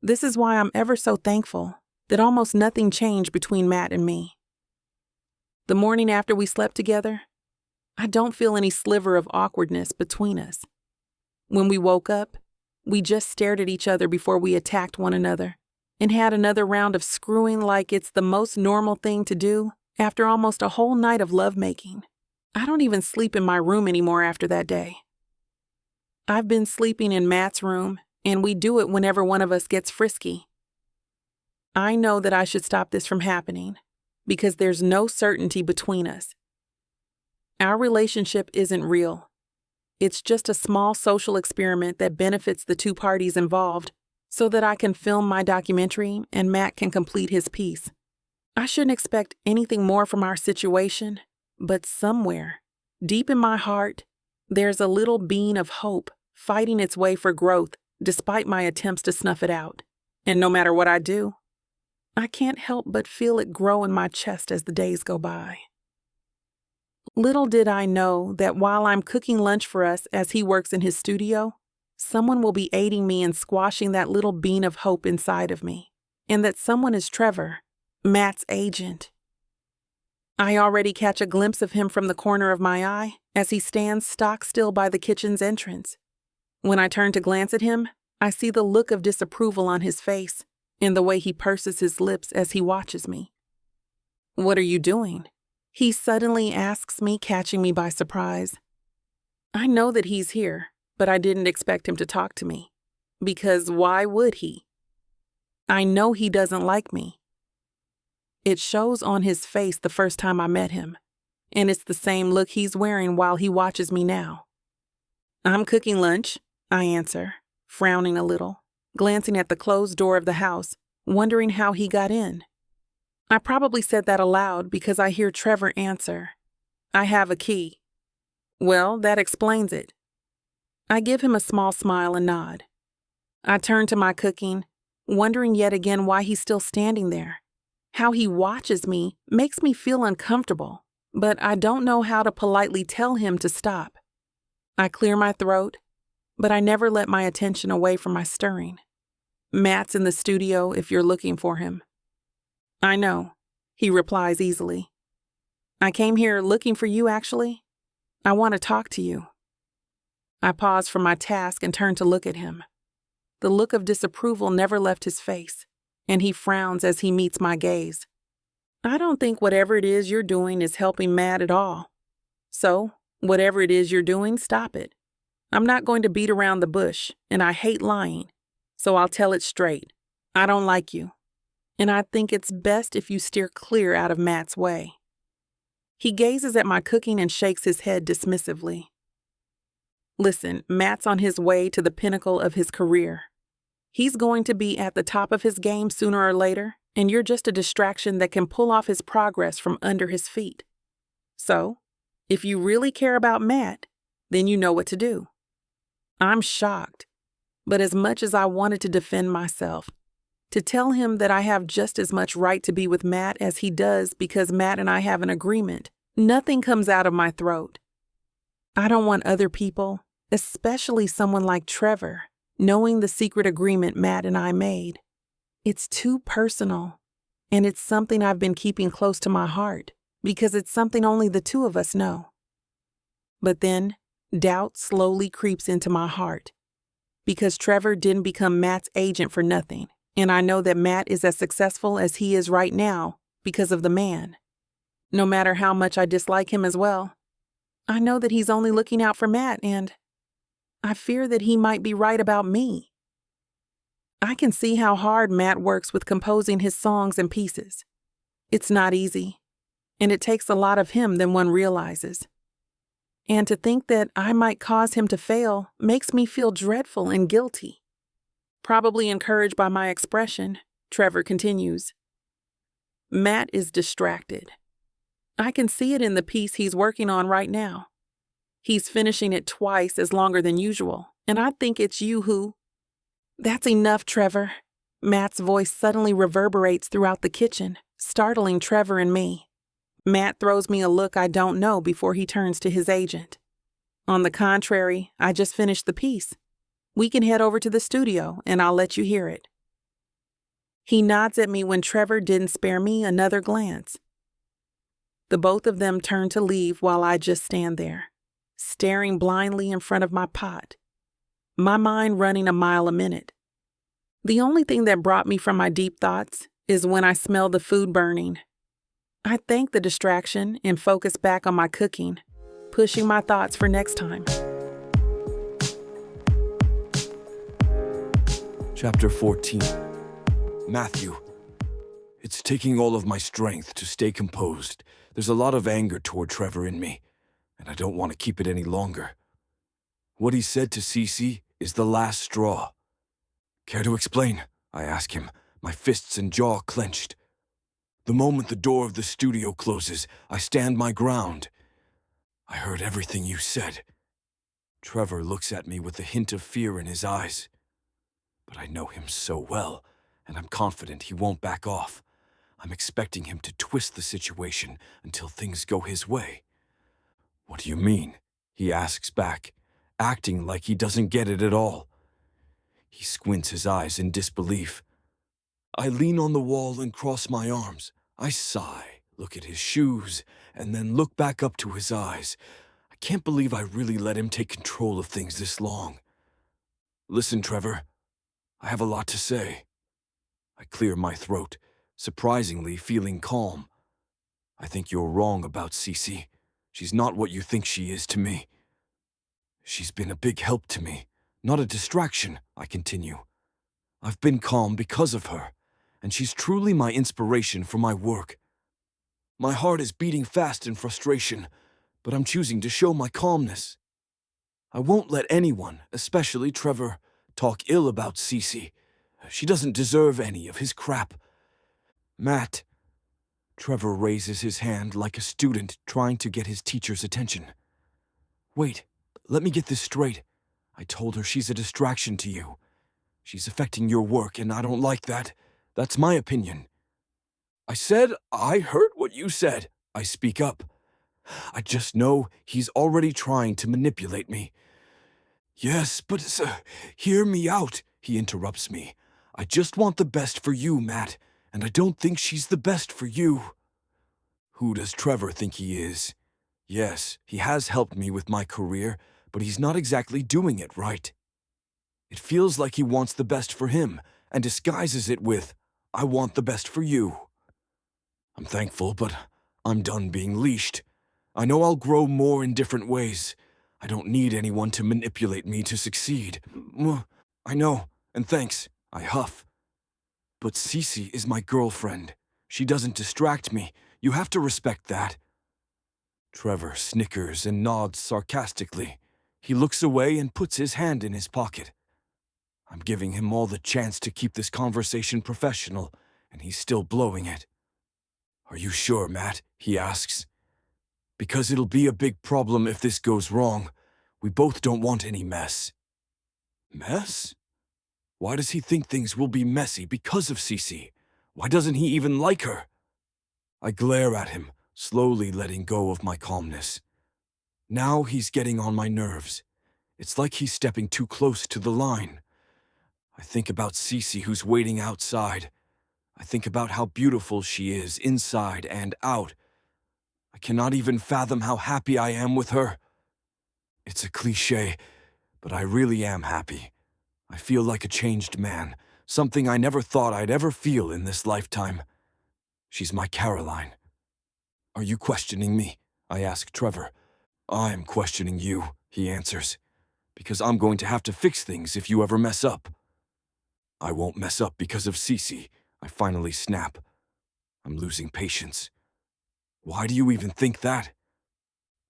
This is why I'm ever so thankful that almost nothing changed between Matt and me. The morning after we slept together, I don't feel any sliver of awkwardness between us. When we woke up, we just stared at each other before we attacked one another and had another round of screwing like it's the most normal thing to do after almost a whole night of lovemaking. I don't even sleep in my room anymore after that day. I've been sleeping in Matt's room, and we do it whenever one of us gets frisky. I know that I should stop this from happening because there's no certainty between us. Our relationship isn't real. It's just a small social experiment that benefits the two parties involved so that I can film my documentary and Matt can complete his piece. I shouldn't expect anything more from our situation, but somewhere, deep in my heart, there's a little beam of hope fighting its way for growth despite my attempts to snuff it out. And no matter what I do, I can't help but feel it grow in my chest as the days go by. Little did I know that while I'm cooking lunch for us as he works in his studio, someone will be aiding me in squashing that little bean of hope inside of me, and that someone is Trevor, Matt's agent. I already catch a glimpse of him from the corner of my eye as he stands stock still by the kitchen's entrance. When I turn to glance at him, I see the look of disapproval on his face and the way he purses his lips as he watches me. "What are you doing?" he suddenly asks me, catching me by surprise. I know that he's here, but I didn't expect him to talk to me. Because why would he? I know he doesn't like me. It shows on his face the first time I met him, and it's the same look he's wearing while he watches me now. "I'm cooking lunch," I answer, frowning a little, glancing at the closed door of the house, wondering how he got in. I probably said that aloud because I hear Trevor answer, "I have a key." Well, that explains it. I give him a small smile and nod. I turn to my cooking, wondering yet again why he's still standing there. How he watches me makes me feel uncomfortable, but I don't know how to politely tell him to stop. I clear my throat, but I never let my attention away from my stirring. "Matt's in the studio if you're looking for him." "I know," he replies easily. "I came here looking for you, actually. I want to talk to you." I pause from my task and turn to look at him. The look of disapproval never left his face, and he frowns as he meets my gaze. "I don't think whatever it is you're doing is helping Matt at all. So, whatever it is you're doing, stop it. I'm not going to beat around the bush, and I hate lying, so I'll tell it straight. I don't like you, and I think it's best if you steer clear out of Matt's way." He gazes at my cooking and shakes his head dismissively. "Listen, Matt's on his way to the pinnacle of his career. He's going to be at the top of his game sooner or later, and you're just a distraction that can pull off his progress from under his feet. So, if you really care about Matt, then you know what to do. I'm shocked, but as much as I wanted to defend myself, to tell him that I have just as much right to be with Matt as he does because Matt and I have an agreement, nothing comes out of my throat. I don't want other people, especially someone like Trevor, knowing the secret agreement Matt and I made. It's too personal, and it's something I've been keeping close to my heart because it's something only the two of us know. But then, doubt slowly creeps into my heart because Trevor didn't become Matt's agent for nothing, and I know that Matt is as successful as he is right now because of the man. No matter how much I dislike him as well, I know that he's only looking out for Matt, and I fear that he might be right about me. I can see how hard Matt works with composing his songs and pieces. It's not easy, and it takes a lot of him than one realizes. And to think that I might cause him to fail makes me feel dreadful and guilty. Probably encouraged by my expression, Trevor continues. Matt is distracted. I can see it in the piece he's working on right now. He's finishing it twice as longer than usual, and I think it's you who... That's enough, Trevor. Matt's voice suddenly reverberates throughout the kitchen, startling Trevor and me. Matt throws me a look I don't know before he turns to his agent. On the contrary, I just finished the piece. We can head over to the studio, and I'll let you hear it. He nods at me when Trevor didn't spare me another glance. The both of them turn to leave while I just stand there, staring blindly in front of my pot, my mind running a mile a minute. The only thing that brought me from my deep thoughts is when I smell the food burning. I thank the distraction and focus back on my cooking, pushing my thoughts for next time.
Chapter 14. Matthew. It's taking all of my strength to stay composed. There's a lot of anger toward Trevor in me, and I don't want to keep it any longer. What he said to Cece is the last straw. Care to explain? I ask him, my fists and jaw clenched. The moment the door of the studio closes, I stand my ground. I heard everything you said. Trevor looks at me with a hint of fear in his eyes. But I know him so well, and I'm confident he won't back off. I'm expecting him to twist the situation until things go his way. What do you mean? He asks back, acting like he doesn't get it at all. He squints his eyes in disbelief. I lean on the wall and cross my arms. I sigh, look at his shoes, and then look back up to his eyes. I can't believe I really let him take control of things this long. Listen, Trevor, I have a lot to say. I clear my throat, surprisingly feeling calm. I think you're wrong about Cece. She's not what you think she is to me. She's been a big help to me, not a distraction, I continue. I've been calm because of her, and she's truly my inspiration for my work. My heart is beating fast in frustration, but I'm choosing to show my calmness. I won't let anyone, especially Trevor, talk ill about Cece. She doesn't deserve any of his crap. Matt. Trevor raises his hand like a student trying to get his teacher's attention. Wait, let me get this straight. I told her she's a distraction to you. She's affecting your work, and I don't like that. That's my opinion. I said I heard what you said. I speak up. I just know he's already trying to manipulate me. Yes, but hear me out, he interrupts me. I just want the best for you, Matt, and I don't think she's the best for you. Who does Trevor think he is? Yes, he has helped me with my career, but he's not exactly doing it right. It feels like he wants the best for him, and disguises it with, I want the best for you. I'm thankful, but I'm done being leashed. I know I'll grow more in different ways. I don't need anyone to manipulate me to succeed. I know, and thanks, I huff. But Cece is my girlfriend. She doesn't distract me. You have to respect that. Trevor snickers and nods sarcastically. He looks away and puts his hand in his pocket. I'm giving him all the chance to keep this conversation professional, and he's still blowing it. Are you sure, Matt? He asks. Because it'll be a big problem if this goes wrong. We both don't want any mess. Mess? Why does he think things will be messy because of Cece? Why doesn't he even like her? I glare at him, slowly letting go of my calmness. Now he's getting on my nerves. It's like he's stepping too close to the line. I think about Cece who's waiting outside. I think about how beautiful she is, inside and out. I cannot even fathom how happy I am with her. It's a cliché, but I really am happy. I feel like a changed man, something I never thought I'd ever feel in this lifetime. She's my Caroline. Are you questioning me? I ask Trevor. I'm questioning you, he answers, because I'm going to have to fix things if you ever mess up. I won't mess up because of Cece, I finally snap. I'm losing patience. Why do you even think that?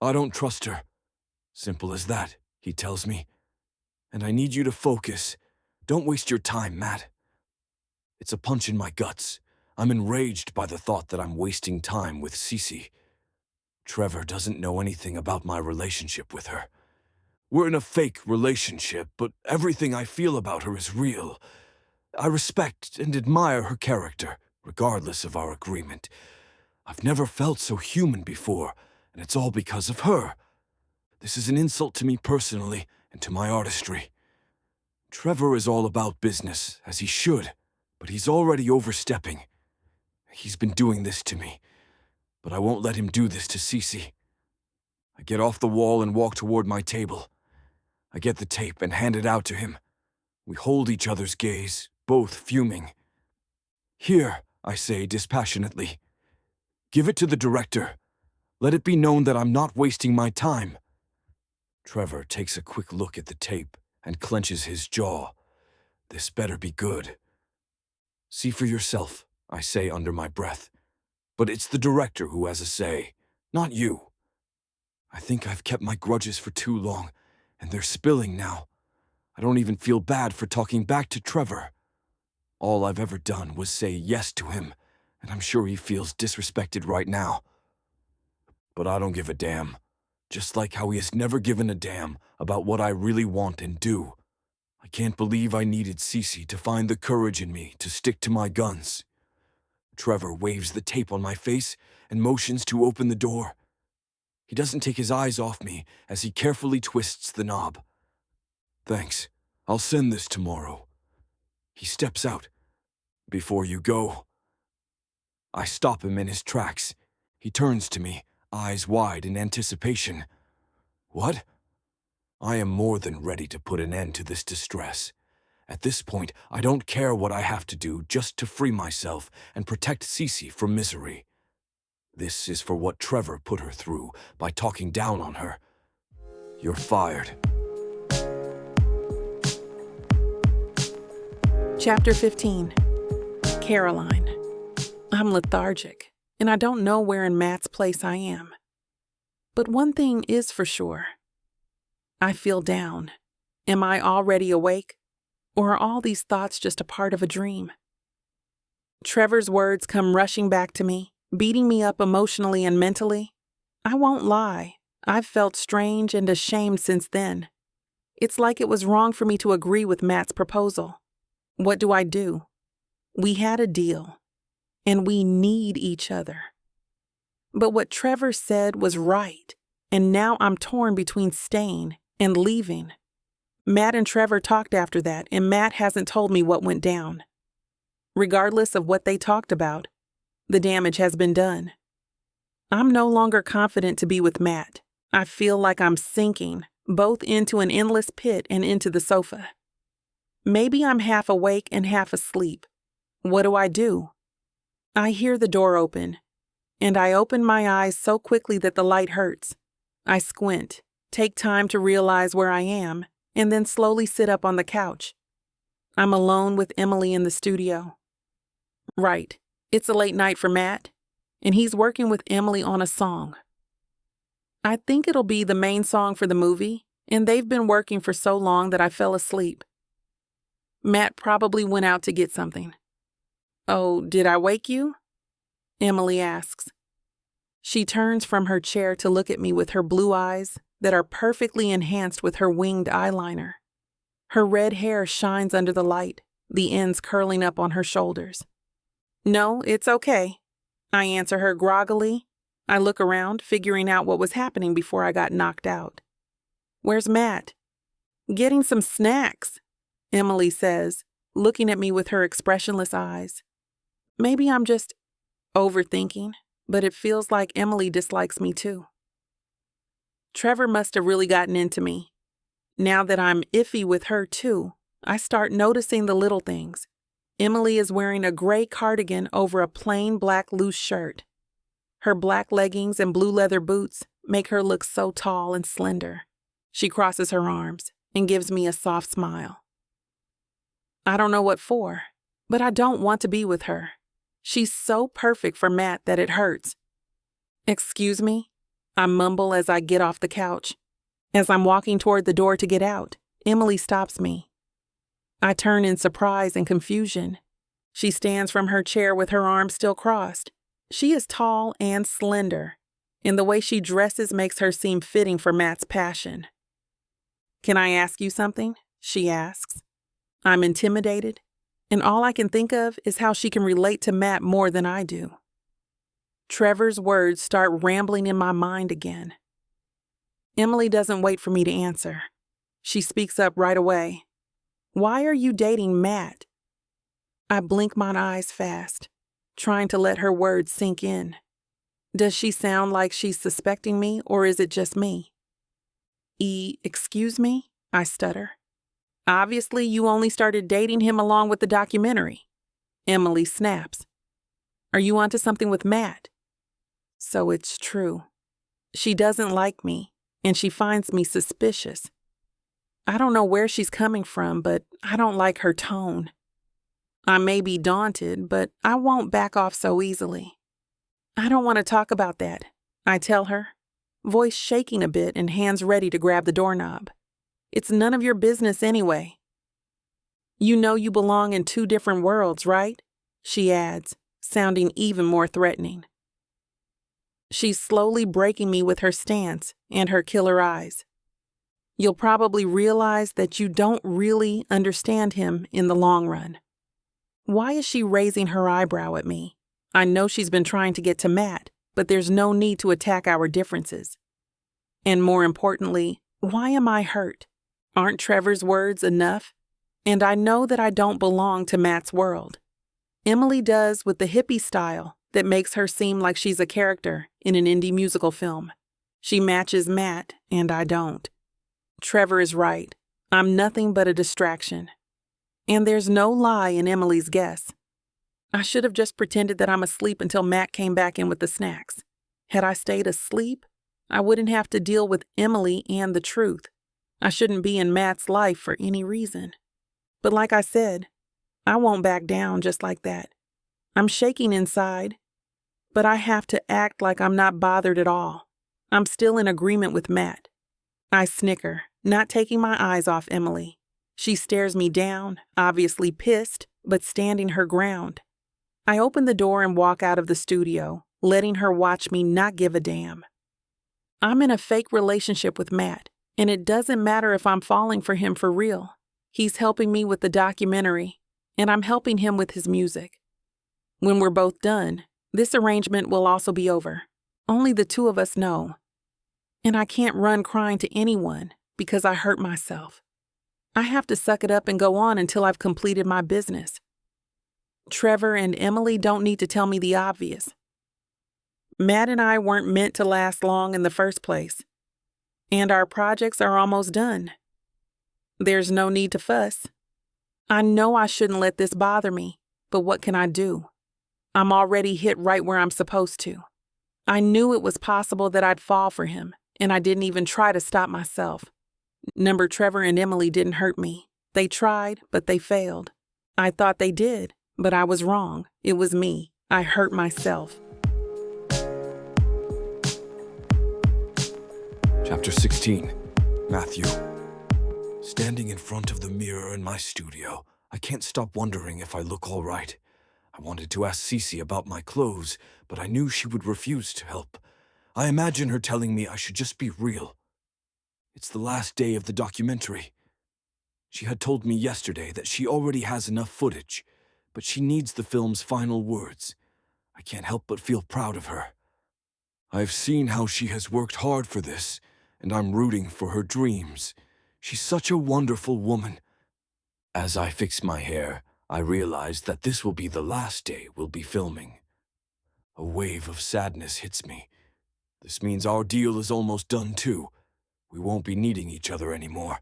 I don't trust her. Simple as that, he tells me. And I need you to focus. Don't waste your time, Matt. It's a punch in my guts. I'm enraged by the thought that I'm wasting time with Cece. Trevor doesn't know anything about my relationship with her. We're in a fake relationship, but everything I feel about her is real. I respect and admire her character, regardless of our agreement. I've never felt so human before, and it's all because of her. This is an insult to me personally and to my artistry. Trevor is all about business, as he should, but he's already overstepping. He's been doing this to me, but I won't let him do this to Cece. I get off the wall and walk toward my table. I get the tape and hand it out to him. We hold each other's gaze, both fuming. Here, I say dispassionately. Give it to the director. Let it be known that I'm not wasting my time. Trevor takes a quick look at the tape and clenches his jaw. This better be good. See for yourself, I say under my breath. But it's the director who has a say, not you. I think I've kept my grudges for too long, and they're spilling now. I don't even feel bad for talking back to Trevor. All I've ever done was say yes to him, and I'm sure he feels disrespected right now. But I don't give a damn. Just like how he has never given a damn about what I really want and do. I can't believe I needed Cece to find the courage in me to stick to my guns. Trevor waves the tape on my face and motions to open the door. He doesn't take his eyes off me as he carefully twists the knob. Thanks. I'll send this tomorrow. He steps out. Before you go. I stop him in his tracks. He turns to me, eyes wide in anticipation. What? I am more than ready to put an end to this distress. At this point, I don't care what I have to do just to free myself and protect Cece from misery. This is for what Trevor put her through by talking down on her. You're fired.
Chapter 15. Caroline. I'm lethargic, and I don't know where in Matt's place I am. But one thing is for sure. I feel down. Am I already awake? Or are all these thoughts just a part of a dream? Trevor's words come rushing back to me, beating me up emotionally and mentally. I won't lie. I've felt strange and ashamed since then. It's like it was wrong for me to agree with Matt's proposal. What do? We had a deal, and we need each other. But what Trevor said was right, and now I'm torn between staying and leaving. Matt and Trevor talked after that, and Matt hasn't told me what went down. Regardless of what they talked about, the damage has been done. I'm no longer confident to be with Matt. I feel like I'm sinking, both into an endless pit and into the sofa. Maybe I'm half awake and half asleep. What do? I hear the door open, and I open my eyes so quickly that the light hurts. I squint, take time to realize where I am, and then slowly sit up on the couch. I'm alone with Emily in the studio. Right, it's a late night for Matt, and he's working with Emily on a song. I think it'll be the main song for the movie, and they've been working for so long that I fell asleep. Matt probably went out to get something. Oh, did I wake you? Emily asks. She turns from her chair to look at me with her blue eyes that are perfectly enhanced with her winged eyeliner. Her red hair shines under the light, the ends curling up on her shoulders. "No, it's okay." I answer her groggily. I look around, figuring out what was happening before I got knocked out. "Where's Matt?" "Getting some snacks," Emily says, looking at me with her expressionless eyes. Maybe I'm just overthinking, but it feels like Emily dislikes me too. Trevor must have really gotten into me. Now that I'm iffy with her too, I start noticing the little things. Emily is wearing a gray cardigan over a plain black loose shirt. Her black leggings and blue leather boots make her look so tall and slender. She crosses her arms and gives me a soft smile. I don't know what for, but I don't want to be with her. She's so perfect for Matt that it hurts. "Excuse me?" I mumble as I get off the couch. As I'm walking toward the door to get out, Emily stops me. I turn in surprise and confusion. She stands from her chair with her arms still crossed. She is tall and slender, and the way she dresses makes her seem fitting for Matt's passion. "Can I ask you something?" she asks. I'm intimidated, and all I can think of is how she can relate to Matt more than I do. Trevor's words start rambling in my mind again. Emily doesn't wait for me to answer. She speaks up right away. "Why are you dating Matt?" I blink my eyes fast, trying to let her words sink in. Does she sound like she's suspecting me, or is it just me? Excuse me?" I stutter. "Obviously, you only started dating him along with the documentary." Emily snaps. "Are you onto something with Matt?" So it's true. She doesn't like me, and she finds me suspicious. I don't know where she's coming from, but I don't like her tone. I may be daunted, but I won't back off so easily. "I don't want to talk about that," I tell her, voice shaking a bit and hands ready to grab the doorknob. "It's none of your business anyway." "You know you belong in two different worlds, right?" she adds, sounding even more threatening. She's slowly breaking me with her stance and her killer eyes. "You'll probably realize that you don't really understand him in the long run." Why is she raising her eyebrow at me? I know she's been trying to get to Matt, but there's no need to attack our differences. And more importantly, why am I hurt? Aren't Trevor's words enough? And I know that I don't belong to Matt's world. Emily does with the hippie style that makes her seem like she's a character in an indie musical film. She matches Matt, and I don't. Trevor is right. I'm nothing but a distraction. And there's no lie in Emily's guess. I should have just pretended that I'm asleep until Matt came back in with the snacks. Had I stayed asleep, I wouldn't have to deal with Emily and the truth. I shouldn't be in Matt's life for any reason. But like I said, I won't back down just like that. I'm shaking inside, but I have to act like I'm not bothered at all. I'm still in agreement with Matt. I snicker, not taking my eyes off Emily. She stares me down, obviously pissed, but standing her ground. I open the door and walk out of the studio, letting her watch me not give a damn. I'm in a fake relationship with Matt, and it doesn't matter if I'm falling for him for real. He's helping me with the documentary, and I'm helping him with his music. When we're both done, this arrangement will also be over. Only the two of us know. And I can't run crying to anyone because I hurt myself. I have to suck it up and go on until I've completed my business. Trevor and Emily don't need to tell me the obvious. Matt and I weren't meant to last long in the first place, and our projects are almost done. There's no need to fuss. I know I shouldn't let this bother me, but what can I do? I'm already hit right where I'm supposed to. I knew it was possible that I'd fall for him, and I didn't even try to stop myself. Number Trevor and Emily didn't hurt me. They tried, but they failed. I thought they did, but I was wrong. It was me. I hurt myself.
Chapter 16. Matthew. Standing in front of the mirror in my studio, I can't stop wondering if I look all right. I wanted to ask Cece about my clothes, but I knew she would refuse to help. I imagine her telling me I should just be real. It's the last day of the documentary. She had told me yesterday that she already has enough footage, but she needs the film's final words. I can't help but feel proud of her. I've seen how she has worked hard for this, and I'm rooting for her dreams. She's such a wonderful woman. As I fix my hair, I realize that this will be the last day we'll be filming. A wave of sadness hits me. This means our deal is almost done too. We won't be needing each other anymore.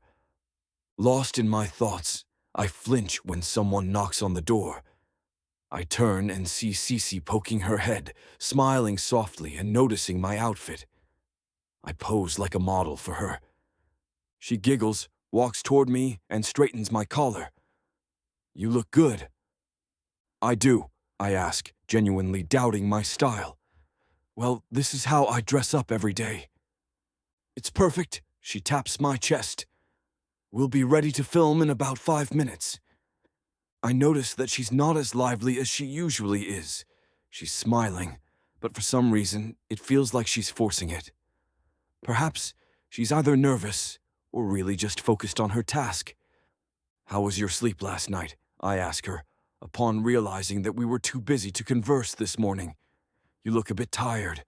Lost in my thoughts, I flinch when someone knocks on the door. I turn and see Cece poking her head, smiling softly and noticing my outfit. I pose like a model for her. She giggles, walks toward me, and straightens my collar. "You look good." "I do," I ask, genuinely doubting my style. "Well, this is how I dress up every day." "It's perfect," she taps my chest. "We'll be ready to film in about 5 minutes." I notice that she's not as lively as she usually is. She's smiling, but for some reason, it feels like she's forcing it. Perhaps she's either nervous or really just focused on her task. "How was your sleep last night?" I ask her, upon realizing that we were too busy to converse this morning. "You look a bit tired."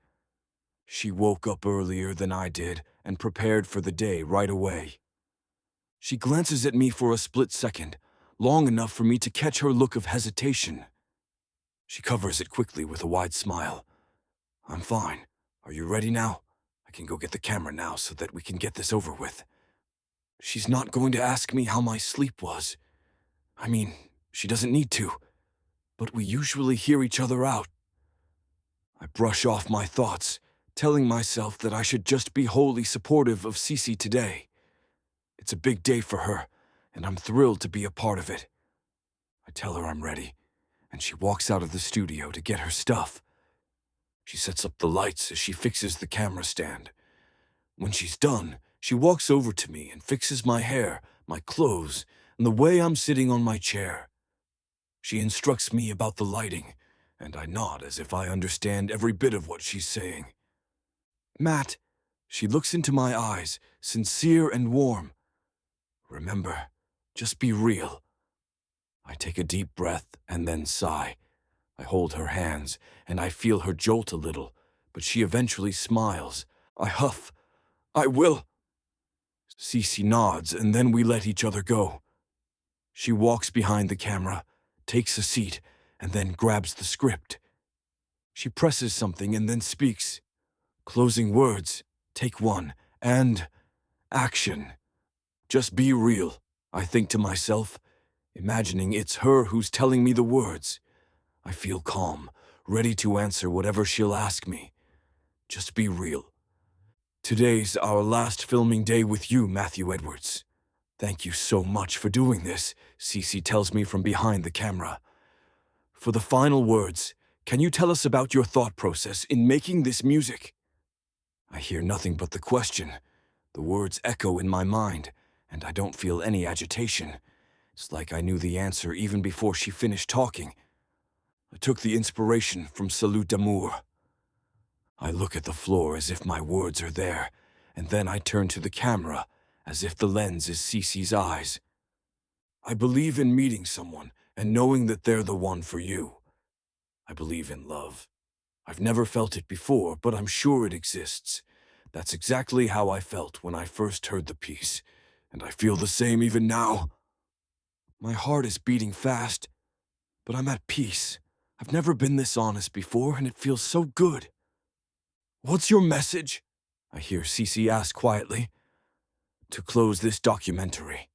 She woke up earlier than I did and prepared for the day right away. She glances at me for a split second, long enough for me to catch her look of hesitation. She covers it quickly with a wide smile. "I'm fine. Are you ready now? I can go get the camera now so that we can get this over with." She's not going to ask me how my sleep was. I mean, she doesn't need to, but we usually hear each other out. I brush off my thoughts, telling myself that I should just be wholly supportive of Cece today. It's a big day for her, and I'm thrilled to be a part of it. I tell her I'm ready, and she walks out of the studio to get her stuff. She sets up the lights as she fixes the camera stand. When she's done, she walks over to me and fixes my hair, my clothes, and the way I'm sitting on my chair. She instructs me about the lighting, and I nod as if I understand every bit of what she's saying. "Matt," she looks into my eyes, sincere and warm. "Remember, just be real." I take a deep breath and then sigh. I hold her hands, and I feel her jolt a little, but she eventually smiles. I huff. "I will." Cece nods, and then we let each other go. She walks behind the camera, takes a seat, and then grabs the script. She presses something and then speaks. Closing words, take one, and action. "Just be real," I think to myself, imagining it's her who's telling me the words. I feel calm, ready to answer whatever she'll ask me. Just be real. "Today's our last filming day with you, Matthew Edwards. Thank you so much for doing this," Cece tells me from behind the camera. "For the final words, can you tell us about your thought process in making this music?" I hear nothing but the question. The words echo in my mind, and I don't feel any agitation. It's like I knew the answer even before she finished talking. I took the inspiration from Salut d'Amour. I look at the floor as if my words are there, and then I turn to the camera as if the lens is Cece's eyes. "I believe in meeting someone and knowing that they're the one for you. I believe in love. I've never felt it before, but I'm sure it exists. That's exactly how I felt when I first heard the piece, and I feel the same even now. My heart is beating fast, but I'm at peace. I've never been this honest before, and it feels so good." "What's your message?" I hear Cece ask quietly. "To close this documentary."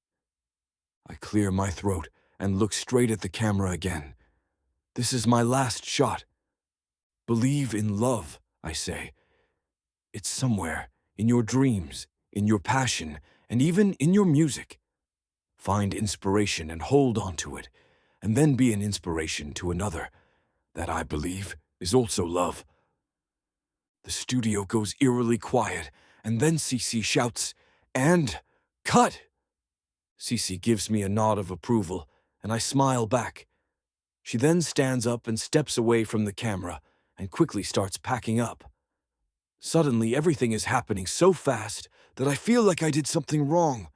I clear my throat and look straight at the camera again. This is my last shot. "Believe in love," I say. "It's somewhere, in your dreams, in your passion, and even in your music. Find inspiration and hold on to it, and then be an inspiration to another. That, I believe, is also love." The studio goes eerily quiet, and then Cece shouts, "And cut!" Cece gives me a nod of approval, and I smile back. She then stands up and steps away from the camera, and quickly starts packing up. Suddenly, everything is happening so fast that I feel like I did something wrong.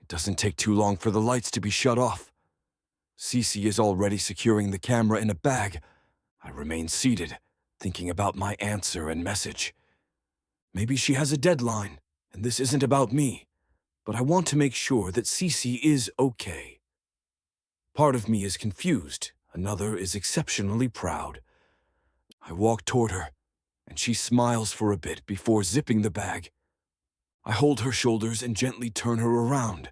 It doesn't take too long for the lights to be shut off. Cece is already securing the camera in a bag. I remain seated, thinking about my answer and message. Maybe she has a deadline, and this isn't about me, but I want to make sure that Cece is okay. Part of me is confused, another is exceptionally proud. I walk toward her, and she smiles for a bit before zipping the bag. I hold her shoulders and gently turn her around.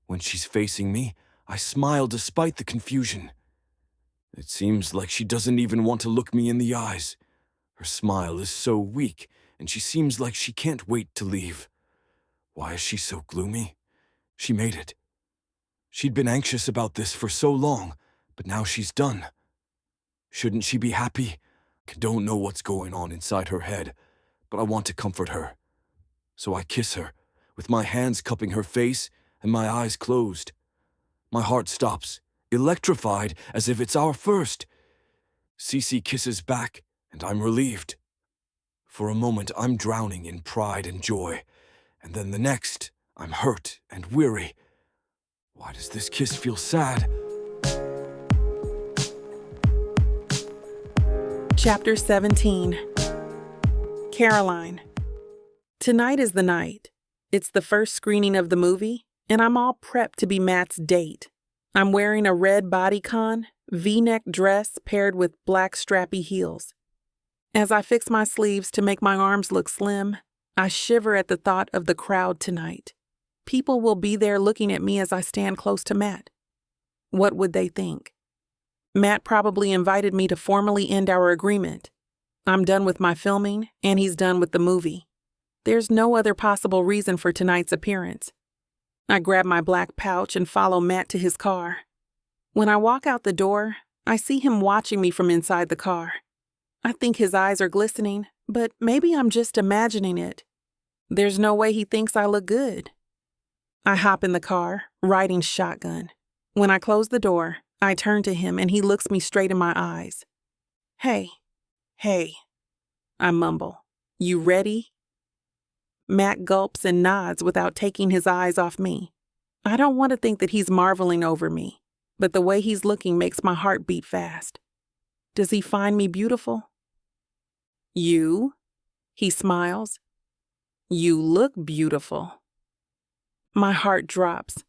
When she's facing me, I smile despite the confusion. It seems like she doesn't even want to look me in the eyes. Her smile is so weak, and she seems like she can't wait to leave. Why is she so gloomy? She made it. She'd been anxious about this for so long, but now she's done. Shouldn't she be happy? I don't know what's going on inside her head, but I want to comfort her. So I kiss her, with my hands cupping her face and my eyes closed. My heart stops, electrified as if it's our first. Cece kisses back, and I'm relieved. For a moment, I'm drowning in pride and joy, and then the next, I'm hurt and weary. Why does this kiss feel sad?
Chapter 17. Caroline. Tonight is the night. It's the first screening of the movie, and I'm all prepped to be Matt's date. I'm wearing a red bodycon, V-neck dress paired with black strappy heels. As I fix my sleeves to make my arms look slim, I shiver at the thought of the crowd tonight. People will be there looking at me as I stand close to Matt. What would they think? Matt probably invited me to formally end our agreement. I'm done with my filming, and he's done with the movie. There's no other possible reason for tonight's appearance. I grab my black pouch and follow Matt to his car. When I walk out the door, I see him watching me from inside the car. I think his eyes are glistening, but maybe I'm just imagining it. There's no way he thinks I look good. I hop in the car, riding shotgun. When I close the door, I turn to him and he looks me straight in my eyes. Hey, I mumble. You ready? Matt gulps and nods without taking his eyes off me. I don't want to think that he's marveling over me, but the way he's looking makes my heart beat fast. Does he find me beautiful? You? He smiles. You look beautiful. My heart drops.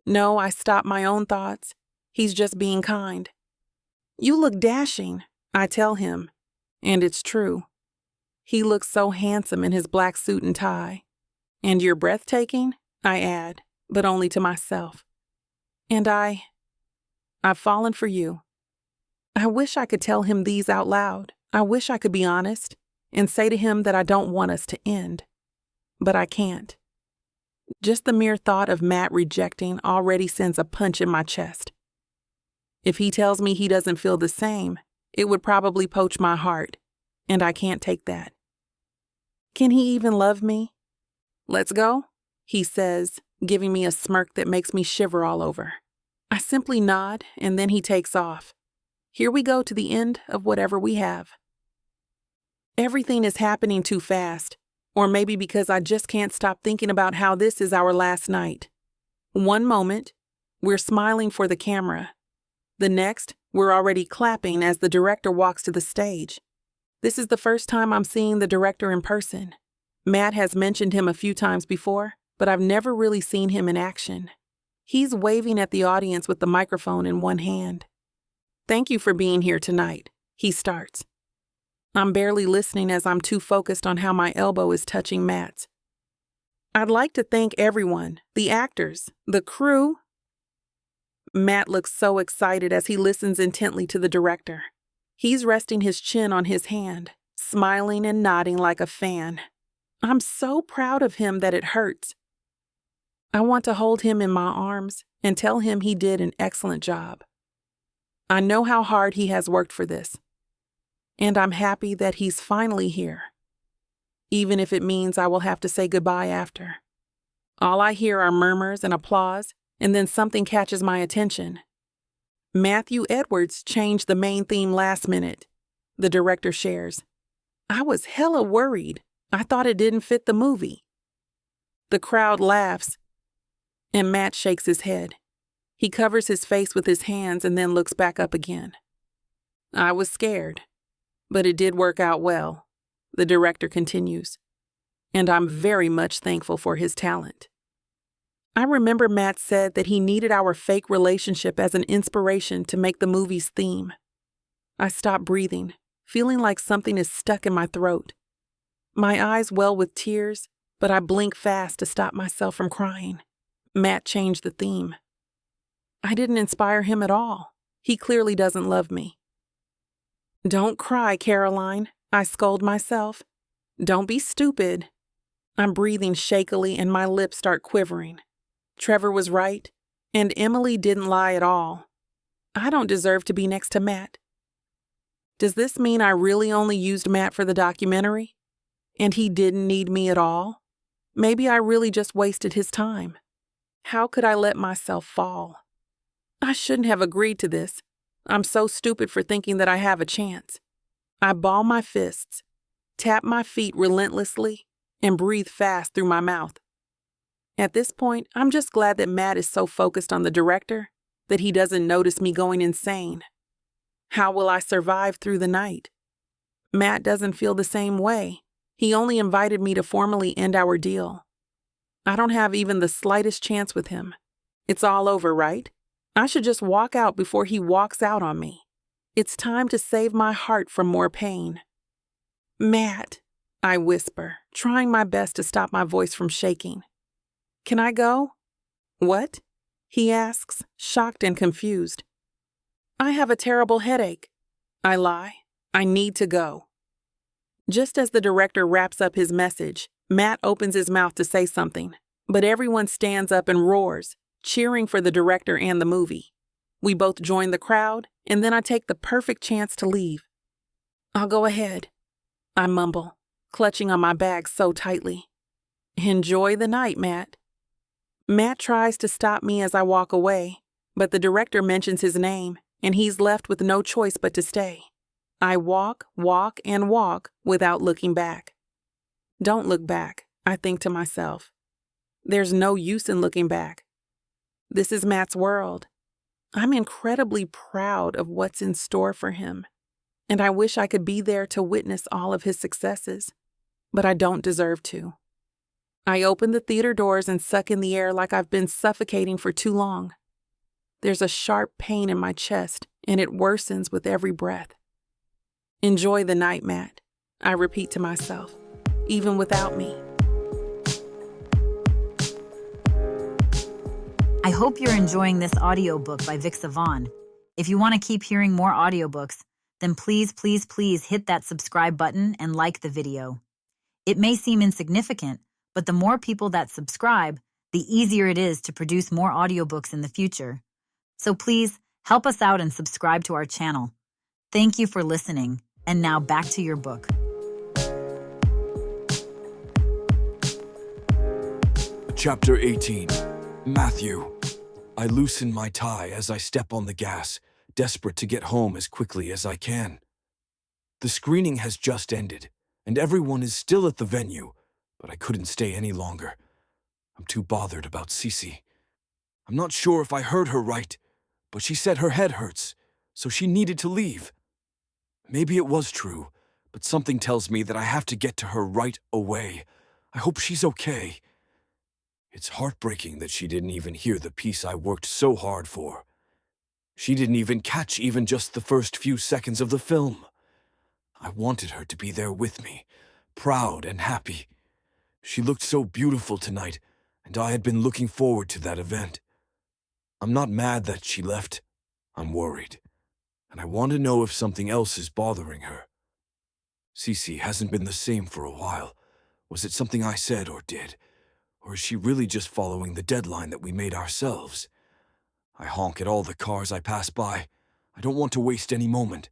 No, I stop my own thoughts. He's just being kind. You look dashing, I tell him, and it's true. He looks so handsome in his black suit and tie. And you're breathtaking, I add, but only to myself. And I've fallen for you. I wish I could tell him these out loud. I wish I could be honest and say to him that I don't want us to end. But I can't. Just the mere thought of Matt rejecting already sends a punch in my chest. If he tells me he doesn't feel the same, it would probably poach my heart, and I can't take that. Can he even love me? Let's go, he says, giving me a smirk that makes me shiver all over. I simply nod, and then he takes off. Here we go to the end of whatever we have. Everything is happening too fast, or maybe because I just can't stop thinking about how this is our last night. One moment, we're smiling for the camera. The next, we're already clapping as the director walks to the stage. This is the first time I'm seeing the director in person. Matt has mentioned him a few times before, but I've never really seen him in action. He's waving at the audience with the microphone in one hand. Thank you for being here tonight, he starts. I'm barely listening as I'm too focused on how my elbow is touching Matt's. I'd like to thank everyone, the actors, the crew. Matt looks so excited as he listens intently to the director. He's resting his chin on his hand, smiling and nodding like a fan. I'm so proud of him that it hurts. I want to hold him in my arms and tell him he did an excellent job. I know how hard he has worked for this, and I'm happy that he's finally here, even if it means I will have to say goodbye after. All I hear are murmurs and applause, and then something catches my attention. Matthew Edwards changed the main theme last minute, the director shares. I was hella worried. I thought it didn't fit the movie. The crowd laughs. And Matt shakes his head. He covers his face with his hands and then looks back up again. I was scared, but it did work out well, the director continues. And I'm very much thankful for his talent. I remember Matt said that he needed our fake relationship as an inspiration to make the movie's theme. I stop breathing, feeling like something is stuck in my throat. My eyes well with tears, but I blink fast to stop myself from crying. Matt changed the theme. I didn't inspire him at all. He clearly doesn't love me. Don't cry, Caroline, I scold myself. Don't be stupid. I'm breathing shakily and my lips start quivering. Trevor was right, and Emily didn't lie at all. I don't deserve to be next to Matt. Does this mean I really only used Matt for the documentary? And he didn't need me at all? Maybe I really just wasted his time. How could I let myself fall? I shouldn't have agreed to this. I'm so stupid for thinking that I have a chance. I ball my fists, tap my feet relentlessly, and breathe fast through my mouth. At this point, I'm just glad that Matt is so focused on the director that he doesn't notice me going insane. How will I survive through the night? Matt doesn't feel the same way. He only invited me to formally end our deal. I don't have even the slightest chance with him. It's all over, right? I should just walk out before he walks out on me. It's time to save my heart from more pain. Matt, I whisper, trying my best to stop my voice from shaking. Can I go? What? He asks, shocked and confused. I have a terrible headache. I lie. I need to go. Just as the director wraps up his message, Matt opens his mouth to say something, but everyone stands up and roars, cheering for the director and the movie. We both join the crowd, and then I take the perfect chance to leave. I'll go ahead, I mumble, clutching on my bag so tightly. Enjoy the night, Matt. Matt tries to stop me as I walk away, but the director mentions his name, and he's left with no choice but to stay. I walk, and walk without looking back. Don't look back, I think to myself. There's no use in looking back. This is Matt's world. I'm incredibly proud of what's in store for him, and I wish I could be there to witness all of his successes, but I don't deserve to. I open the theater doors and suck in the air like I've been suffocating for too long. There's a sharp pain in my chest, and it worsens with every breath. Enjoy the night, Matt, I repeat to myself, even without me.
I hope you're enjoying this audiobook by Vic Savon. If you want to keep hearing more audiobooks, then please hit that subscribe button and like the video. It may seem insignificant, but the more people that subscribe, the easier it is to produce more audiobooks in the future. So please help us out and subscribe to our channel. Thank you for listening. And now back to your book.
Chapter 18. Matthew. I loosen my tie as I step on the gas, desperate to get home as quickly as I can. The screening has just ended, and everyone is still at the venue, but I couldn't stay any longer. I'm too bothered about Cece. I'm not sure if I heard her right, but she said her head hurts, so she needed to leave. Maybe it was true, but something tells me that I have to get to her right away. I hope she's okay. It's heartbreaking that she didn't even hear the piece I worked so hard for. She didn't even catch even just the first few seconds of the film. I wanted her to be there with me, proud and happy. She looked so beautiful tonight, and I had been looking forward to that event. I'm not mad that she left. I'm worried, and I want to know if something else is bothering her. Cece hasn't been the same for a while. Was it something I said or did? Or is she really just following the deadline that we made ourselves? I honk at all the cars I pass by. I don't want to waste any moment.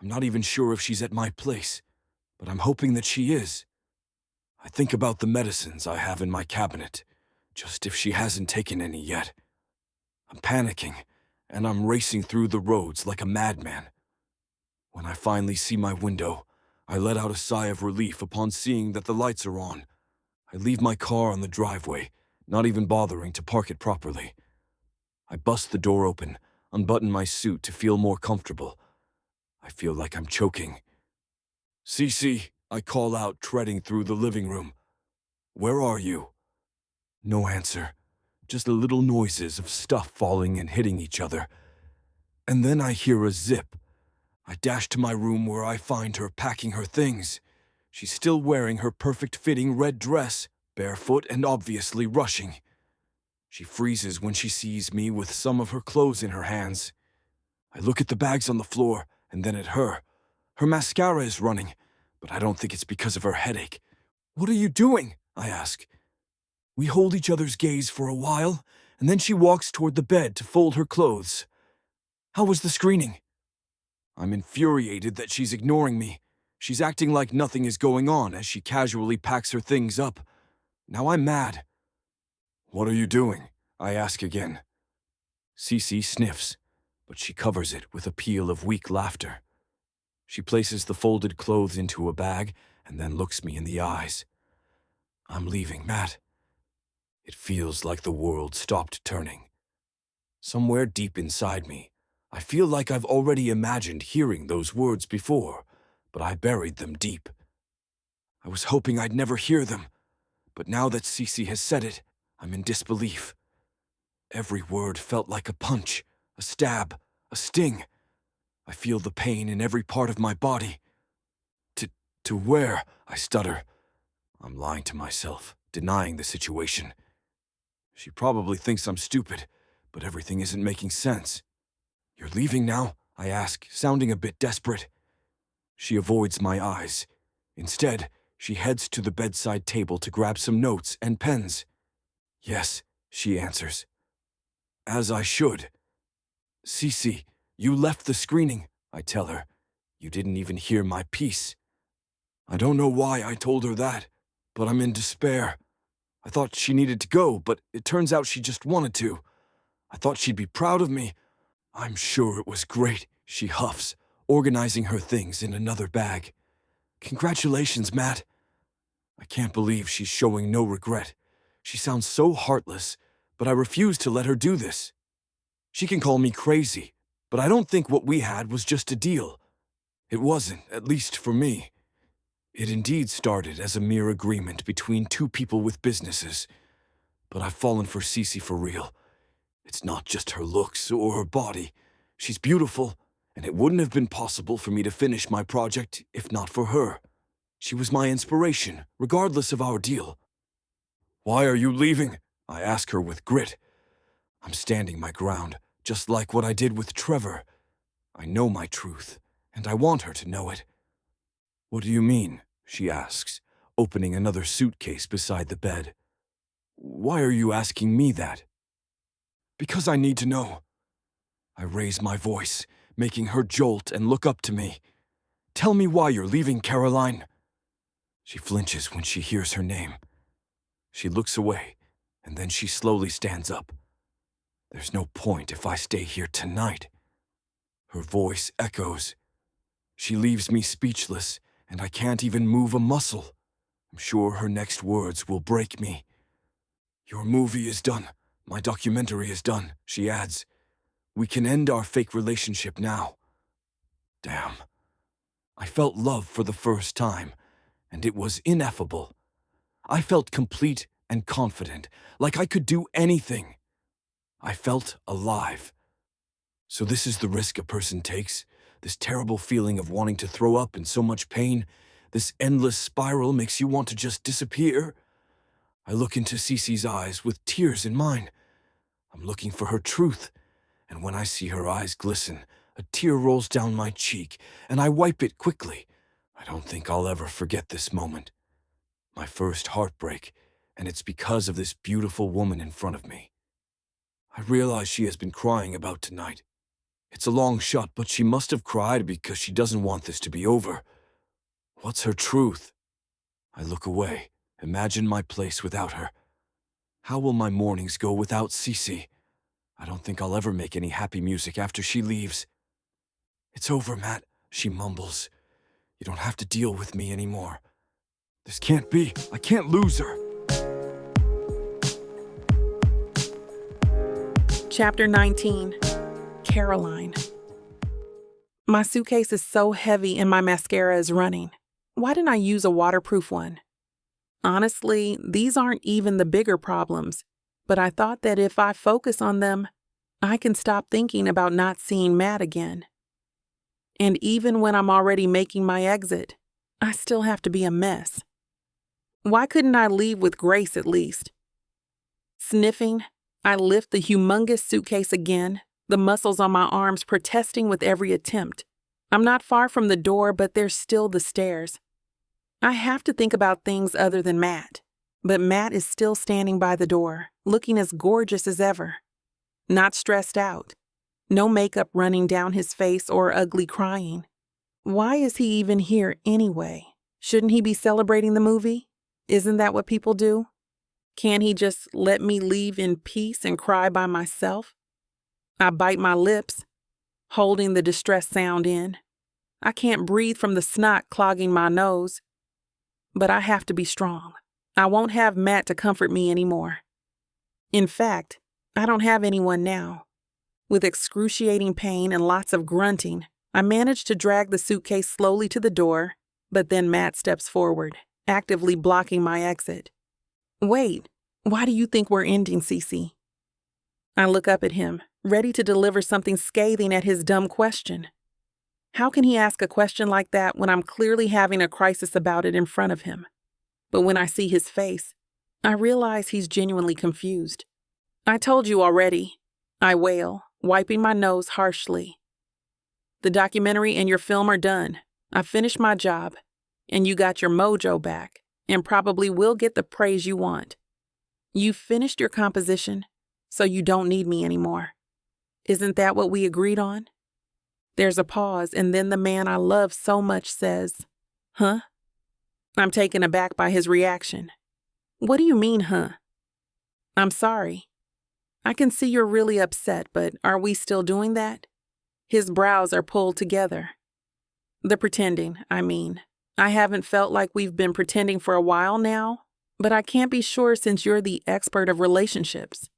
I'm not even sure if she's at my place, but I'm hoping that she is. I think about the medicines I have in my cabinet, just if she hasn't taken any yet. I'm panicking, and I'm racing through the roads like a madman. When I finally see my window, I let out a sigh of relief upon seeing that the lights are on. I leave my car on the driveway, not even bothering to park it properly. I bust the door open, unbutton my suit to feel more comfortable. I feel like I'm choking. "Cece," I call out, treading through the living room. "Where are you?" No answer, just little noises of stuff falling and hitting each other. And then I hear a zip. I dash to my room where I find her packing her things. She's still wearing her perfect-fitting red dress, barefoot and obviously rushing. She freezes when she sees me with some of her clothes in her hands. I look at the bags on the floor and then at her. Her mascara is running, but I don't think it's because of her headache. "What are you doing?" I ask. We hold each other's gaze for a while, and then she walks toward the bed to fold her clothes. "How was the screening?" I'm infuriated that she's ignoring me. She's acting like nothing is going on as she casually packs her things up. Now I'm mad. "What are you doing?" I ask again. Cece sniffs, but she covers it with a peal of weak laughter. She places the folded clothes into a bag and then looks me in the eyes. "I'm leaving, Matt." It feels like the world stopped turning. Somewhere deep inside me, I feel like I've already imagined hearing those words before, but I buried them deep. I was hoping I'd never hear them, but now that Cece has said it, I'm in disbelief. Every word felt like a punch, a stab, a sting. I feel the pain in every part of my body. To where?" I stutter. I'm lying to myself, denying the situation. She probably thinks I'm stupid, but everything isn't making sense. "You're leaving now?" I ask, sounding a bit desperate. She avoids my eyes. Instead, she heads to the bedside table to grab some notes and pens. "Yes," she answers. "As I should." "Cece, you left the screening," I tell her. "You didn't even hear my piece." I don't know why I told her that, but I'm in despair. I thought she needed to go, but it turns out she just wanted to. I thought she'd be proud of me. "I'm sure it was great," she huffs, organizing her things in another bag. "Congratulations, Matt." I can't believe she's showing no regret. She sounds so heartless, but I refuse to let her do this. She can call me crazy, but I don't think what we had was just a deal. It wasn't, at least for me. It indeed started as a mere agreement between two people with businesses. But I've fallen for Cece for real. It's not just her looks or her body. She's beautiful, and it wouldn't have been possible for me to finish my project if not for her. She was my inspiration, regardless of our deal. "Why are you leaving?" I ask her with grit. I'm standing my ground, just like what I did with Trevor. I know my truth, and I want her to know it. "What do you mean?" she asks, opening another suitcase beside the bed. "Why are you asking me that?" "Because I need to know." I raise my voice, making her jolt and look up to me. "Tell me why you're leaving, Caroline." She flinches when she hears her name. She looks away, and then she slowly stands up. "There's no point if I stay here tonight." Her voice echoes. She leaves me speechless, and I can't even move a muscle. I'm sure her next words will break me. "Your movie is done. My documentary is done," she adds. "We can end our fake relationship now." Damn. I felt love for the first time, and it was ineffable. I felt complete and confident, like I could do anything. I felt alive. So this is the risk a person takes, this terrible feeling of wanting to throw up in so much pain, this endless spiral makes you want to just disappear. I look into Cece's eyes with tears in mine. I'm looking for her truth, and when I see her eyes glisten, a tear rolls down my cheek, and I wipe it quickly. I don't think I'll ever forget this moment. My first heartbreak, and it's because of this beautiful woman in front of me. I realize she has been crying about tonight. It's a long shot, but she must have cried because she doesn't want this to be over. What's her truth? I look away, imagine my place without her. How will my mornings go without Cece? I don't think I'll ever make any happy music after she leaves. "It's over, Matt," she mumbles. "You don't have to deal with me anymore. This can't be. I can't lose her."
Chapter 19. Caroline. My suitcase is so heavy and my mascara is running. Why didn't I use a waterproof one? Honestly, these aren't even the bigger problems, but I thought that if I focus on them, I can stop thinking about not seeing Matt again. And even when I'm already making my exit, I still have to be a mess. Why couldn't I leave with grace at least? Sniffing, I lift the humongous suitcase again, the muscles on my arms protesting with every attempt. I'm not far from the door, but there's still the stairs. I have to think about things other than Matt, but Matt is still standing by the door, looking as gorgeous as ever. Not stressed out. No makeup running down his face or ugly crying. Why is he even here anyway? Shouldn't he be celebrating the movie? Isn't that what people do? Can't he just let me leave in peace and cry by myself? I bite my lips, holding the distressed sound in. I can't breathe from the snot clogging my nose. But I have to be strong. I won't have Matt to comfort me anymore. In fact, I don't have anyone now. With excruciating pain and lots of grunting, I manage to drag the suitcase slowly to the door, but then Matt steps forward, actively blocking my exit. Wait, why do you think we're ending, Cece? I look up at him, ready to deliver something scathing at his dumb question. How can he ask a question like that when I'm clearly having a crisis about it in front of him? But when I see his face, I realize he's genuinely confused. I told you already, I wail, wiping my nose harshly. The documentary and your film are done. I finished my job, and you got your mojo back, and probably will get the praise you want. You've finished your composition, so you don't need me anymore. Isn't that what we agreed on? There's a pause, and then the man I love so much says, "Huh?" I'm taken aback by his reaction. What do you mean, huh? I'm sorry. I can see you're really upset, but are we still doing that? His brows are pulled together. The pretending, I mean. I haven't felt like we've been pretending for a while now, but I can't be sure since you're the expert of relationships.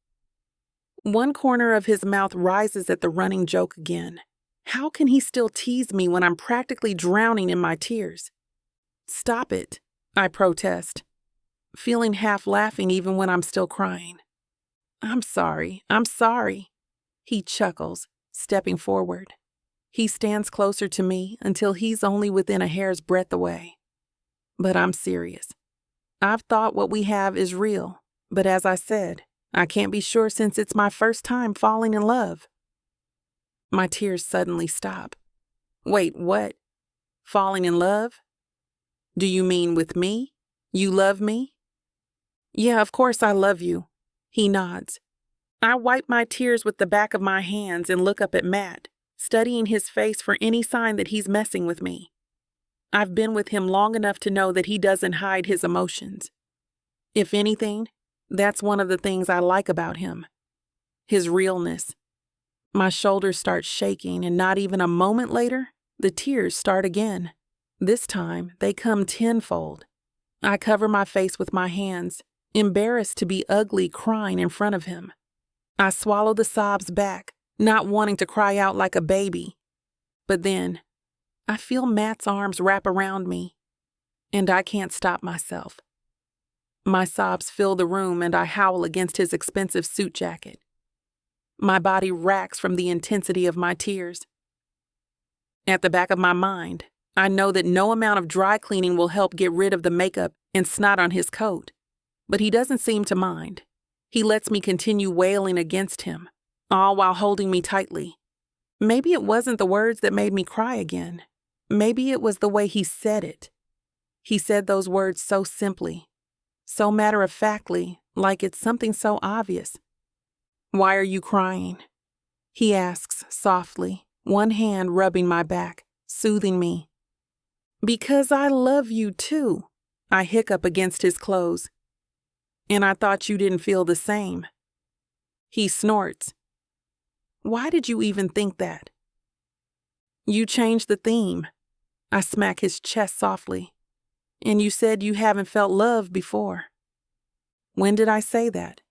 One corner of his mouth rises at the running joke again. How can he still tease me when I'm practically drowning in my tears? Stop it, I protest, feeling half laughing even when I'm still crying. I'm sorry, he chuckles, stepping forward. He stands closer to me until he's only within a hair's breadth away. But I'm serious. I've thought what we have is real, but as I said, I can't be sure since it's my first time falling in love. My tears suddenly stop. Wait, what? Falling in love? Do you mean with me? You love me? Yeah, of course I love you. He nods. I wipe my tears with the back of my hands and look up at Matt, studying his face for any sign that he's messing with me. I've been with him long enough to know that he doesn't hide his emotions. If anything, that's one of the things I like about him. His realness. My shoulders start shaking, and not even a moment later, the tears start again. This time, they come tenfold. I cover my face with my hands, embarrassed to be ugly crying in front of him. I swallow the sobs back, not wanting to cry out like a baby. But then, I feel Matt's arms wrap around me, and I can't stop myself. My sobs fill the room, and I howl against his expensive suit jacket. My body racks from the intensity of my tears. At the back of my mind, I know that no amount of dry cleaning will help get rid of the makeup and snot on his coat, but he doesn't seem to mind. He lets me continue wailing against him, all while holding me tightly. Maybe it wasn't the words that made me cry again. Maybe it was the way he said it. He said those words so simply, so matter-of-factly, like it's something so obvious. Why are you crying? He asks softly, one hand rubbing my back, soothing me. Because I love you too, I hiccup against his clothes. And I thought you didn't feel the same. He snorts. Why did you even think that? You changed the theme. I smack his chest softly. And you said you haven't felt love before. When did I say that?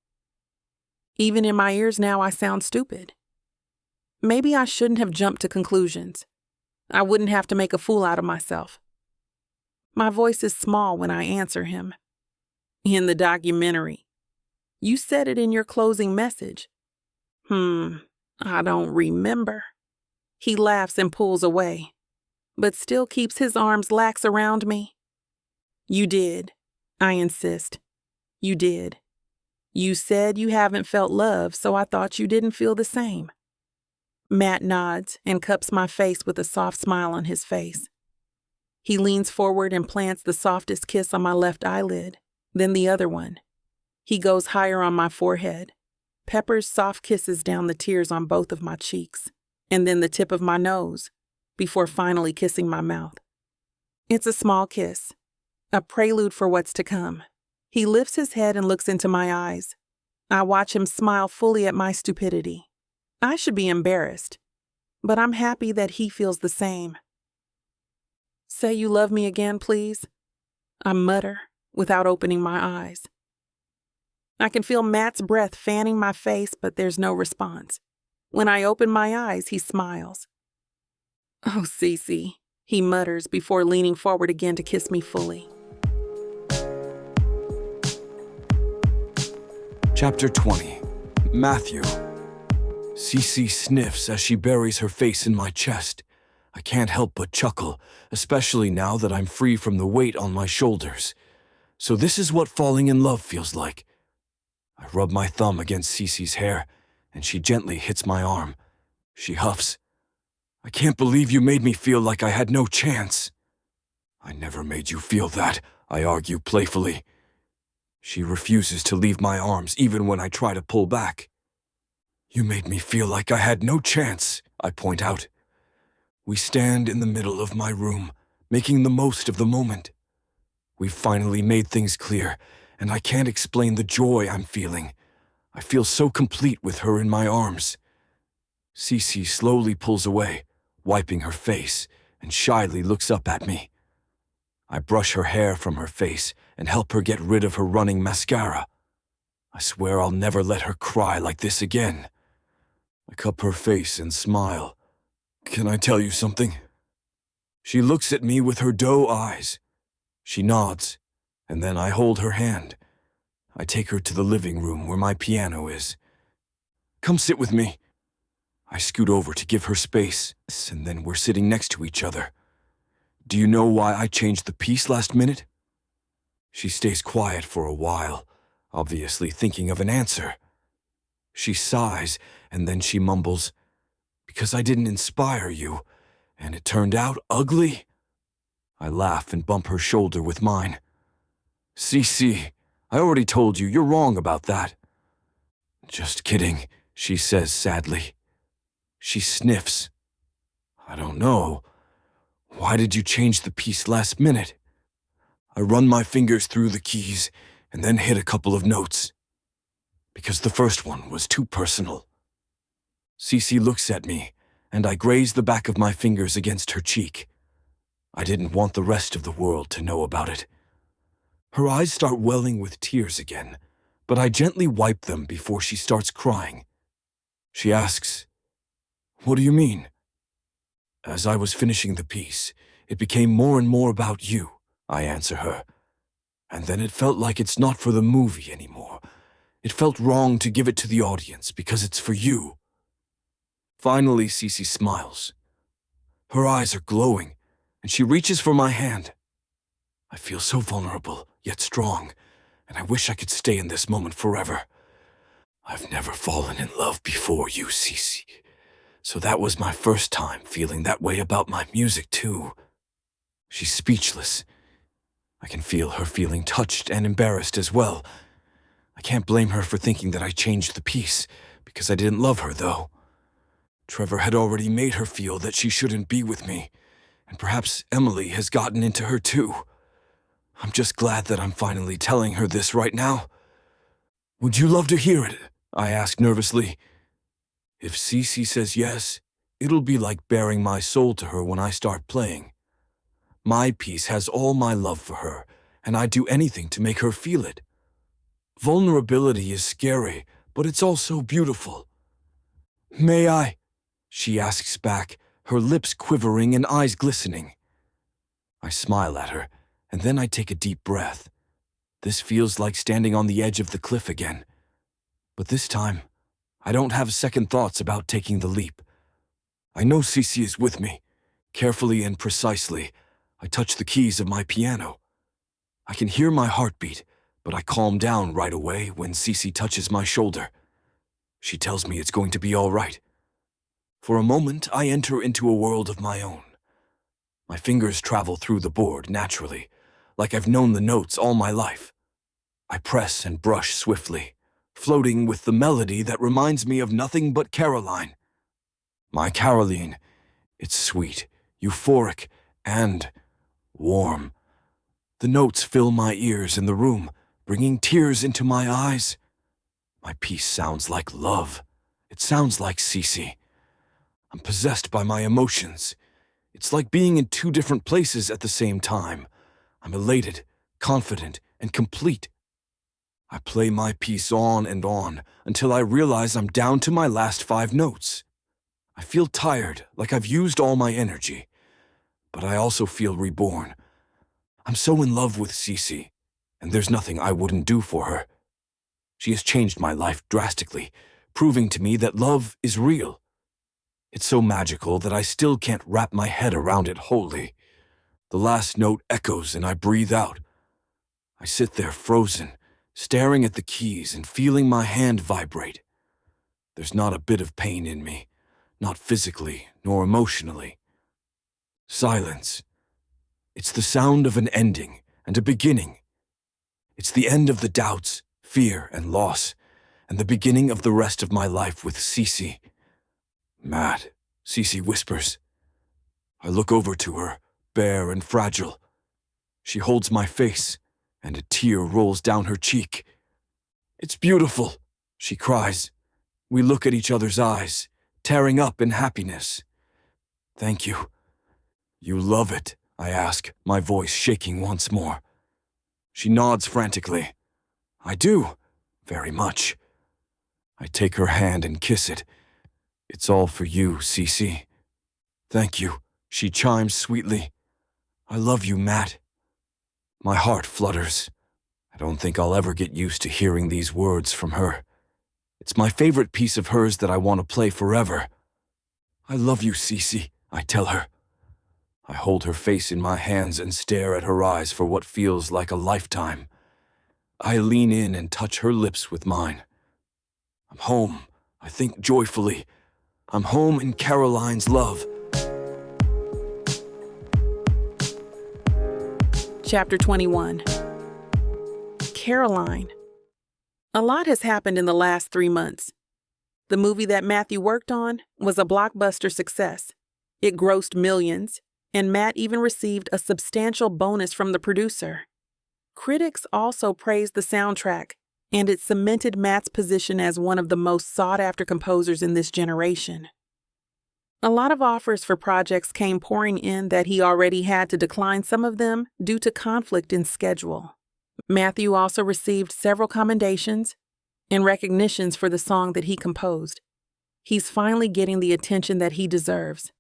Even in my ears now, I sound stupid. Maybe I shouldn't have jumped to conclusions. I wouldn't have to make a fool out of myself. My voice is small when I answer him. In the documentary. You said it in your closing message. I don't remember. He laughs and pulls away, but still keeps his arms lax around me. You did. I insist. You did. You said you haven't felt love, so I thought you didn't feel the same. Matt nods and cups my face with a soft smile on his face. He leans forward and plants the softest kiss on my left eyelid, then the other one. He goes higher on my forehead, peppers soft kisses down the tears on both of my cheeks, and then the tip of my nose, before finally kissing my mouth. It's a small kiss, a prelude for what's to come. He lifts his head and looks into my eyes. I watch him smile fully at my stupidity. I should be embarrassed, but I'm happy that he feels the same. Say you love me again, please, I mutter without opening my eyes. I can feel Matt's breath fanning my face, but there's no response. When I open my eyes, he smiles. Oh, Cece, he mutters before leaning forward again to kiss me fully.
Chapter 20. Matthew. Cece sniffs as she buries her face in my chest. I can't help but chuckle, especially now that I'm free from the weight on my shoulders. So this is what falling in love feels like. I rub my thumb against Cece's hair, and she gently hits my arm. She huffs. I can't believe you made me feel like I had no chance. I never made you feel that, I argue playfully. She refuses to leave my arms even when I try to pull back. You made me feel like I had no chance, I point out. We stand in the middle of my room, making the most of the moment. We've finally made things clear, and I can't explain the joy I'm feeling. I feel so complete with her in my arms. Cece slowly pulls away, wiping her face, and shyly looks up at me. I brush her hair from her face and help her get rid of her running mascara. I swear I'll never let her cry like this again. I cup her face and smile. Can I tell you something? She looks at me with her doe eyes. She nods, and then I hold her hand. I take her to the living room where my piano is. Come sit with me. I scoot over to give her space, and then we're sitting next to each other. Do you know why I changed the piece last minute? She stays quiet for a while, obviously thinking of an answer. She sighs, and then she mumbles, because I didn't inspire you, and it turned out ugly. I laugh and bump her shoulder with mine. Cece, I already told you, you're wrong about that. Just kidding, she says sadly. She sniffs. I don't know. Why did you change the piece last minute? I run my fingers through the keys and then hit a couple of notes. Because the first one was too personal. Cece looks at me, and I graze the back of my fingers against her cheek. I didn't want the rest of the world to know about it. Her eyes start welling with tears again, but I gently wipe them before she starts crying. She asks, "What do you mean?" As I was finishing the piece, it became more and more about you, I answer her. And then it felt like it's not for the movie anymore. It felt wrong to give it to the audience because it's for you. Finally, Cece smiles. Her eyes are glowing, and she reaches for my hand. I feel so vulnerable, yet strong, and I wish I could stay in this moment forever. I've never fallen in love before you, Cece. So that was my first time feeling that way about my music, too. She's speechless. I can feel her feeling touched and embarrassed as well. I can't blame her for thinking that I changed the piece, because I didn't love her, though. Trevor had already made her feel that she shouldn't be with me, and perhaps Emily has gotten into her, too. I'm just glad that I'm finally telling her this right now. Would you love to hear it? I ask nervously. If Cece says yes, it'll be like baring my soul to her when I start playing. My piece has all my love for her, and I'd do anything to make her feel it. Vulnerability is scary, but it's also beautiful. May I? She asks back, her lips quivering and eyes glistening. I smile at her, and then I take a deep breath. This feels like standing on the edge of the cliff again. But this time, I don't have second thoughts about taking the leap. I know Cece is with me. Carefully and precisely, I touch the keys of my piano. I can hear my heartbeat, but I calm down right away when Cece touches my shoulder. She tells me it's going to be all right. For a moment, I enter into a world of my own. My fingers travel through the board naturally, like I've known the notes all my life. I press and brush swiftly, floating with the melody that reminds me of nothing but Caroline. My Caroline, it's sweet, euphoric, and warm. The notes fill my ears in the room, bringing tears into my eyes. My piece sounds like love. It sounds like Cece. I'm possessed by my emotions. It's like being in two different places at the same time. I'm elated, confident, and complete. I play my piece on and on until I realize I'm down to my last 5 notes. I feel tired, like I've used all my energy. But I also feel reborn. I'm so in love with Cece, and there's nothing I wouldn't do for her. She has changed my life drastically, proving to me that love is real. It's so magical that I still can't wrap my head around it wholly. The last note echoes and I breathe out. I sit there frozen, staring at the keys and feeling my hand vibrate. There's not a bit of pain in me, not physically nor emotionally. Silence. It's the sound of an ending and a beginning. It's the end of the doubts, fear, and loss, and the beginning of the rest of my life with Cece. Matt, Cece whispers. I look over to her, bare and fragile. She holds my face, and a tear rolls down her cheek. It's beautiful, she cries. We look at each other's eyes, tearing up in happiness. Thank you. You love it, I ask, my voice shaking once more. She nods frantically. I do, very much. I take her hand and kiss it. It's all for you, Cece. Thank you, she chimes sweetly. I love you, Matt. My heart flutters. I don't think I'll ever get used to hearing these words from her. It's my favorite piece of hers that I want to play forever. I love you, Cece, I tell her. I hold her face in my hands and stare at her eyes for what feels like a lifetime. I lean in and touch her lips with mine. I'm home, I think joyfully. I'm home in Caroline's love.
Chapter 21. Caroline. A lot has happened in the last 3 months. The movie that Matthew worked on was a blockbuster success. It grossed millions, and Matt even received a substantial bonus from the producer. Critics also praised the soundtrack, and it cemented Matt's position as one of the most sought-after composers in this generation. A lot of offers for projects came pouring in that he already had to decline some of them due to conflict in schedule. Matthew also received several commendations and recognitions for the song that he composed. He's finally getting the attention that he deserves.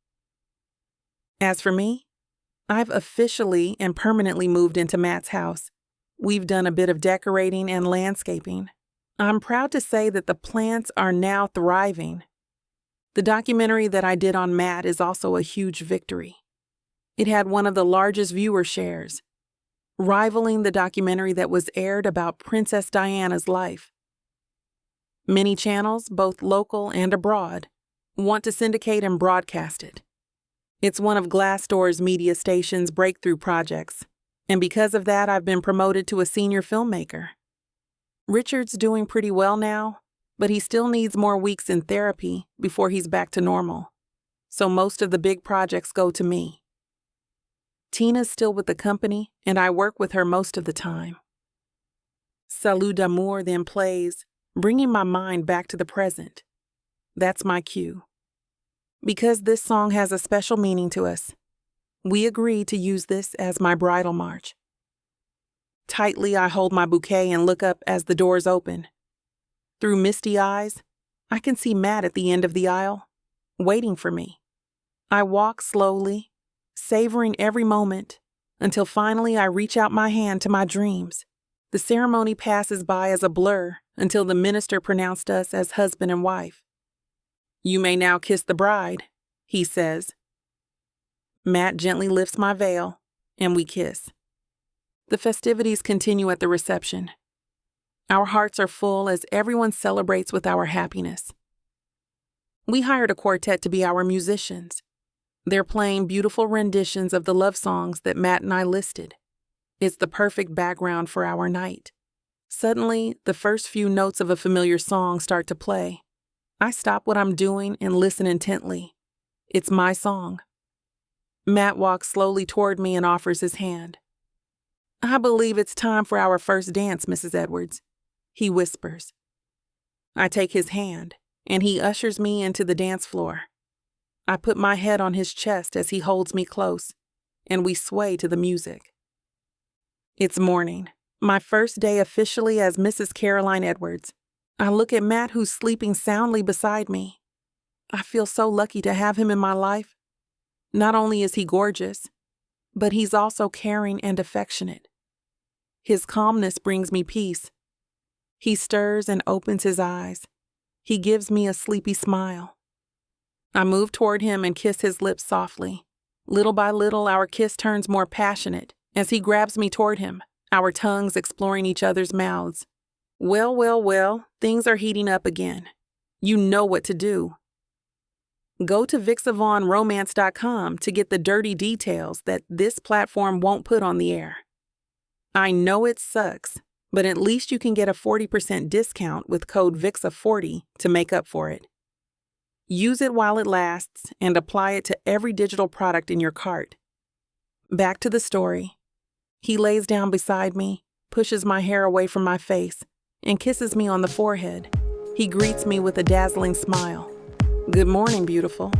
As for me, I've officially and permanently moved into Matt's house. We've done a bit of decorating and landscaping. I'm proud to say that the plants are now thriving. The documentary that I did on Matt is also a huge victory. It had one of the largest viewer shares, rivaling the documentary that was aired about Princess Diana's life. Many channels, both local and abroad, want to syndicate and broadcast it. It's one of Glassdoor's media station's breakthrough projects, and because of that, I've been promoted to a senior filmmaker. Richard's doing pretty well now, but he still needs more weeks in therapy before he's back to normal, so most of the big projects go to me. Tina's still with the company, and I work with her most of the time. Salut d'amour then plays, bringing my mind back to the present. That's my cue. Because this song has a special meaning to us, we agreed to use this as my bridal march. Tightly, I hold my bouquet and look up as the doors open. Through misty eyes, I can see Matt at the end of the aisle, waiting for me. I walk slowly, savoring every moment, until finally I reach out my hand to my dreams. The ceremony passes by as a blur until the minister pronounced us as husband and wife. "You may now kiss the bride," he says. Matt gently lifts my veil, and we kiss. The festivities continue at the reception. Our hearts are full as everyone celebrates with our happiness. We hired a quartet to be our musicians. They're playing beautiful renditions of the love songs that Matt and I listed. It's the perfect background for our night. Suddenly, the first few notes of a familiar song start to play. I stop what I'm doing and listen intently. It's my song. Matt walks slowly toward me and offers his hand. "I believe it's time for our first dance, Mrs. Edwards," he whispers. I take his hand, and he ushers me into the dance floor. I put my head on his chest as he holds me close, and we sway to the music. It's morning, my first day officially as Mrs. Caroline Edwards. I look at Matt, who's sleeping soundly beside me. I feel so lucky to have him in my life. Not only is he gorgeous, but he's also caring and affectionate. His calmness brings me peace. He stirs and opens his eyes. He gives me a sleepy smile. I move toward him and kiss his lips softly. Little by little, our kiss turns more passionate as he grabs me toward him, our tongues exploring each other's mouths. Well, things are heating up again. You know what to do. Go to BWWM to get the dirty details that this platform won't put on the air. I know it sucks, but at least you can get a 40% discount with code VIXA40 to make up for it. Use it while it lasts and apply it to every digital product in your cart. Back to the story. He lays down beside me, pushes my hair away from my face, and kisses me on the forehead. He greets me with a dazzling smile. "Good morning, beautiful."